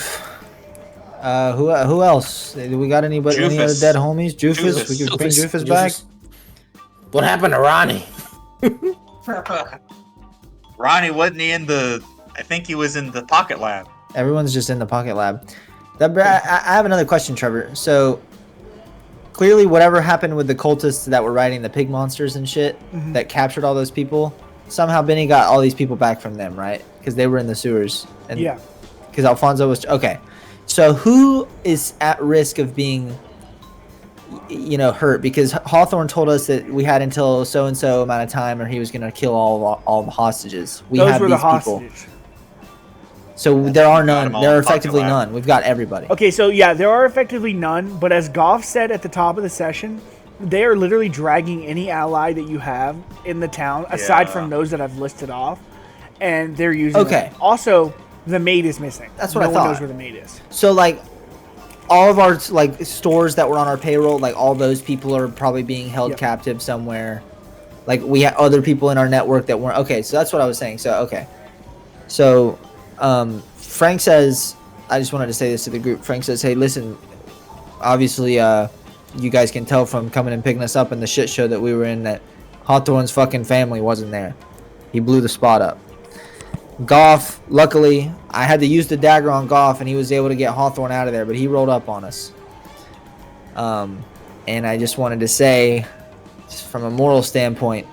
Who else? Do we got any other Jufus. dead homies? Jufus. Jufus. We could bring Jufus back. What happened to Ronnie? Ronnie, wasn't he in the... I think he was in the Pocket Lab. Everyone's just in the pocket lab. I have another question, Trevor. So clearly, whatever happened with the cultists that were riding the pig monsters and shit that captured all those people, somehow Benny got all these people back from them, right? Because they were in the sewers. And Yeah. Because Alfonso was okay. So who is at risk of being, hurt? Because Hawthorne told us that we had until so and so amount of time, or he was going to kill all the hostages. We Those have were these the hostages. people. So there are none. them all There are in the pocket effectively lab. none. We've got everybody. Okay, so yeah, there are effectively none, but as Goff said at the top of the session, they are literally dragging any ally that you have in the town, aside Yeah. from those that I've listed off, and they're using Okay. them. Also, the maid is missing. That's what no I one thought. knows where the maid is. So like, all of our like stores that were on our payroll, like all those people are probably being held Yep. captive somewhere. Like we had other people in our network that weren't. Okay, so that's what I was saying. So okay, so Frank says, I just wanted to say this to the group. Frank says, hey, listen, obviously you guys can tell from coming and picking us up in the shit show that we were in that Hawthorne's fucking family wasn't there. He blew the spot up. Goff, luckily, I had to use the dagger on Goff, and he was able to get Hawthorne out of there, but he rolled up on us. And I just wanted to say, just from a moral standpoint,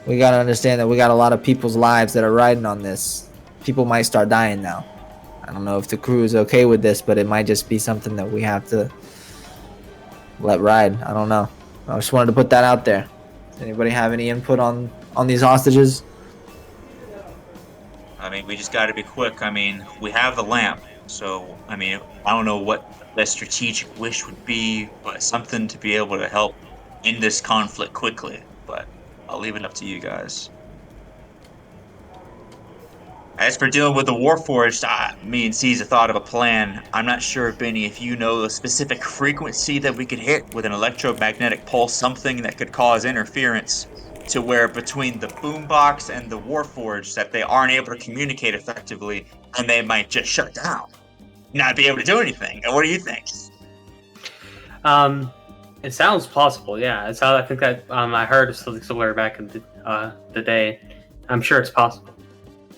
we got to understand that we got a lot of people's lives that are riding on this. People might start dying now. I don't know if the crew is okay with this, but it might just be something that we have to let ride. I don't know. I just wanted to put that out there. Does anybody have any input on these hostages? I mean, we just got to be quick. I mean, we have the lamp, so I mean, I don't know what the strategic wish would be, but something to be able to help end this conflict quickly. But I'll leave it up to you guys. As for dealing with the Warforged, me and Caesar thought of a plan. I'm not sure, Benny, if you know the specific frequency that we could hit with an electromagnetic pulse, something that could cause interference to where between the boombox and the Warforged that they aren't able to communicate effectively, and they might just shut down, not be able to do anything. And what do you think? It sounds plausible. Yeah, it's how I think that I heard something similar back in the day. I'm sure it's possible.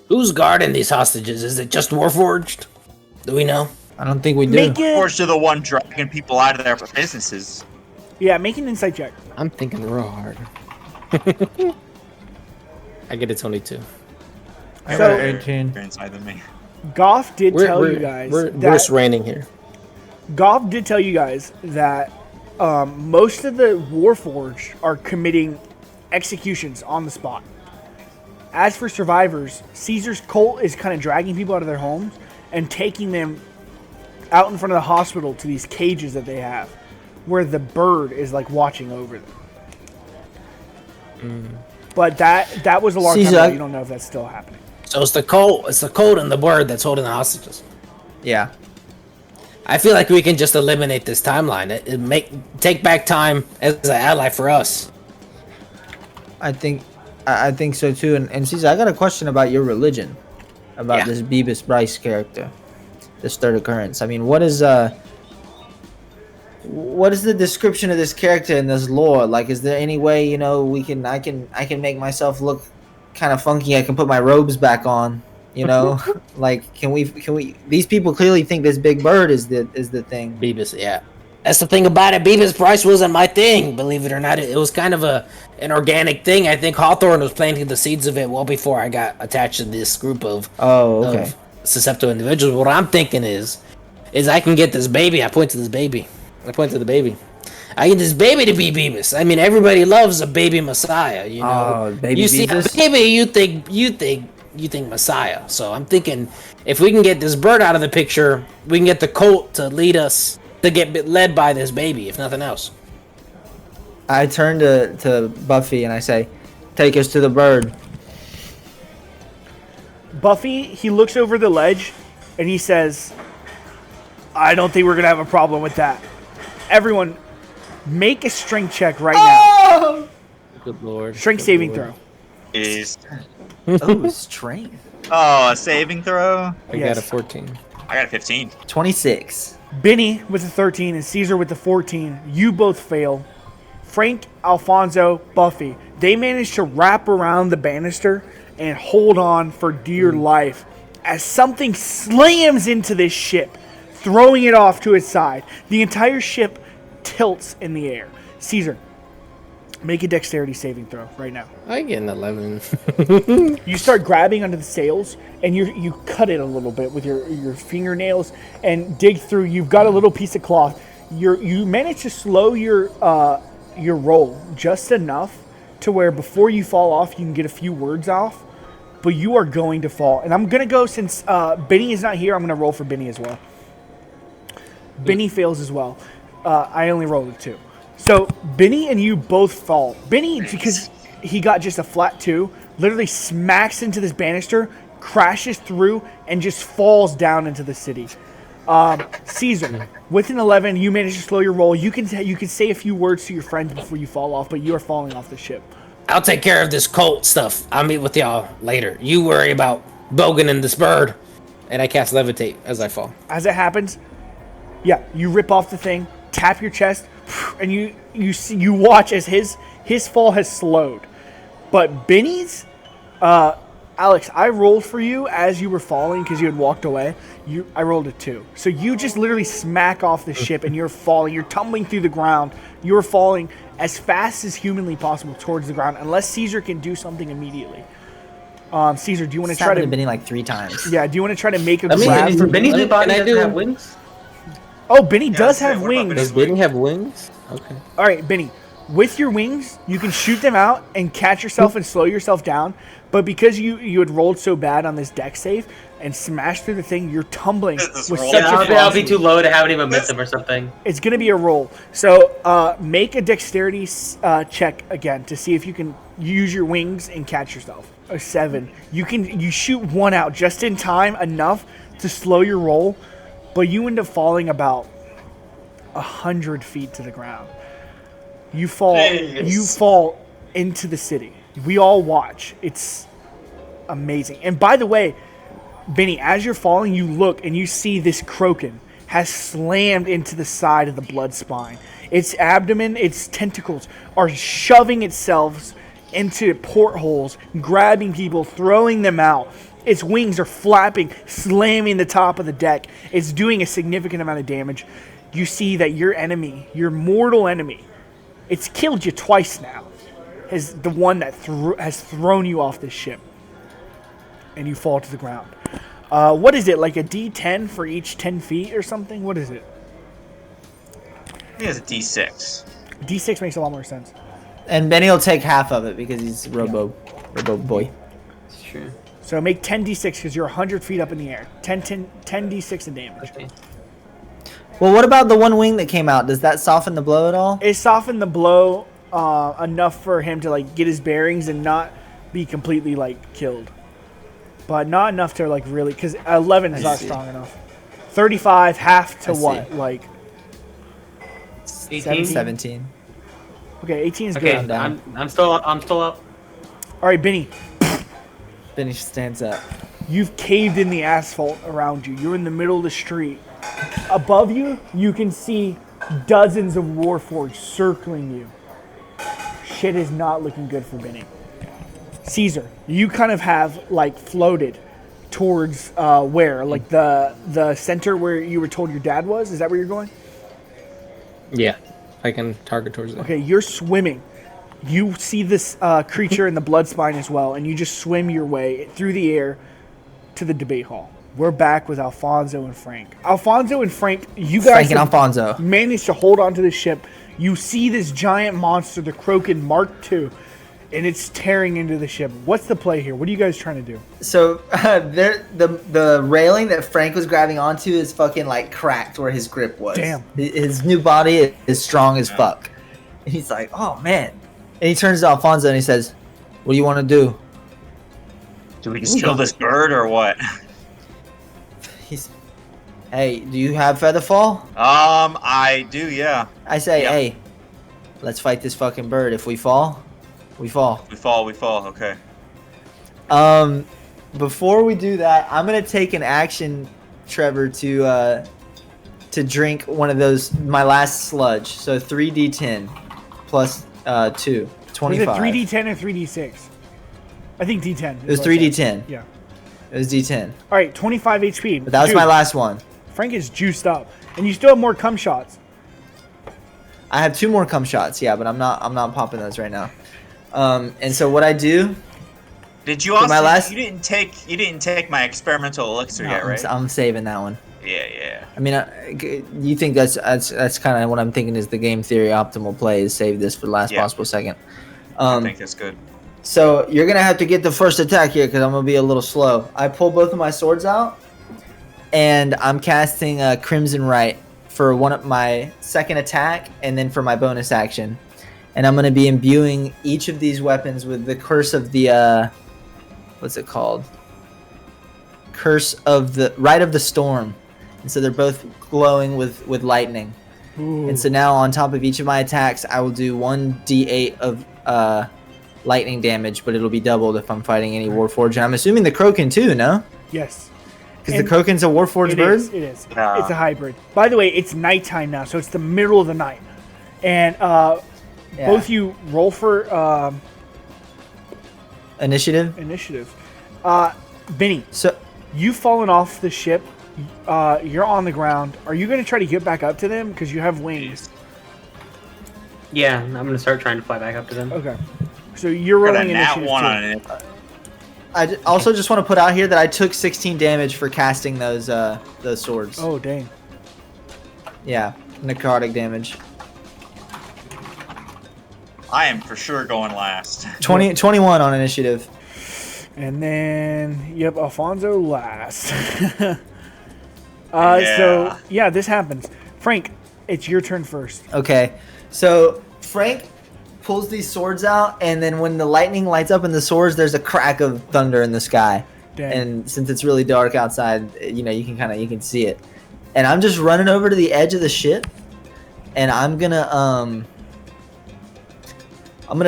Who's guarding these hostages? Is it just Warforged? Do we know? I don't think we do. Warforged are the one dragging people out of their businesses. Yeah, make an insight check. I'm thinking real hard. I get a 22. I So- got 18. You're inside than me. Goff did tell you guys We're that raining here. Goff did tell you guys that most of the Warforged are committing executions on the spot. As for survivors, Caesar's cult is kind of dragging people out of their homes and taking them out in front of the hospital to these cages that they have, where the bird is like watching over them. But that was a long time Caesar, ago. You don't know if that's still happening. So it's the cult and the bird that's holding the hostages. Yeah. I feel like we can just eliminate this timeline. Take back time as an ally for us. I think so too. And Caesar, I got a question about your religion, about this Beavis Bryce character, this third occurrence. I mean, what is the description of this character in this lore? Like, is there any way I can make myself look kind of funky? I can put my robes back on. Like, can we? These people clearly think this big bird is the thing. Beavis, yeah. That's the thing about it. Beavis Bryce wasn't my thing, believe it or not. It was kind of an organic thing. I think Hawthorne was planting the seeds of it well before I got attached to this group of susceptible individuals. What I'm thinking is I can get this baby. I point to the baby. I get this baby to be Beavis. I mean, everybody loves a baby Messiah. Oh, baby you see Beavis? a baby, you think Messiah. So I'm thinking if we can get this bird out of the picture, we can get the cult to lead us. To get led by this baby, if nothing else. I turn to Buffy and I say, "Take us to the bird." Buffy, he looks over the ledge and he says, I don't think we're going to have a problem with that. Everyone, make a strength check right now. Good lord. Strength saving throw. Is Strength. a saving throw? I got a 14. I got a 15. 26. Benny with the 13 and Caesar with the 14. You both fail. Frank, Alfonso, Buffy, they managed to wrap around the banister and hold on for dear life as something slams into this ship, throwing it off to its side. The entire ship tilts in the air. Caesar, make a dexterity saving throw right now. I get an 11. You start grabbing under the sails, and you cut it a little bit with your fingernails and dig through. You've got a little piece of cloth. You manage to slow your roll just enough to where before you fall off, you can get a few words off. But you are going to fall, and I'm gonna go since Benny is not here. I'm gonna roll for Benny as well. Benny fails as well. I only rolled a 2. So Benny and you both fall. Benny, because he got just a flat 2, literally smacks into this banister, crashes through, and just falls down into the city. Caesar, with an 11, you manage to slow your roll. You can say a few words to your friends before you fall off, but you are falling off the ship. I'll take care of this cult stuff. I'll meet with y'all later. You worry about Bogan and this bird. And I cast Levitate as I fall. As it happens, yeah, you rip off the thing, tap your chest, and you watch as his fall has slowed. But Benny's, Alex, I rolled for you as you were falling because you had walked away. I rolled a 2. So you just literally smack off the ship and you're falling. You're tumbling through the ground. You're falling as fast as humanly possible towards the ground, unless Caesar can do something immediately. Caesar, do you want to try to Benny like 3 times? Yeah, do you want to try to make a Let me- grab? For Benny's new body, Can I doesn't do- have wings. Oh, Benny does Yeah, have what about wings. Benny's Does Benny have wings? Okay. All right, Benny, With your wings, you can shoot them out and catch yourself and slow yourself down. But because you had rolled so bad on this deck save and smashed through the thing, you're tumbling This with roll- such Yeah, a I'll velocity. be too low to have any momentum or something. It's going to be a roll. So make a dexterity check again to see if you can use your wings and catch yourself. A 7. You shoot one out just in time, enough to slow your roll, but you end up falling about 100 feet to the ground. You fall. Jeez. You fall into the city. We all watch. It's amazing. And by the way, Benny, as you're falling, you look and you see this Kroken has slammed into the side of the blood spine. Its abdomen, its tentacles are shoving itself into portholes, grabbing people, throwing them out. Its wings are flapping, slamming the top of the deck. It's doing a significant amount of damage. You see that your enemy, your mortal enemy, it's killed you twice now, is the one that has thrown you off this ship. And you fall to the ground. What is it, like a D10 for each 10 feet or something? What is it? I think it's a D6. D6 makes a lot more sense. And Benny will take half of it because he's Robo Boy. It's true. So make 10 D6 because you're 100 feet up in the air. 10 D6 in damage. Okay. Well, what about the one wing that came out? Does that soften the blow at all? It softened the blow enough for him to like get his bearings and not be completely like killed. But not enough to like really, because 11 is I not see. strong enough. 35, half to I see. what? Like 18? 17. okay, 18 is Okay, good. I'm still up. All right, Benny, Benny stands up. you've caved in the asphalt around you. You're in the middle of the street. Above you, you can see dozens of Warforged circling you. Shit is not looking good for Benny. Caesar, you kind of have like floated towards where? Like the center where you were told your dad was? Is that where you're going? Yeah, I can target towards that. Okay, you're swimming. You see this creature in the blood spine as well, and you just swim your way through the air to the debate hall. We're back with Alfonso and Frank. Alfonso and Frank, you guys Frank and have Alfonso. managed to hold onto the ship. You see this giant monster, the Kroken Mark II, and it's tearing into the ship. What's the play here? What are you guys trying to do? So the railing that Frank was grabbing onto is fucking like cracked where his grip was. Damn. His new body is strong as fuck. And he's like, oh man. And he turns to Alfonso and he says, what do you want to do? Do we just kill this bird or what? Hey, do you have Featherfall? I do, yeah. I say, Yeah. hey, let's fight this fucking bird. If we fall, we fall. We fall. Okay. Before we do that, I'm gonna take an action, Trevor, to drink one of those, my last sludge. So 3d10 plus 2, Was 25. it 3D10 or 3D6? I think D10. It was 3d10. Yeah. It was d10. All right, 25 HP. But that was my last one. Frank is juiced up, and you still have more cum shots. I have 2 more cum shots, yeah, but I'm not popping those right now. And so what I do, Did you also? my last- You didn't take my experimental elixir yet, right? I'm saving that one. Yeah. I mean, you think that's kind of what I'm thinking is the game theory optimal play is save this for the last Yeah. possible second. I think that's good. So you're gonna have to get the first attack here because I'm gonna be a little slow. I pull both of my swords out, and I'm casting Crimson Right for one of my second attack, and then for my bonus action. And I'm gonna be imbuing each of these weapons with the curse of the what's it called? Curse of the Rite of the Storm. And so they're both glowing with lightning. Ooh. And so now on top of each of my attacks, I will do 1d8 of lightning damage, but it'll be doubled if I'm fighting any Warforged. And I'm assuming the Kroken too, no? Yes. Because the And Kroken's a Warforged It bird? is. It is. Ah. It's a hybrid. By the way, it's nighttime now, so it's the middle of the night. And Yeah. both you roll for Initiative? initiative. Benny, So, you've fallen off the ship. You're on the ground. Are you going to try to get back up to them? Because you have wings. Yeah, I'm gonna start trying to fly back up to them. Okay. So you're Got a rolling nat initiative. one too. on it. I also just want to put out here that I took 16 damage for casting those swords. Oh, dang. Yeah, necrotic damage. I am for sure going last. 21 on initiative. And then, yep, Alfonso last. Yeah. So, yeah, this happens. Frank, it's your turn first. Okay, so Frank pulls these swords out, and then when the lightning lights up in the swords, there's a crack of thunder in the sky. Dang. And since it's really dark outside, you know, you can see it. And I'm just running over to the edge of the ship, and I'm gonna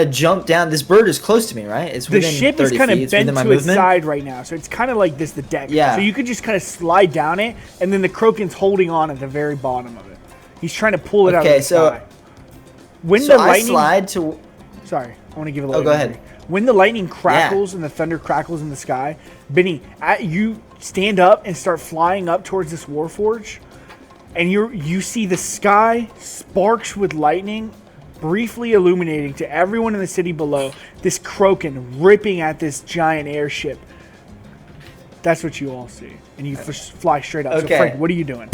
jump down. This bird is close to me, right? It's The within ship is 30 kind feet. of It's bent within my to its movement. side right now, so it's kind of like this, the deck. Yeah. So you could just kind of slide down it, and then the Kroken's holding on at the very bottom of it. He's trying to pull it out of Okay, the so sky. When so the I lightning, slide to. sorry, I want to give a little. Oh, go ahead. imagery. When the lightning crackles and the thunder crackles in the sky, Benny, you stand up and start flying up towards this Warforge, and you see the sky sparks with lightning, briefly illuminating to everyone in the city below this Kroken ripping at this giant airship. That's what you all see, and you fly straight up. Okay. So Frank, what are you doing?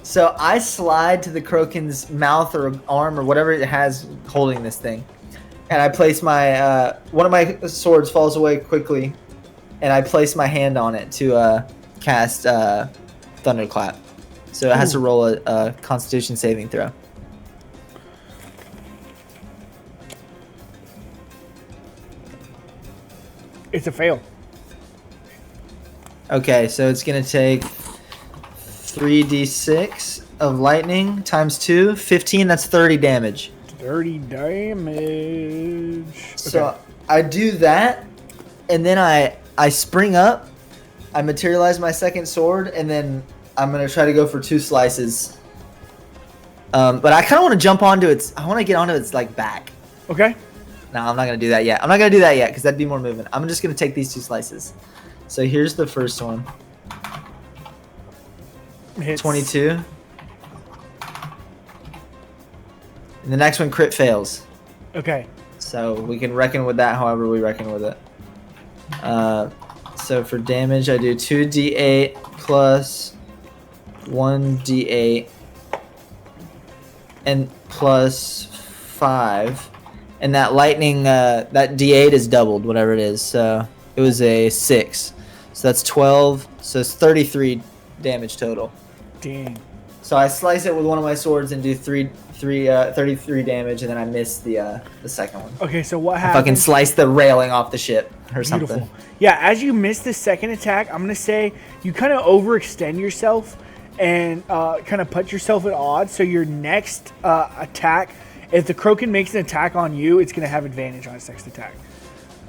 So I slide to the Kroken's mouth or arm or whatever it has holding this thing. And I place my, one of my swords falls away quickly. And I place my hand on it to cast Thunderclap. So it has to roll a Constitution saving throw. It's a fail. Okay, so it's going to take 3d6 of lightning times 2. 15, that's 30 damage. 30 damage. So I do that, and then I spring up, I materialize my second sword, and then I'm going to try to go for 2 slices. But I kind of want to jump onto I want to get onto its, like, back. Okay. No, I'm not going to do that yet. I'm not going to do that yet, because that'd be more movement. I'm just going to take these 2 slices. So here's the first one. Hits. 22. And the next one crit fails. Okay. So we can reckon with that however we reckon with it. So for damage, I do 2d8 plus 1d8 and plus 5. And that lightning, that d8 is doubled, whatever it is. So it was a 6. So that's 12. So it's 33 damage total. Dang. So I slice it with one of my swords and do 33 damage, and then I miss the second one. Okay, so what I happens? fucking slice the railing off the ship or Beautiful. something. Yeah, as you miss the second attack, I'm going to say you kind of overextend yourself and kind of put yourself at odds. So your next attack, if the Kroken makes an attack on you, it's going to have advantage on its next attack.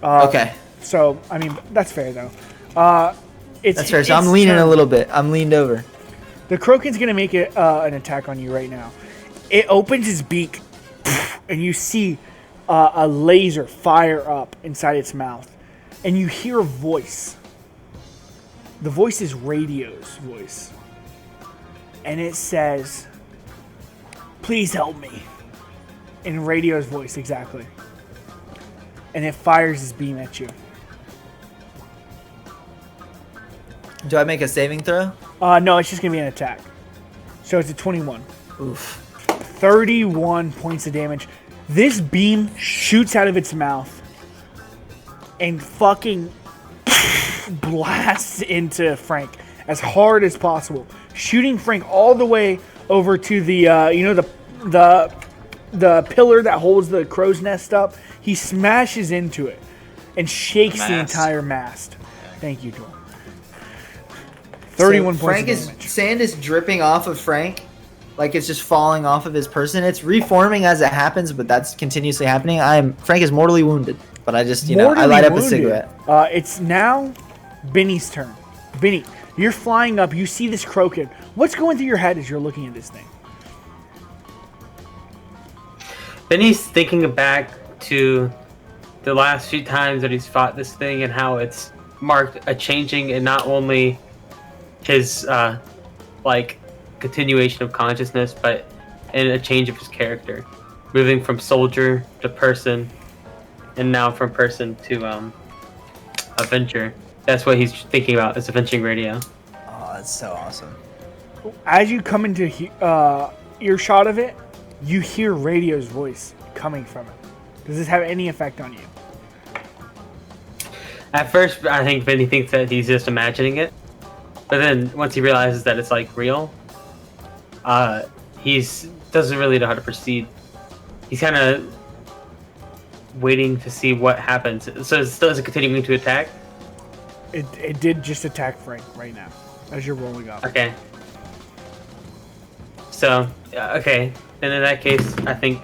Okay. So, I mean, that's fair, though. That's fair. So I'm leaning a little bit. I'm leaned over. The Kroken's going to make an attack on you right now. It opens its beak, and you see a laser fire up inside its mouth. And you hear a voice. The voice is Radio's voice. And it says, "Please help me." In Radio's voice, exactly. And it fires its beam at you. Do I make a saving throw? No, it's just going to be an attack. So it's a 21. Oof. 31 points of damage. This beam shoots out of its mouth and fucking blasts into Frank as hard as possible, shooting Frank all the way over to the the pillar that holds the crow's nest up. He smashes into it and shakes the Mast. entire mast. Thank you, Joel. 31 So points of damage. Sand is dripping off of Frank, like it's just falling off of his person. It's reforming as it happens, but that's continuously happening. Frank is mortally wounded, but I just, I Mortally light up a wounded. cigarette. It's now Benny's turn. Benny, you're flying up. You see this Kroken. What's going through your head as you're looking at this thing? Benny's thinking back to the last few times that he's fought this thing and how it's marked a changing in not only his continuation of consciousness, but in a change of his character, moving from soldier to person, and now from person to adventure. That's what he's thinking about. Is avenging Radio. Oh, that's so awesome. As you come into earshot of it, you hear Radio's voice coming from it. Does this have any effect on you? At first, I think Vinny thinks that he's just imagining it, but then once he realizes that it's like real, he's doesn't really know how to proceed. He's kind of waiting to see what happens. So is it continuing to attack? It did just attack Frank right now as you're rolling up. Okay. So okay, then in that case, I think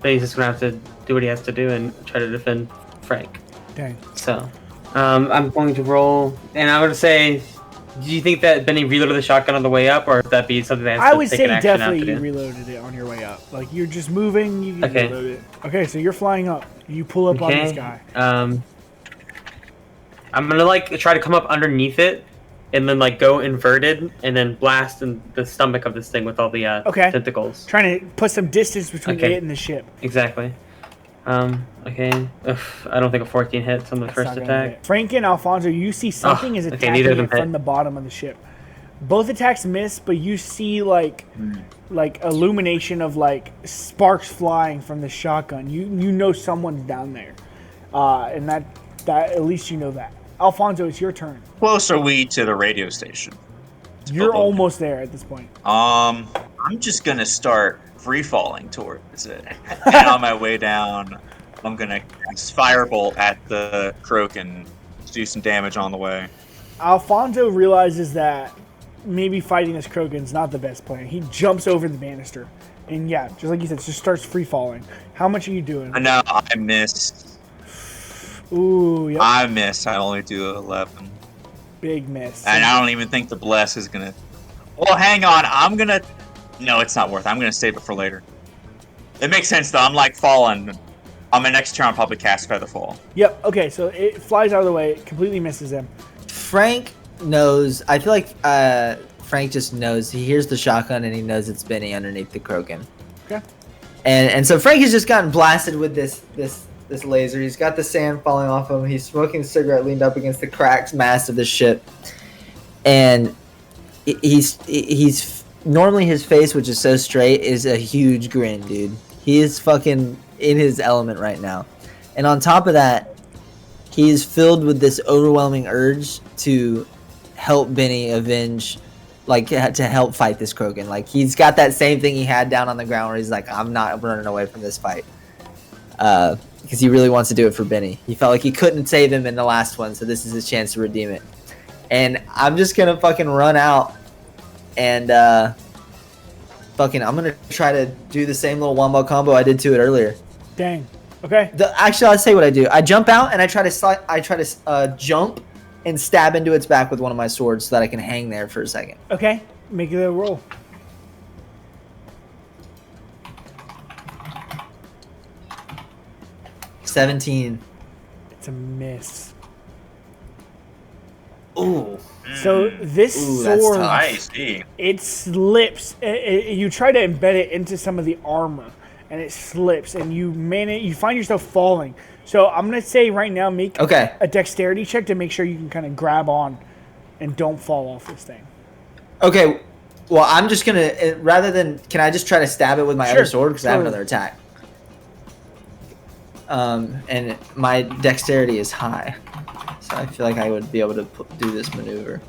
Vinny's just gonna have to do what he has to do and try to defend Frank. Dang. So, I'm going to roll, and I'm going to say, do you think that Benny reloaded the shotgun on the way up, or would that be something that has I to would take say an action definitely after you this? reloaded it on your way up. Like you're just moving, you can Okay. reload it. Okay, so you're flying up. You pull up on this Okay. guy. I'm gonna like try to come up underneath it, and then like go inverted, and then blast in the stomach of this thing with all the Okay. tentacles. Trying to put some distance between Okay. it and the ship. Exactly. Okay. Ugh, I don't think a 14 hits on the That's first not gonna attack. hit. Frank and Alfonso, you see something is okay, attacking neither of them it from hit. the bottom of the ship. Both attacks miss, but you see like illumination of like sparks flying from the shotgun. You know someone's down there, and that at least you know that. Alfonso, it's your turn. Close are we to the radio station? You're Uh-oh. almost there at this point. I'm just gonna start free falling towards it, and on my way down, I'm gonna cast Firebolt at the croak and do some damage on the way. Alfonso realizes that maybe fighting this Krogan's not the best plan. He jumps over the banister, and yeah, just like you said, just starts free falling. How much are you doing? No, I missed. Ooh, yep. I missed. I only do 11, Big miss. and I don't even think the bless is gonna. Well, hang on. I'm gonna. No, it's not worth it. I'm gonna save it for later. It makes sense though. I'm like falling. On my next turn, I'll probably cast Featherfall. Yep. Okay, so it flies out of the way, it completely misses him. Frank knows. I feel like Frank just knows. He hears the shotgun and he knows it's Benny underneath the Krogan. Okay. And so Frank has just gotten blasted with this laser. He's got the sand falling off him. He's smoking a cigarette, leaned up against the cracked mast of the ship. And he's normally his face, which is so straight, is a huge grin, dude. He is fucking in his element right now. And on top of that, he is filled with this overwhelming urge to help Benny avenge, like to help fight this Krogan. Like he's got that same thing he had down on the ground where he's like, I'm not running away from this fight. Because he really wants to do it for Benny. He felt like he couldn't save him in the last one, so this is his chance to redeem it. And I'm just gonna fucking run out and I'm gonna try to do the same little wombo combo I did to it earlier. Dang. Okay. Actually, I'll say what I do. I jump out and I try to jump and stab into its back with one of my swords so that I can hang there for a second. Okay. Make it a roll. $17. It's a miss. Ooh. So this Ooh, that's sword, tough. I see. it slips. You try to embed it into some of the armor, and it slips, and you find yourself falling. So I'm gonna say right now, make Okay. a dexterity check to make sure you can kind of grab on, and don't fall off this thing. Okay. Well, I'm just gonna rather than can I just try to stab it with my Sure, other sword because I have totally. another attack. And my dexterity is high, so I feel like I would be able to do this maneuver.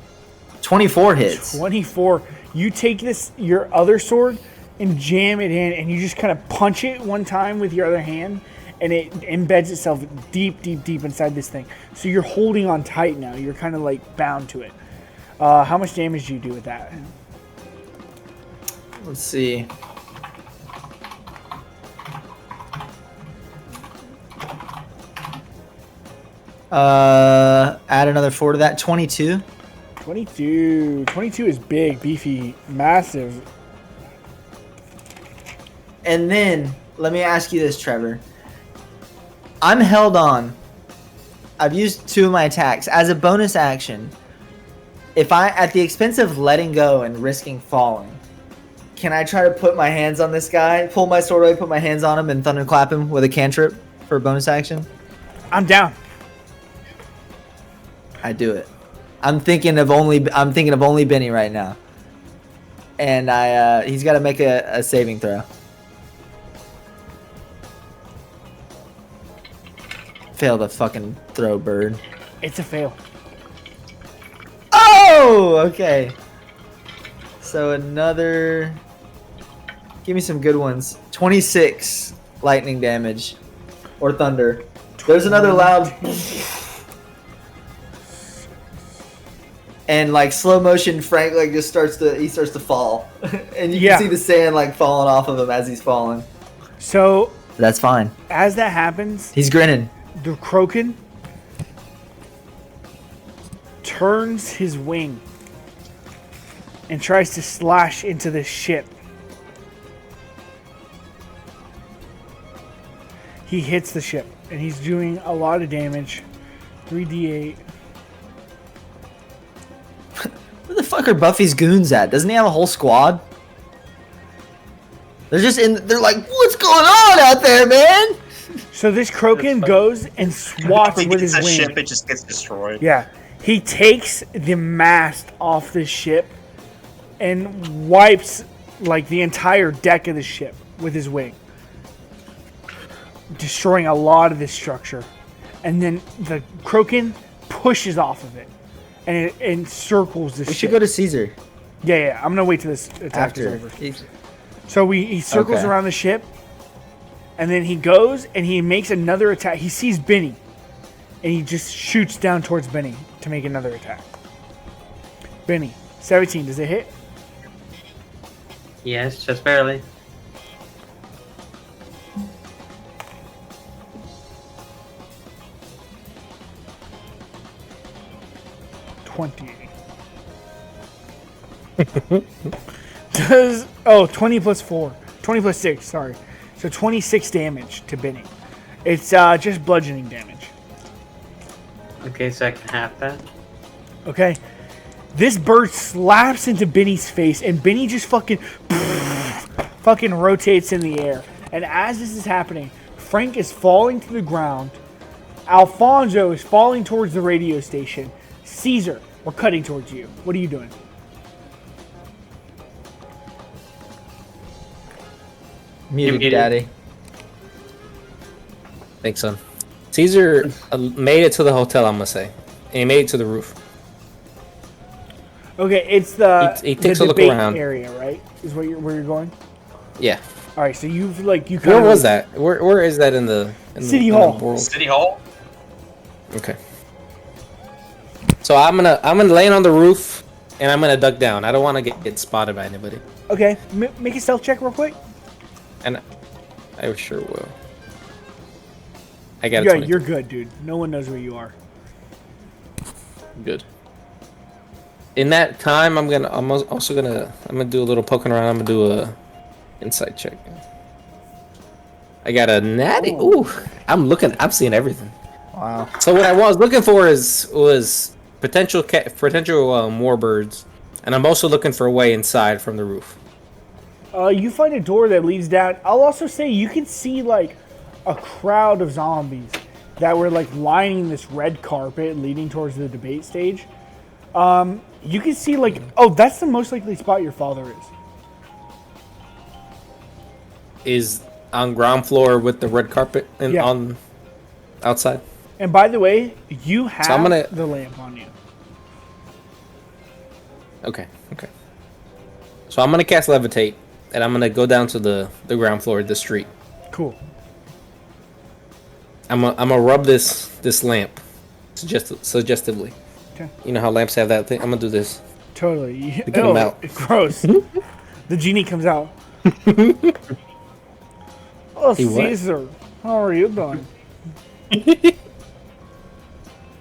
24 hits. 24. You take your other sword and jam it in, and you just kind of punch it one time with your other hand, and it embeds itself deep inside this thing. So you're holding on tight now. You're kind of like bound to it. How much damage do you do with that? Let's see. Add another 4 to that. 22. 22. 22 is big, beefy, massive. And then let me ask you this, Trevor. I'm held on. I've used 2 of my attacks as a bonus action. If I, at the expense of letting go and risking falling, can I try to put my hands on this guy, pull my sword away, put my hands on him, and thunderclap him with a cantrip for a bonus action? I'm down. I do it. I'm thinking of only Benny right now, and he's got to make a saving throw. Fail to fucking throw, bird. It's a fail. Oh, okay. So another. Give me some good ones. 26 lightning damage, or thunder. There's another loud. And like slow motion, Frank like just starts to fall, and you can see the sand like falling off of him as he's falling. So That's fine. as that happens, He's grinning. the Kroken turns his wing and tries to slash into the ship. He hits the ship, and he's doing a lot of damage. 3d8. Where the fuck are Buffy's goons at? Doesn't he have a whole squad? They're just in. They're like, what's going on out there, man? So this Kroken goes and swats with his a wing. ship, it just gets destroyed. Yeah. He takes the mast off the ship and wipes like the entire deck of the ship with his wing, destroying a lot of this structure. And then the Kroken pushes off of it and it encircles the ship. We should go to Caesar Yeah. I'm gonna wait till this attack is after. over. So he circles Okay. around the ship, and then he goes and he makes another attack. He sees Benny, and he just shoots down towards Benny to make another attack. Benny, 17, does it hit? Yes, just barely. Does 20 plus 4. 20 plus 6, sorry. So 26 damage to Benny. It's just bludgeoning damage. Okay, so I can half that. Okay? This bird slaps into Benny's face, and Benny just fucking rotates in the air. And as this is happening, Frank is falling to the ground. Alfonso is falling towards the radio station. Caesar, we're cutting towards you. What are you doing? Muted, daddy. Thanks, son. Caesar made it to the hotel, I'm gonna say. And he made it to the roof. Okay, it's the, He takes the a look debate around. area, right? Is where you're going? Yeah. All right, so you kind Where was that? Where is that in the City in Hall. The world? City Hall? Okay. So I'm gonna land on the roof and I'm gonna duck down. I don't want to get spotted by anybody. Okay, make a stealth check real quick. And I sure will. I got a Yeah, 22. you're good, dude. No one knows where you are. Good. In that time, I'm gonna do a little poking around. I'm gonna do a insight check. I got a natty. Ooh, I'm seeing everything. Wow. So what I was looking for was potential warbirds, and I'm also looking for a way inside from the roof. You find a door that leads down. I'll also say you can see like a crowd of zombies that were like lining this red carpet leading towards the debate stage. You can see like, that's the most likely spot your father is. Is on ground floor with the red carpet and Yeah. on outside. And by the way, you have I'm gonna- the lamp on you. Okay. So I'm gonna cast levitate, and I'm gonna go down to the ground floor of the street. Cool. I'm gonna rub this lamp, suggestively. Okay. You know how lamps have that thing? I'm gonna do this. Totally. To get 'em out. Gross. The genie comes out. Oh, He what? Caesar, how are you doing?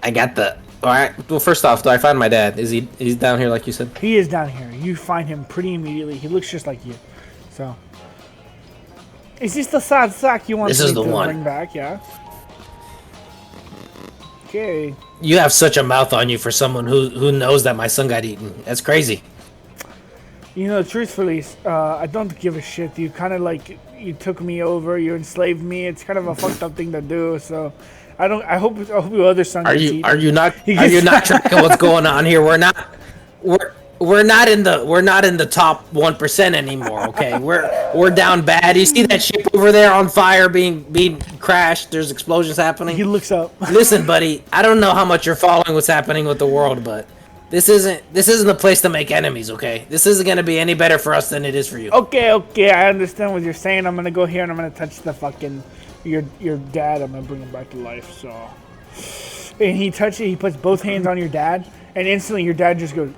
I got the. All right. Well, first off, do I find my dad? He's down here like you said? He is down here. You find him pretty immediately. He looks just like you. So, is this the sad sack you want This me is the to one. bring back? Yeah. Okay. You have such a mouth on you for someone who knows that my son got eaten. That's crazy. You know, truthfully, I don't give a shit. You kind of like you took me over. You enslaved me. It's kind of a fucked up thing to do. So, I don't. I hope your other son. Are gets you eaten. not tracking what's going on here? We're not in the top 1% anymore. Okay, we're down bad. You see that ship over there on fire, being crash. There's explosions happening. He looks up. Listen, buddy, I don't know how much you're following what's happening with the world, but this isn't the place to make enemies, okay? This isn't gonna be any better for us than it is for you. Okay, I understand what you're saying. I'm gonna go here and I'm gonna touch the fucking your dad. I'm gonna bring him back to life. So, and he touches it. He puts both hands on your dad, and instantly your dad just goes.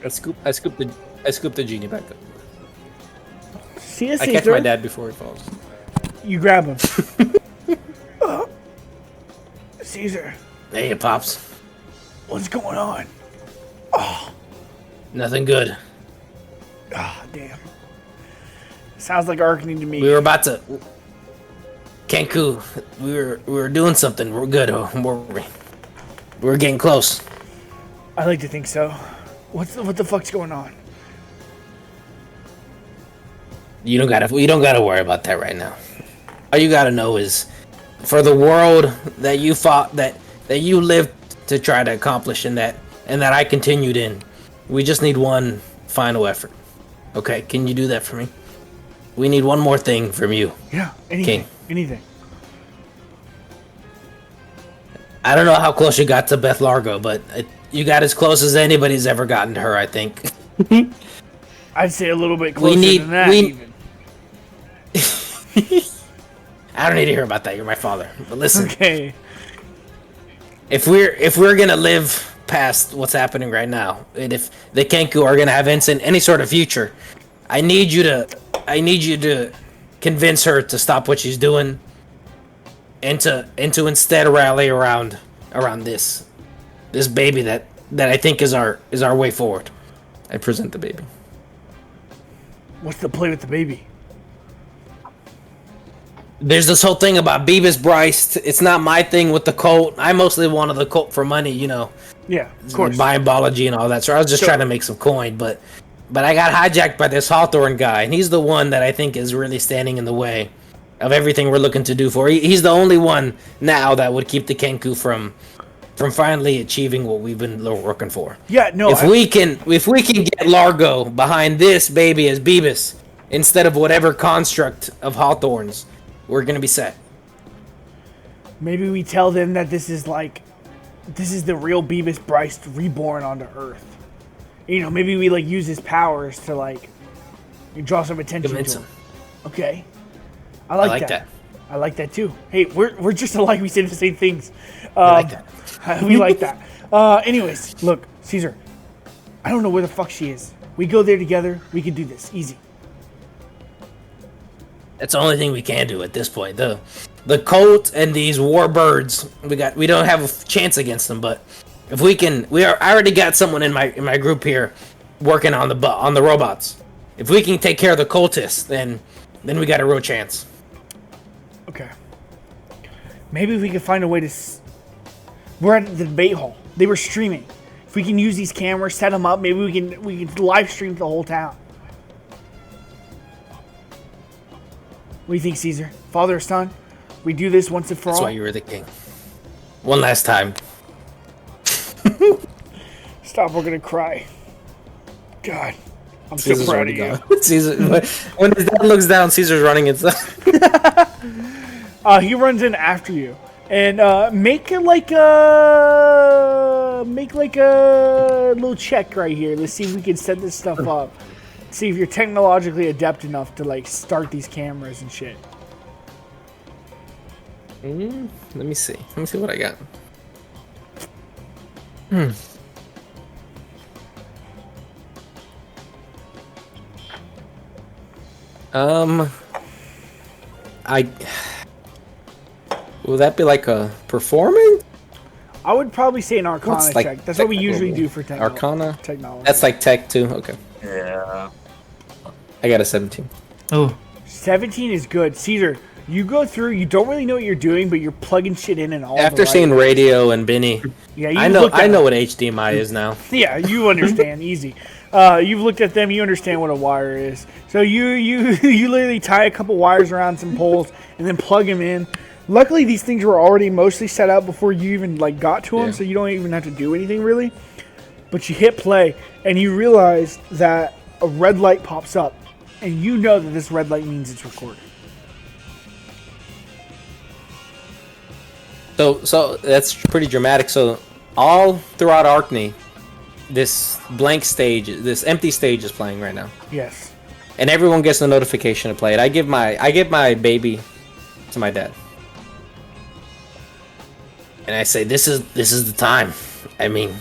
I scoop the genie back up. See you, I catch my dad before he falls. You grab him. Caesar, Hey, Pops. what's going on? Nothing good. Ah, damn. Sounds like Arkney to me. We were about to... Kenku, we were doing something. We're good, weren't we? We were getting close. I like to think so. What the fuck's going on? You don't gotta worry about that right now. All you gotta know is, for the world that you fought, that you lived to try to accomplish, and that I continued in, we just need one final effort. Okay, can you do that for me? We need one more thing from you. Yeah, anything. King. Anything. I don't know how close you got to Beth Largo, but you got as close as anybody's ever gotten to her, I think. I'd say a little bit closer than that, even. I don't need to hear about that. You're my father. But listen, Okay. if we're gonna live past what's happening right now, and if the Kenku are gonna have any sort of future, I need you to convince her to stop what she's doing, and to instead rally around this baby that I think is our way forward. I present the baby. What's the play with the baby? There's this whole thing about Beavis Bryce. It's not my thing with the cult. I mostly wanted the cult for money, you know. Yeah, of course. Biology and all that. So I was just trying to make some coin, but I got hijacked by this Hawthorne guy, and he's the one that I think is really standing in the way of everything we're looking to do for. He's the only one now that would keep the Kenku from finally achieving what we've been working for. Yeah, no. If we can get Largo behind this baby as Beavis instead of whatever construct of Hawthorne's, we're gonna be set. Maybe we tell them that this is the real Beavis Bryce reborn onto Earth. You know, maybe we use his powers to draw some attention Convince to him. him. Okay. I like that. I like that too. Hey, we're just alike. We say the same things. I like that. We like that. Anyways, look, Caesar. I don't know where the fuck she is. We go there together. We can do this easy. That's the only thing we can do at this point. The cult and these war birds, we don't have a chance against them. But if we can, I already got someone in my group here working on the robots. If we can take care of the cultists, then we got a real chance. Okay. Maybe we can find a way to. We're at the debate hall. They were streaming. If we can use these cameras, set them up, maybe we can live stream the whole town. What do you think, Caesar? Father or son? We do this once and for all? That's why you were the king. One last time. Stop, we're gonna cry. God. I'm so Caesar's proud of already you. gone. Caesar, when his dad looks down, Caesar's running inside. He runs in after you. And make a little check right here. Let's see if we can set this stuff up. See if you're technologically adept enough to start these cameras and shit. Let me see what I got. Will that be like a performance? I would probably say an Arcana check. That's what we usually do for Arcana? technology. That's like tech too. Okay. Yeah. I got a 17. Oh, 17 is good. Caesar, you go through, you don't really know what you're doing, but you're plugging shit in and all After seeing radio and Benny, yeah, I know what HDMI is now. Yeah, you understand. Easy. You've looked at them, you understand what a wire is. So you literally tie a couple wires around some poles and then plug them in. Luckily, these things were already mostly set up before you even got to them, so you don't even have to do anything really. But you hit play, and you realize that a red light pops up and you know that this red light means it's recorded. So that's pretty dramatic. So all throughout Arkney, this blank stage, this empty stage is playing right now, Yes. and everyone gets a notification to play it. I give my baby to my dad, and I say, "This is the time. I mean,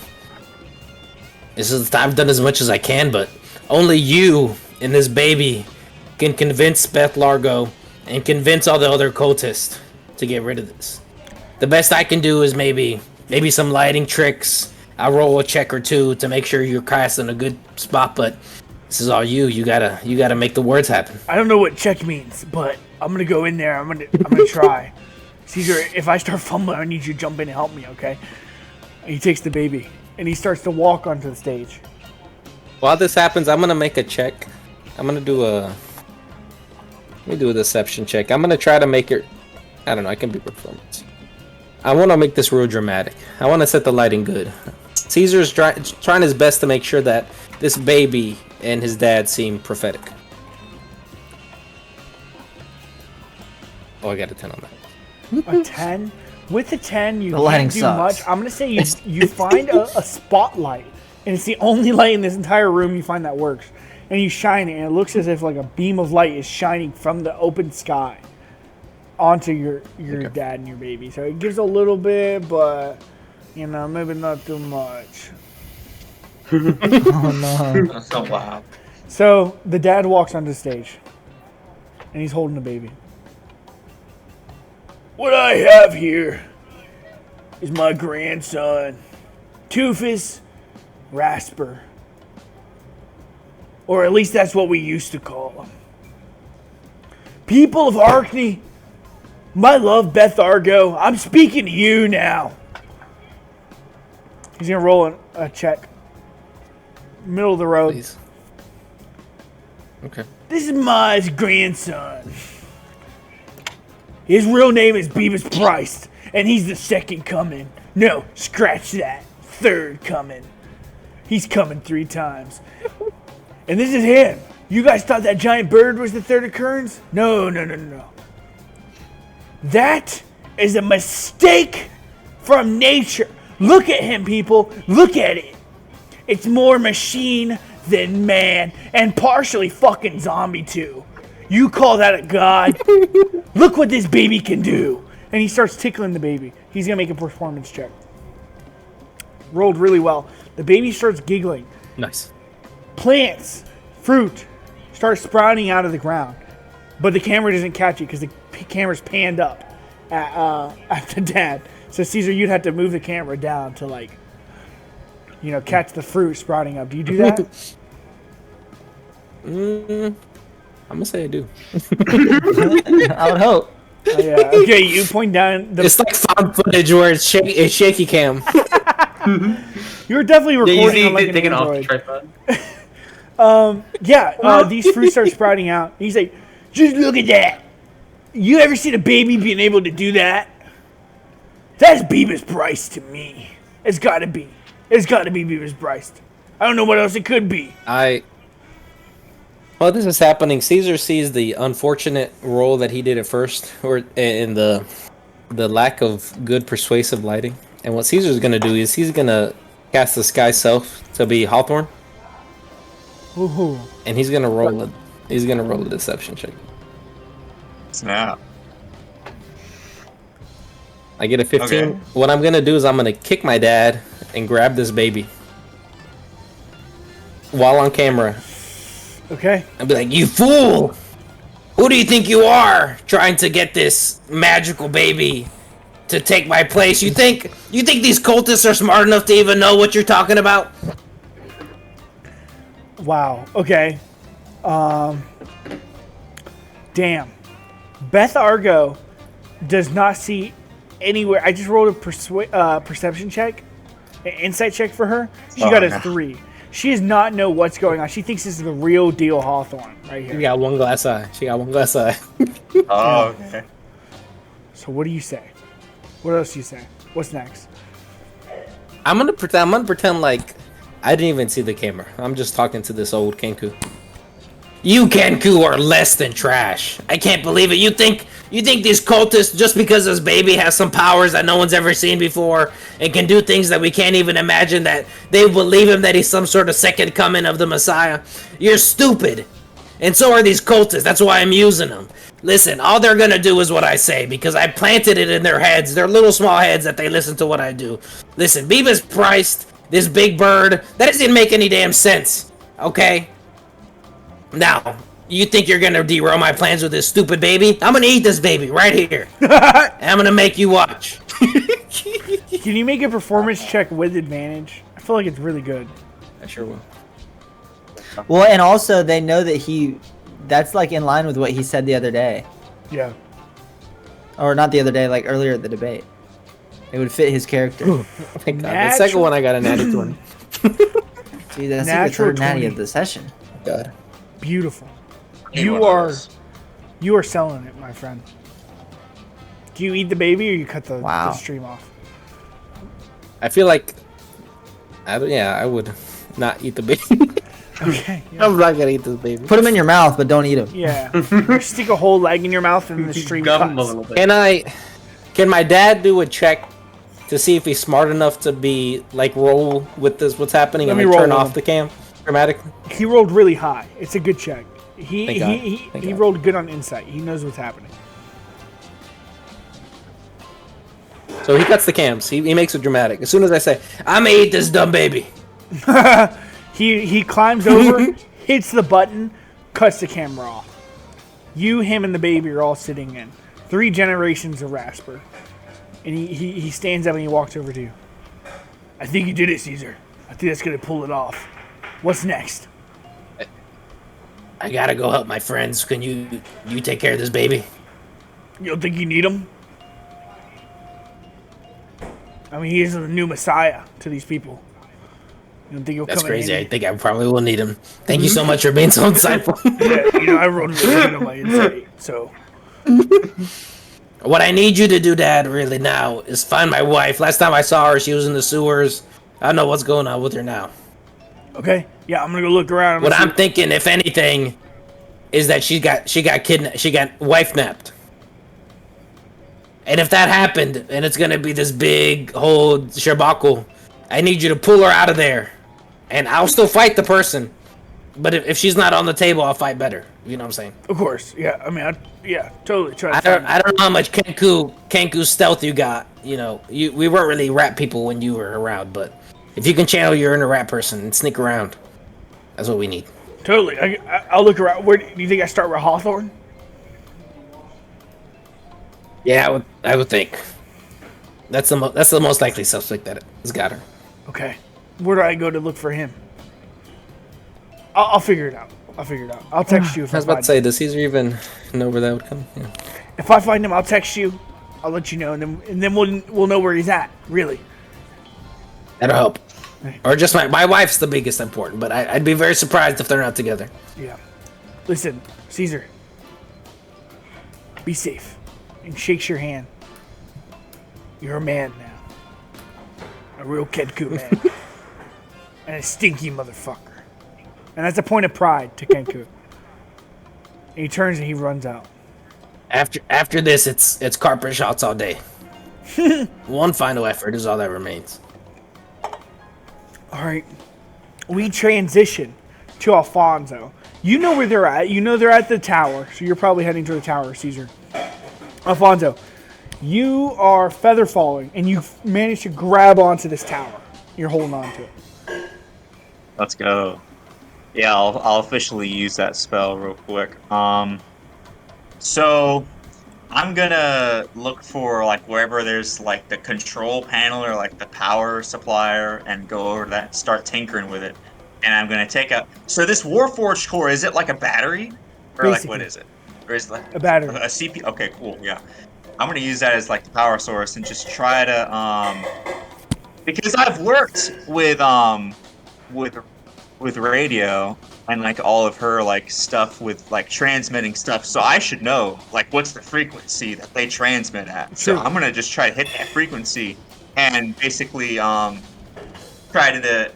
this is the time. I've done as much as I can, but only you and this baby can convince Beth Largo and convince all the other cultists to get rid of this. The best I can do is maybe some lighting tricks. I'll roll a check or two to make sure you're cast in a good spot, but this is all you. You gotta make the words happen." I don't know what check means, but I'm gonna go in there. I'm gonna try. Caesar, if I start fumbling, I need you to jump in and help me, okay? And he takes the baby and he starts to walk onto the stage. While this happens, I'm gonna make a check. I'm gonna do a deception check. I'm gonna try to make it. I don't know. I can be performance. I want to make this real dramatic. I want to set the lighting good. Caesar's trying his best to make sure that this baby and his dad seem prophetic. Oh, I got a 10 on that. A 10? With a 10, you The lighting can't do sucks. much. I'm gonna say you find a spotlight, and it's the only light in this entire room you find that works. And you shine it, and it looks as if like a beam of light is shining from the open sky onto your dad and your baby. So it gives a little bit, but maybe not too much. Oh no. Oh, wow. So the dad walks onto the stage, and he's holding the baby. What I have here is my grandson, Toofus Rasper. Or at least that's what we used to call him. People of Arkney, my love Beth Argo, I'm speaking to you now. He's gonna roll a check. Middle of the road. Please. Okay. This is my grandson. His real name is Beavis Price, and he's the second coming. No, scratch that. Third coming. He's coming 3 times. And this is him. You guys thought that giant bird was the third occurrence? No. That is a mistake from nature. Look at him, people. Look at it. It's more machine than man, and partially fucking zombie too. You call that a god? Look what this baby can do. And he starts tickling the baby. He's gonna make a performance check. Rolled really well. The baby starts giggling. Nice. Plants, fruit, start sprouting out of the ground. But the camera doesn't catch it because the camera's panned up at the dad. So Caesar, you'd have to move the camera down to catch the fruit sprouting up. Do you do that? I'm gonna say I do. I would hope. Oh, yeah. Okay, you point down. It's like found footage where it's shaky cam. You were definitely recording on like an taking off the Android. tripod. These fruits start sprouting out. He's like, just look at that. You ever seen a baby being able to do that? That's Beavis Price to me. It's gotta be. It's gotta be Beavis Price. I don't know what else it could be. While this is happening, Caesar sees the unfortunate role that he did at first, or in the lack of good persuasive lighting. And what Caesar's gonna do is he's gonna cast the Sky Self to be Hawthorne, Woohoo. and he's gonna roll a deception check. Snap. I get a 15. Okay. What I'm gonna do is I'm gonna kick my dad and grab this baby while on camera. Okay. I'll be like, "You fool! Who do you think you are, trying to get this magical baby to take my place? You think these cultists are smart enough to even know what you're talking about?" Wow. Okay. Damn. Beth Argo does not see anywhere. I just rolled a perception check, an insight check for her. She got a 3. She does not know what's going on. She thinks this is the real deal Hawthorne right here. She got one glass eye. Oh, okay. So what do you say? What else do you say? What's next? I'm gonna pretend like I didn't even see the camera. I'm just talking to this old Kenku. You Kenku are less than trash. I can't believe it. You think these cultists, just because this baby has some powers that no one's ever seen before and can do things that we can't even imagine, that they believe him that he's some sort of second coming of the Messiah? You're stupid. And so are these cultists. That's why I'm using them. Listen, all they're gonna do is what I say, because I planted it in their heads. Their little small heads that they listen to what I do. Listen, Beavis priced this big bird. That doesn't make any damn sense. Okay? Now, you think you're gonna derail my plans with this stupid baby? I'm gonna eat this baby right here. And I'm gonna make you watch. Can you make a performance check with advantage? I feel like it's really good. I sure will. Well, and also they know that that's like in line with what he said the other day. Yeah. Or not the other day, like earlier at the debate. It would fit his character. Oh my God. The second one I got a natty 20. Dude, that's like the Natural third natty 20. of the session. God. Beautiful. Hey, You one of are those. selling it, my friend. Do you eat the baby or you cut the Wow. stream off? I feel like, I would not eat the baby. Okay. Yeah. I'm not gonna eat this baby. Put him in your mouth, but don't eat him. Yeah. Stick a whole leg in your mouth and the stream Gum a cuts. little bit. Can my dad do a check to see if he's smart enough to be like roll with this what's happening Let and me like, roll turn with off him. the cam dramatically? He rolled really high. It's a good check. He Thank God. he Thank he God. rolled good on insight. He knows what's happening. So he cuts the cams. He makes it dramatic. As soon as I say, I'm gonna eat this dumb baby. He climbs over, hits the button, cuts the camera off. You, him, and the baby are all sitting in. 3 generations of Rasper. And he stands up and he walks over to you. I think you did it, Caesar. I think that's gonna pull it off. What's next? I gotta go help my friends. Can you take care of this baby? You don't think you need him? I mean, he is the new Messiah to these people. You don't think he'll That's come in crazy. I handy? think I probably will need him. Thank you so much for being so insightful. Yeah, I rolled really good on my insight, so... What I need you to do, Dad, really now, is find my wife. Last time I saw her, she was in the sewers. I don't know what's going on with her now. Okay, yeah, I'm gonna go look around. What I'm thinking, if anything, is that she got kidnapped. She got wife napped. And if that happened, and it's gonna be this big whole shabacle, I need you to pull her out of there. And I'll still fight the person. But if she's not on the table, I'll fight better. You know what I'm saying? Of course, yeah. I mean, totally. Try I to find don't know how much Kenku stealth you got. You know, we weren't really rat people when you were around, but if you can channel your inner rat person and sneak around, that's what we need. Totally. I'll look around. Where do you think I start with Hawthorne? Yeah, I would think. That's the most likely suspect that has got her. Okay. Where do I go to look for him? I'll figure it out. I'll text you if I was I about to find say, him. does Caesar even know where that would come? Yeah. If I find him, I'll text you. I'll let you know, and then we'll know where he's at. Really. That'll help. Or just my wife's the biggest important, but I'd be very surprised if they're not together. Yeah. Listen, Caesar. Be safe. And shakes your hand. You're a man now. A real Kenku man. And a stinky motherfucker. And that's a point of pride to Kenku. And he turns and he runs out. After this, it's carpet shots all day. One final effort is all that remains. All right. We transition to Alfonso. You know where they're at. You know they're at the tower. So you're probably heading to the tower, Caesar. Alfonso, you are feather falling, and you've managed to grab onto this tower. You're holding on to it. Let's go. Yeah, I'll officially use that spell real quick. So I'm gonna look for like wherever there's like the control panel or like the power supplier and go over to that and start tinkering with it. And I'm gonna take a. So this Warforged core, is it like a battery, or like what Basically. is it? Or is it like A battery. a CPU? Okay, cool. Yeah, I'm gonna use that as like the power source and just try to because I've worked with radio and like all of her like stuff with like transmitting stuff, so I should know like what's the frequency that they transmit at. So Sure. I'm gonna just try to hit that frequency and basically try to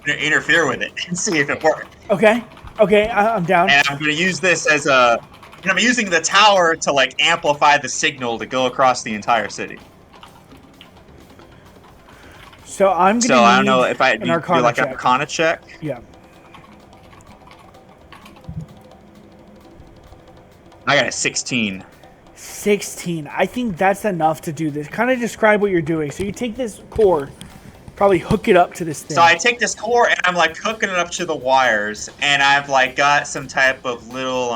interfere with it and see if it works. Okay. Okay, I'm down. And I'm going to use this as a. And I'm using the tower to like amplify the signal to go across the entire city. So I'm gonna So I don't need know if I an do Arcana like an check. Arcana check. Yeah. I got a 16. 16. I think that's enough to do this. Kind of describe what you're doing. So you take this core, probably hook it up to this thing. So I take this core and I'm like hooking it up to the wires, and I've like got some type of little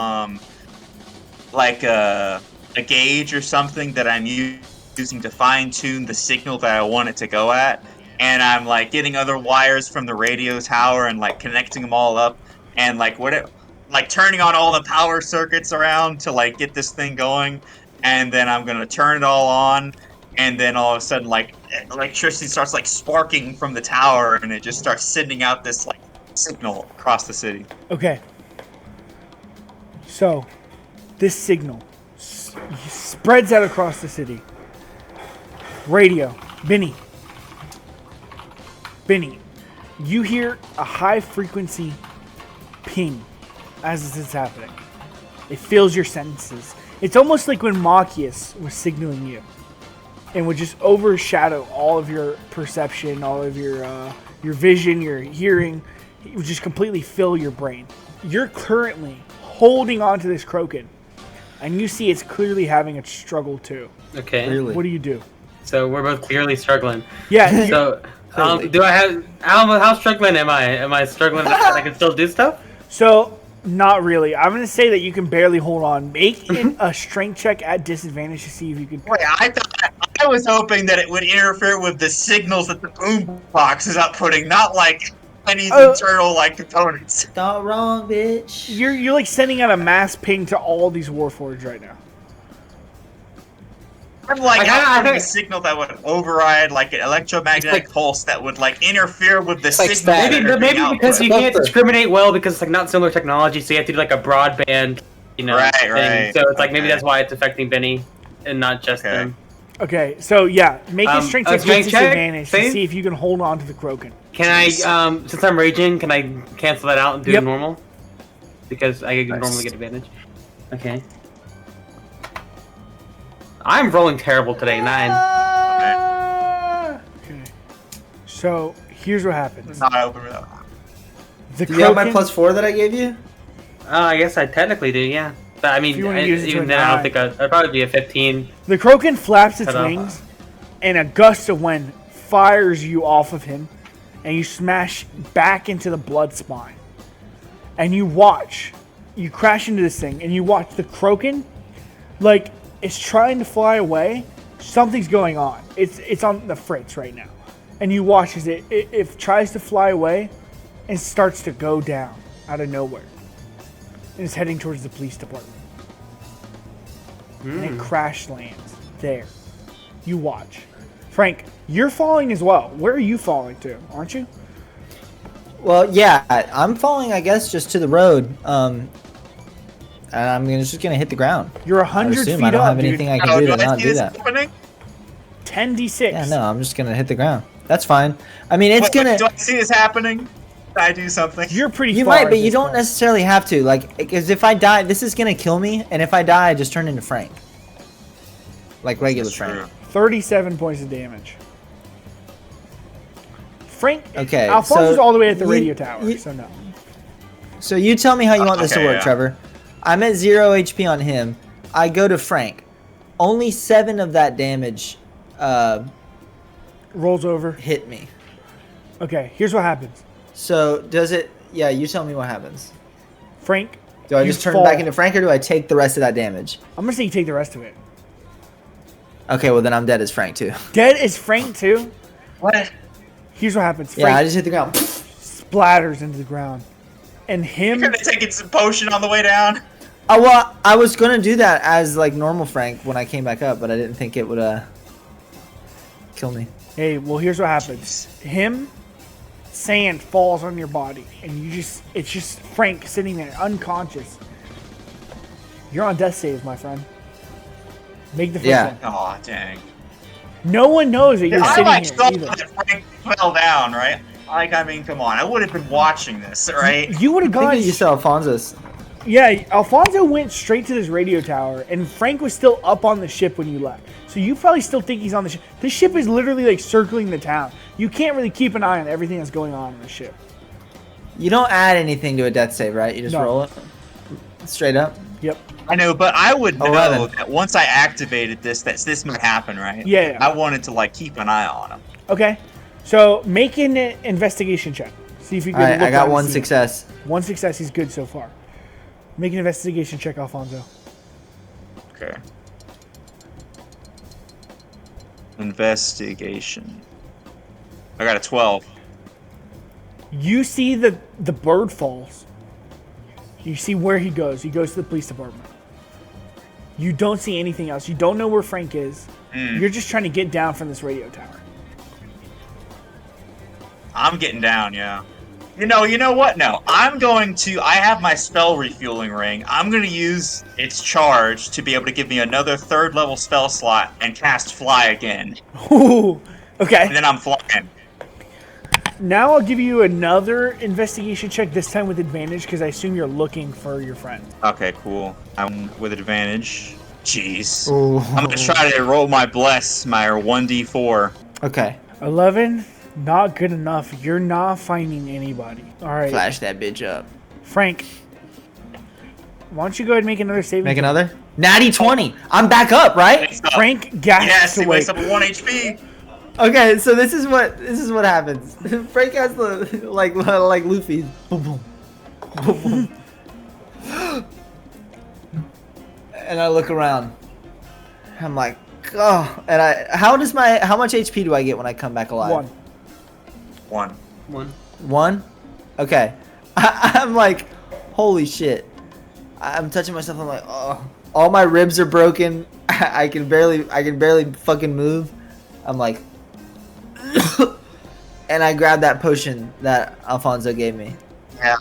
like a gauge or something that I'm using to fine tune the signal that I want it to go at. And I'm like getting other wires from the radio tower and like connecting them all up, and like like turning on all the power circuits around to like get this thing going. And then I'm gonna turn it all on, and then all of a sudden like electricity starts like sparking from the tower, and it just starts sending out this like signal across the city. Okay. So, this signal spreads out across the city. Radio. Benny, you hear a high frequency ping as this is happening. It fills your senses. It's almost like when Machias was signaling you, and would just overshadow all of your perception, all of your vision, your hearing. It would just completely fill your brain. You're currently holding on to this Kroken, and you see it's clearly having a struggle too. Okay. Really? What do you do? So we're both clearly struggling. Yeah. So, do I have how struggling am I? Am I struggling that I can still do stuff? So, not really. I'm going to say that you can barely hold on. Make a strength check at disadvantage to see if you can. Wait, I was hoping that it would interfere with the signals that the boom box is outputting, not like any internal like components. Not wrong, bitch. You're like sending out a mass ping to all these Warforged right now. I'm like I outputting a signal that would override like an electromagnetic pulse that would like interfere with the like signal. static. that are Maybe being because you output. can't discriminate well because it's like not similar technology, so you have to do like a broadband, Right, thing. right. So it's like maybe Okay. that's why it's affecting Benny and not just Okay. him. Okay, so yeah, make a strength check strength with check, disadvantage to save? see if you can hold on to the Kroken. Can I, since I'm raging, can I cancel that out and do Yep. normal? Because I normally get advantage. Okay. I'm rolling terrible today, 9. Okay. So here's what happens. It's not open. The Do you have my Kroken, +4 that I gave you? I guess I technically do, yeah. But I mean, If you wanna use it to even a then, I don't 9. think I'd probably be a 15. the Kroken flaps its Ta-da. wings, and a gust of wind fires you off of him, and you smash back into the blood spine. And you watch, you crash into this thing, and you watch the Kroken, like it's trying to fly away. Something's going on. It's on the fritz right now, and you watch as it tries to fly away, and starts to go down out of nowhere, and it's heading towards the police department. And it crash lands there. You watch. Frank, you're falling as well. Where are you falling to? Aren't you? Well, yeah, I'm falling, I guess, just to the road. And I'm just gonna hit the ground. You're I 100 assume feet I don't up, have anything dude. I can do to do I not see do this that. happening? 10d6. Yeah, no, I'm just gonna hit the ground. That's fine. I mean, it's Wait, gonna. do I see this happening? Can I do something? You're pretty You far might, at but you this don't point. necessarily have to. Like, because if I die, this is gonna kill me, and if I die, I just turn into Frank. Like regular That's Frank. true. 37 points of damage. Frank, Okay, Alfonso's so all the way at the you- radio tower, you- so no. So you tell me how you want this to Okay, work, yeah. Trevor. I'm at 0 HP on him. I go to Frank. Only 7 of that damage Rolls over. hit me. Okay, here's what happens. So does it? Yeah, you tell me what happens. Frank, Do I you just turn fall. back into Frank, or do I take the rest of that damage? I'm gonna say you take the rest of it. Okay, well then I'm dead as Frank too. Dead is Frank too. What? Here's what happens. Yeah, I Frank just hit the ground. splatters into the ground, and You him. could have taken some potion on the way down. Oh well, I was gonna do that as like normal Frank when I came back up, but I didn't think it would kill me. Hey, well, here's what happens. Him, sand falls on your body, and it's just Frank sitting there unconscious. You're on death saves, my friend. Make the first Yeah. one. Oh dang. No one knows that you're I sitting like here saw either. that Frank fell down, right? Like, I mean, come on. I would have been watching this, right? You would have I gone. think you saw Alfonso's. Yeah, Alfonso went straight to this radio tower, and Frank was still up on the ship when you left. So you probably still think he's on the ship. This ship is literally like circling the town. You can't really keep an eye on everything that's going on the ship. You don't add anything to a death save, right? You just No. roll it straight up. Yep. I know, but I would know 11. that once I activated this might happen, right? Yeah. I wanted to, like, keep an eye on him. Okay. So make an investigation check. See if you can. All right, look I got around and one see. success. One success. He's good so far. Make an investigation check, Alfonso. Okay. Investigation. I got a 12. You see the bird falls. You see where he goes. He goes to the police department. You don't see anything else. You don't know where Frank is. You're just trying to get down from this radio tower. I'm getting down, yeah. You know what? No, I have my spell refueling ring. I'm going to use its charge to be able to give me another 3rd level spell slot and cast fly again. Ooh, okay. And then I'm flying. Now I'll give you another investigation check, this time with advantage, because I assume you're looking for your friend. Okay, cool. I'm with advantage. Jeez. Ooh. I'm going to try to roll my bless, my 1d4. Okay, 11, not good enough. You're not finding anybody. All right, flash that bitch up. Frank, why don't you go ahead and make another saving Make throw? another. Natty 20. I'm back up, right? Wakes up. Frank gasps Yes, he awake. wakes up at 1 HP. Okay, so this is what happens. Frank has the like Luffy. Boom boom. Boom boom. And I look around. I'm like, oh, and how much HP do I get when I come back alive? 1. 1. One? Okay. I'm like, holy shit. I'm touching myself. I'm like, oh, all my ribs are broken. I can barely fucking move. I'm like, and I grabbed that potion that Alfonso gave me. Yeah.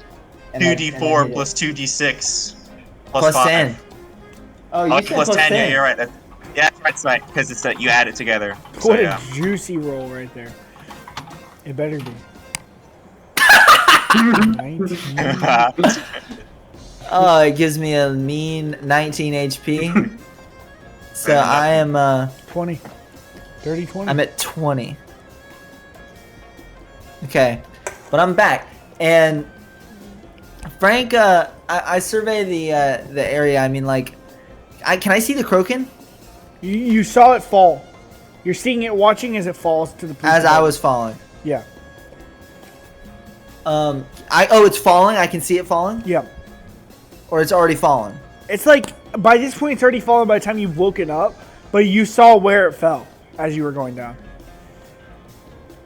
And I 2d4 hit it. plus 2d6 Plus 5. 10. Oh, you Oh, said plus 10. Yeah, you're right. That's right. Because it's that you add it together. So, What yeah. a juicy roll right there. It better be. 19. Oh, it gives me a mean 19 HP. So I am 20. 30, 20. I'm at 20. Okay, but I'm back, and Frank. I survey the area. I mean, like, can I see the Kroken You saw it fall. You're seeing it, watching as it falls to the police as I department. was falling? Yeah. It's falling. I can see it falling, Yeah. or it's already fallen. It's like, by this point, it's already fallen by the time you've woken up, but you saw where it fell as you were going down.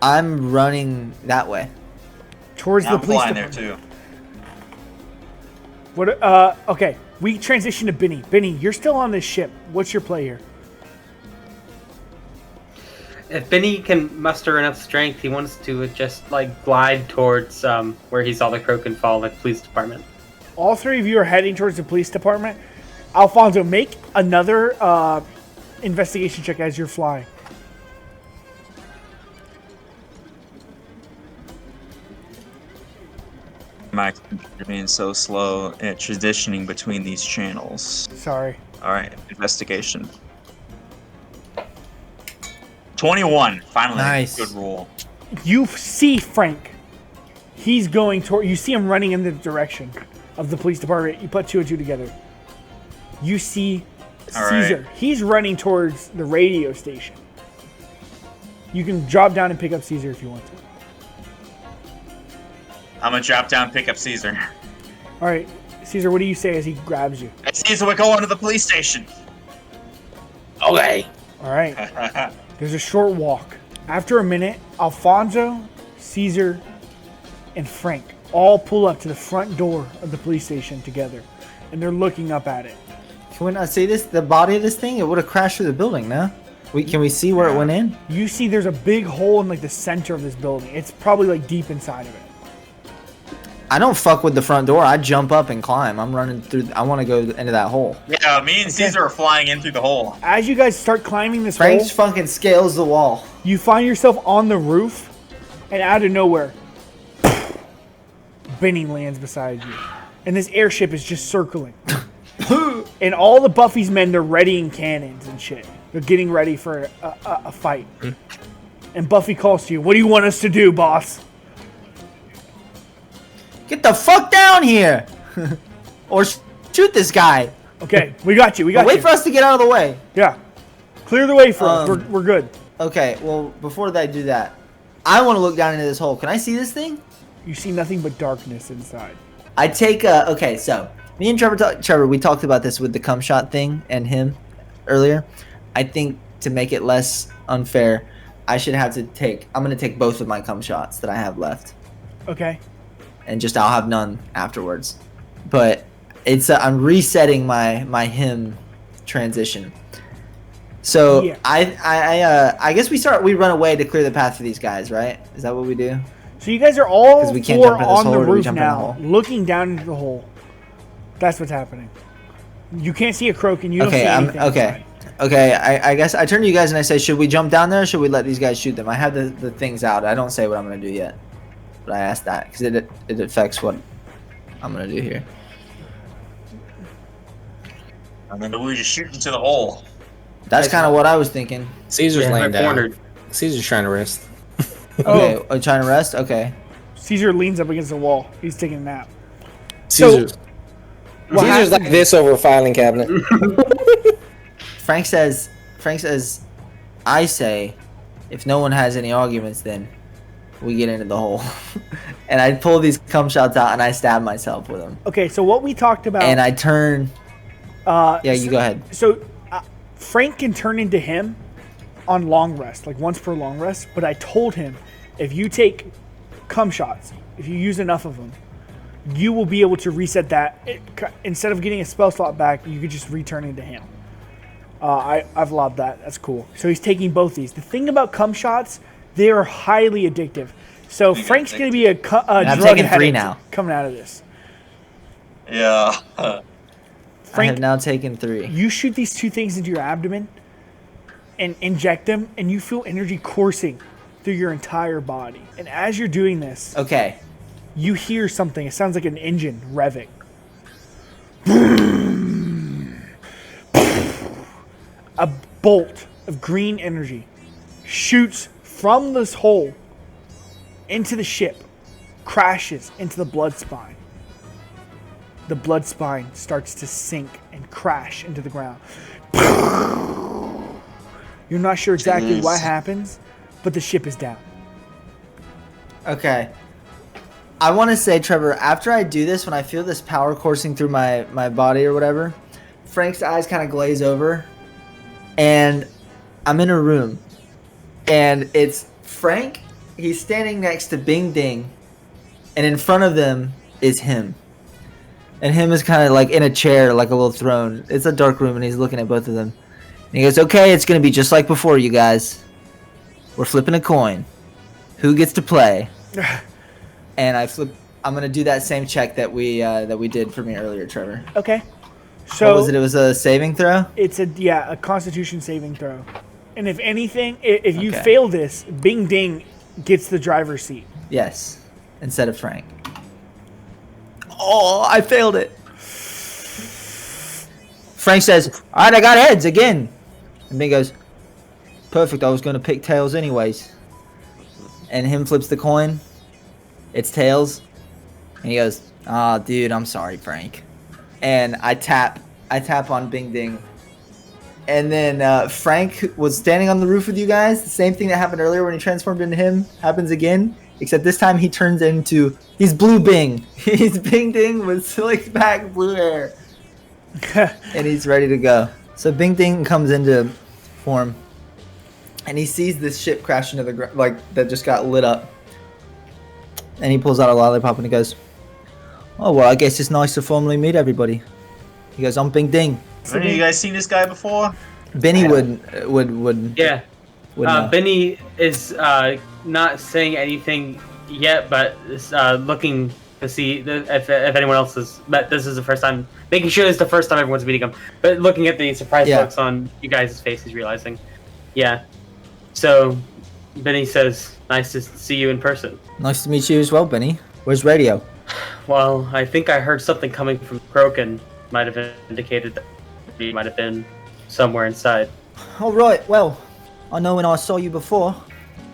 I'm running that way. Towards I'm the police flying there department. too. What? Okay. We transition to Benny. Benny, you're still on this ship. What's your play here? If Benny can muster enough strength, he wants to just like glide towards where he saw the Kroken fall, like police department. All three of you are heading towards the police department. Alfonso, make another investigation check as you're flying. My computer being so slow at transitioning between these channels. Sorry. All right, investigation. 21. Finally, Nice. good roll. You see Frank. He's going toward. You see him running in the direction of the police department. You put two and two together. You see All Caesar. right. He's running towards the radio station. You can drop down and pick up Caesar if you want to. I'm gonna drop down, pick up Caesar. All right, Caesar. What do you say as he grabs you? Hey, Caesar, we're going to the police station. Okay. All right. There's a short walk. After a minute, Alfonso, Caesar, and Frank all pull up to the front door of the police station together, and they're looking up at it. Can we not see this? The body of this thing? It would have crashed through the building. No. Can we see where it went in? You see there's a big hole in like the center of this building. It's probably like deep inside of it. I don't fuck with the front door. I jump up and climb. I'm running through. I want to go into that hole. Yeah, me and Caesar are flying in through the hole. As you guys start climbing this Frank's hole, fucking scales the wall. you find yourself on the roof, and out of nowhere, Benny lands beside you. And this airship is just circling. And all the Buffy's men, they're readying cannons and shit. They're getting ready for a fight. And Buffy calls to you, what do you want us to do, boss? Get the fuck down here! Or shoot this guy. Okay, we got you, we got you. Wait for us to get out of the way. Yeah. Clear the way for us. We're good. Okay, well, before I do that, I want to look down into this hole. Can I see this thing? You see nothing but darkness inside. I take okay, so me and Trevor, we talked about this with the cum shot thing and him earlier. I think to make it less unfair, I'm going to take both of my cum shots that I have left. Okay. And I'll have none afterwards. But it's I'm resetting my him transition. So yeah. I guess we run away to clear the path for these guys, right? Is that what we do? So you guys are all we can't four jump in this on the hole, or do we roof jump in the now, hole? looking down into the hole. That's what's happening. You can't see a croak and you don't see anything. Okay. Okay, I guess I turn to you guys and I say, should we jump down there or should we let these guys shoot them? I have the things out. I don't say what I'm going to do yet. But I asked that because it affects what I'm going to do here. I mean, we just shoot into the hole. That's kind of what I was thinking. Caesar's laying down. cornered. Caesar's trying to rest. Okay, trying to rest? Okay. Caesar leans up against the wall. He's taking a nap. Caesar's like this over a filing cabinet. Frank says, I say, if no one has any arguments, then we get into the hole. And I pull these cum shots out and I stab myself with them. Okay, so what we talked about... And I turn... you go ahead. So Frank can turn into him on long rest, like once per long rest. But I told him, if you take cum shots, if you use enough of them, you will be able to reset that. Instead of getting a spell slot back, you could just return into him. I've loved that. That's cool. So he's taking both these. The thing about cum shots, they are highly addictive. So Frank's going to be a drug taking 3 addict now. coming out of this. Yeah. I Frank, have now taken 3. you shoot these 2 things into your abdomen and inject them, and you feel energy coursing through your entire body. And as you're doing this, Okay. you hear something. It sounds like an engine revving. A bolt of green energy shoots from this hole into the ship, crashes into the blood spine. The blood spine starts to sink and crash into the ground. You're not sure exactly what happens, but the ship is down. Okay. I want to say, Trevor, after I do this, when I feel this power coursing through my body or whatever, Frank's eyes kind of glaze over, and I'm in a room, and it's Frank. He's standing next to Bing Ding, and in front of them is him. And him is kind of like in a chair, like a little throne. It's a dark room, and he's looking at both of them. And he goes, okay, it's going to be just like before, you guys. We're flipping a coin. Who gets to play? And I'm going to do that same check that we did for me earlier, Trevor. Okay. So What was it? It was a saving throw? It's a Constitution saving throw. And if anything, if you Okay. fail this, Bing Ding gets the driver's seat. Yes. Instead of Frank. Oh, I failed it. Frank says, all right, I got heads again. And Bing goes, perfect, I was going to pick tails anyways. And him flips the coin. It's tails. And he goes, oh, dude, I'm sorry, Frank. And I tap on Bing Ding. And then Frank was standing on the roof with you guys. The same thing that happened earlier when he transformed into him happens again. Except this time he turns into... He's Blue Bing. He's Bing Ding with slicked back blue hair. And he's ready to go. So Bing Ding comes into form. And he sees this ship crash into the ground, like, that just got lit up. And he pulls out a lollipop and he goes, oh, well, I guess it's nice to formally meet everybody. He goes, I'm Bing Ding. Have any of you guys seen this guy before? Benny would Yeah. know. Benny is not saying anything yet, but is looking to see if anyone else has met. This is the first time, making sure this is the first time everyone's meeting him. But looking at the surprise looks on you guys' faces, realizing, yeah. So Benny says, nice to see you in person. Nice to meet you as well, Benny. Where's radio? Well, I think I heard something coming from Kroken. Might have indicated that he might have been somewhere inside. All right. Well, I know when I saw you before,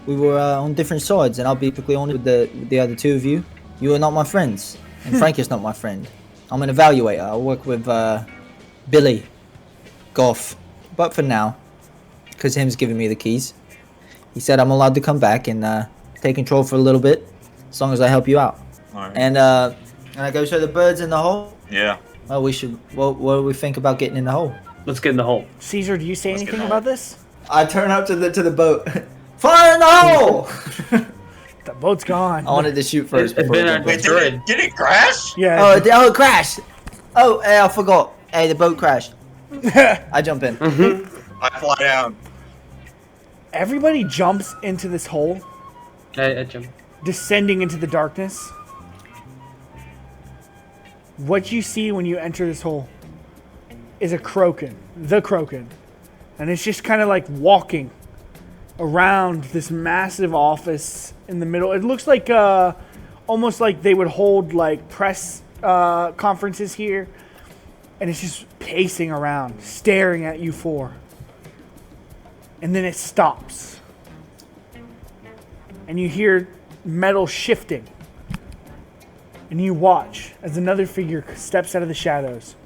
we were on different sides, and I'll be perfectly honest with the other two of you. You are not my friends, and Frank is not my friend. I'm an evaluator. I work with Billy Goff, but for now, because him's giving me the keys, he said I'm allowed to come back and take control for a little bit, as long as I help you out. All right. And I go show the birds in the hole. Yeah. Well, we should. What do we think about getting in the hole? Let's get in the hole. Caesar, do you say Let's get anything in. about this? I turn up to the boat. Fire in the hole! The boat's gone. I wanted to shoot first. It's before been we a- jumped in. Destroyed. Did it crash? Yeah. it crashed. Oh, hey, I forgot. Hey, the boat crashed. I jump in. I fly down. Everybody jumps into this hole, Jim. descending into the darkness. What you see when you enter this hole is a Kroken, the Kroken. And it's just kind of like walking around this massive office in the middle. It looks like almost like they would hold like press conferences here. And it's just pacing around, staring at you four. And then it stops. And you hear metal shifting. And you watch as another figure steps out of the shadows.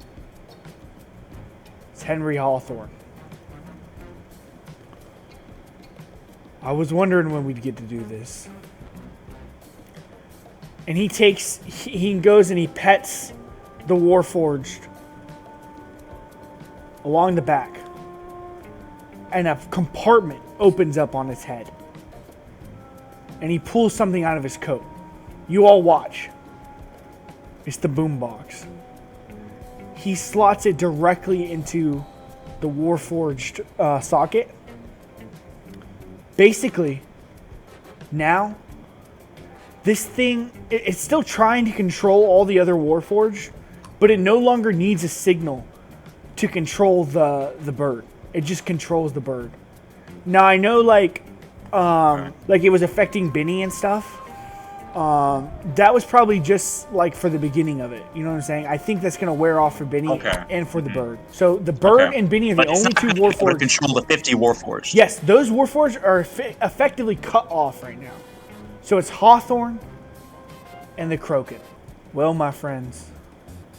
It's Henry Hawthorne. I was wondering when we'd get to do this. And he goes and he pets the Warforged along the back. And a compartment opens up on his head. And he pulls something out of his coat. You all watch. It's the boombox. He slots it directly into the Warforged socket. Basically, now, this thing, it's still trying to control all the other Warforged, but it no longer needs a signal to control the bird. It just controls the bird. Now, I know, like it was affecting Benny and stuff. That was probably just like for the beginning of it. You know what I'm saying? I think that's gonna wear off for Benny and for the bird. So the bird and Benny are the only two Warforged. Control the 50 Warforged. Yes, those Warforged are effectively cut off right now. So it's Hawthorne and the Kroken. Well, my friends,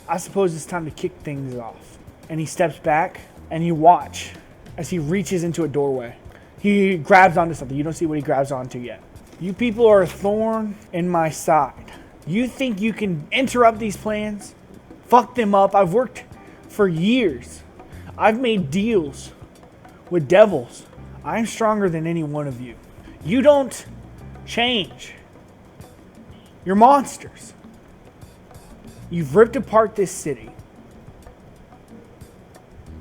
I suppose it's time to kick things off. And he steps back, and you watch as he reaches into a doorway. He grabs onto something. You don't see what he grabs onto yet. You people are a thorn in my side. You think you can interrupt these plans? Fuck them up. I've worked for years. I've made deals with devils. I'm stronger than any one of you. You don't change. You're monsters. You've ripped apart this city.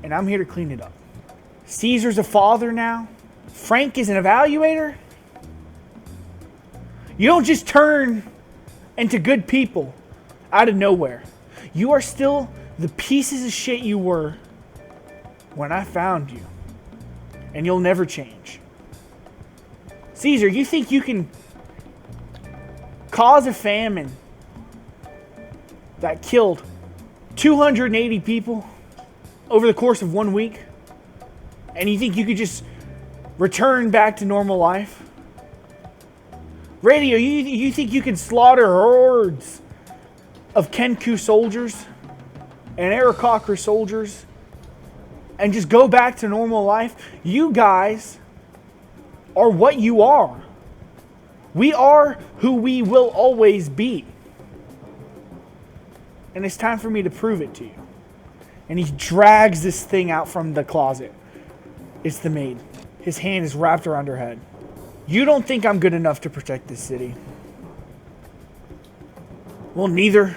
And I'm here to clean it up. Caesar's a father now. Frank is an evaluator. You don't just turn into good people out of nowhere. You are still the pieces of shit you were when I found you. And you'll never change. Caesar, you think you can cause a famine that killed 280 people over the course of 1 week? And you think you could just return back to normal life? Radio, you think you can slaughter hordes of Kenku soldiers and Aarakocra soldiers and just go back to normal life? You guys are what you are. We are who we will always be. And it's time for me to prove it to you. And he drags this thing out from the closet. It's the maid. His hand is wrapped around her head. You don't think I'm good enough to protect this city? Well, neither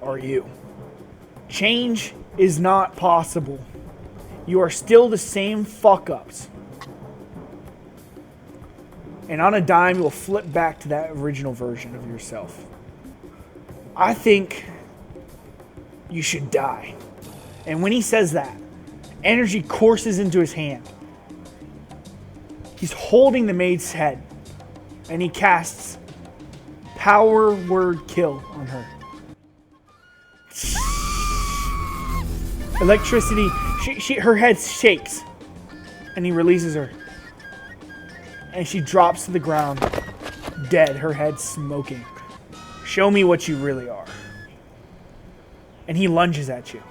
are you. Change is not possible. You are still the same fuck-ups. And on a dime, you'll flip back to that original version of yourself. I think you should die. And when he says that, energy courses into his hand. He's holding the maid's head. And he casts Power word kill on her. Electricity. Her head shakes, and he releases her, and she drops to the ground, dead. Her head smoking. Show me what you really are. And he lunges at you.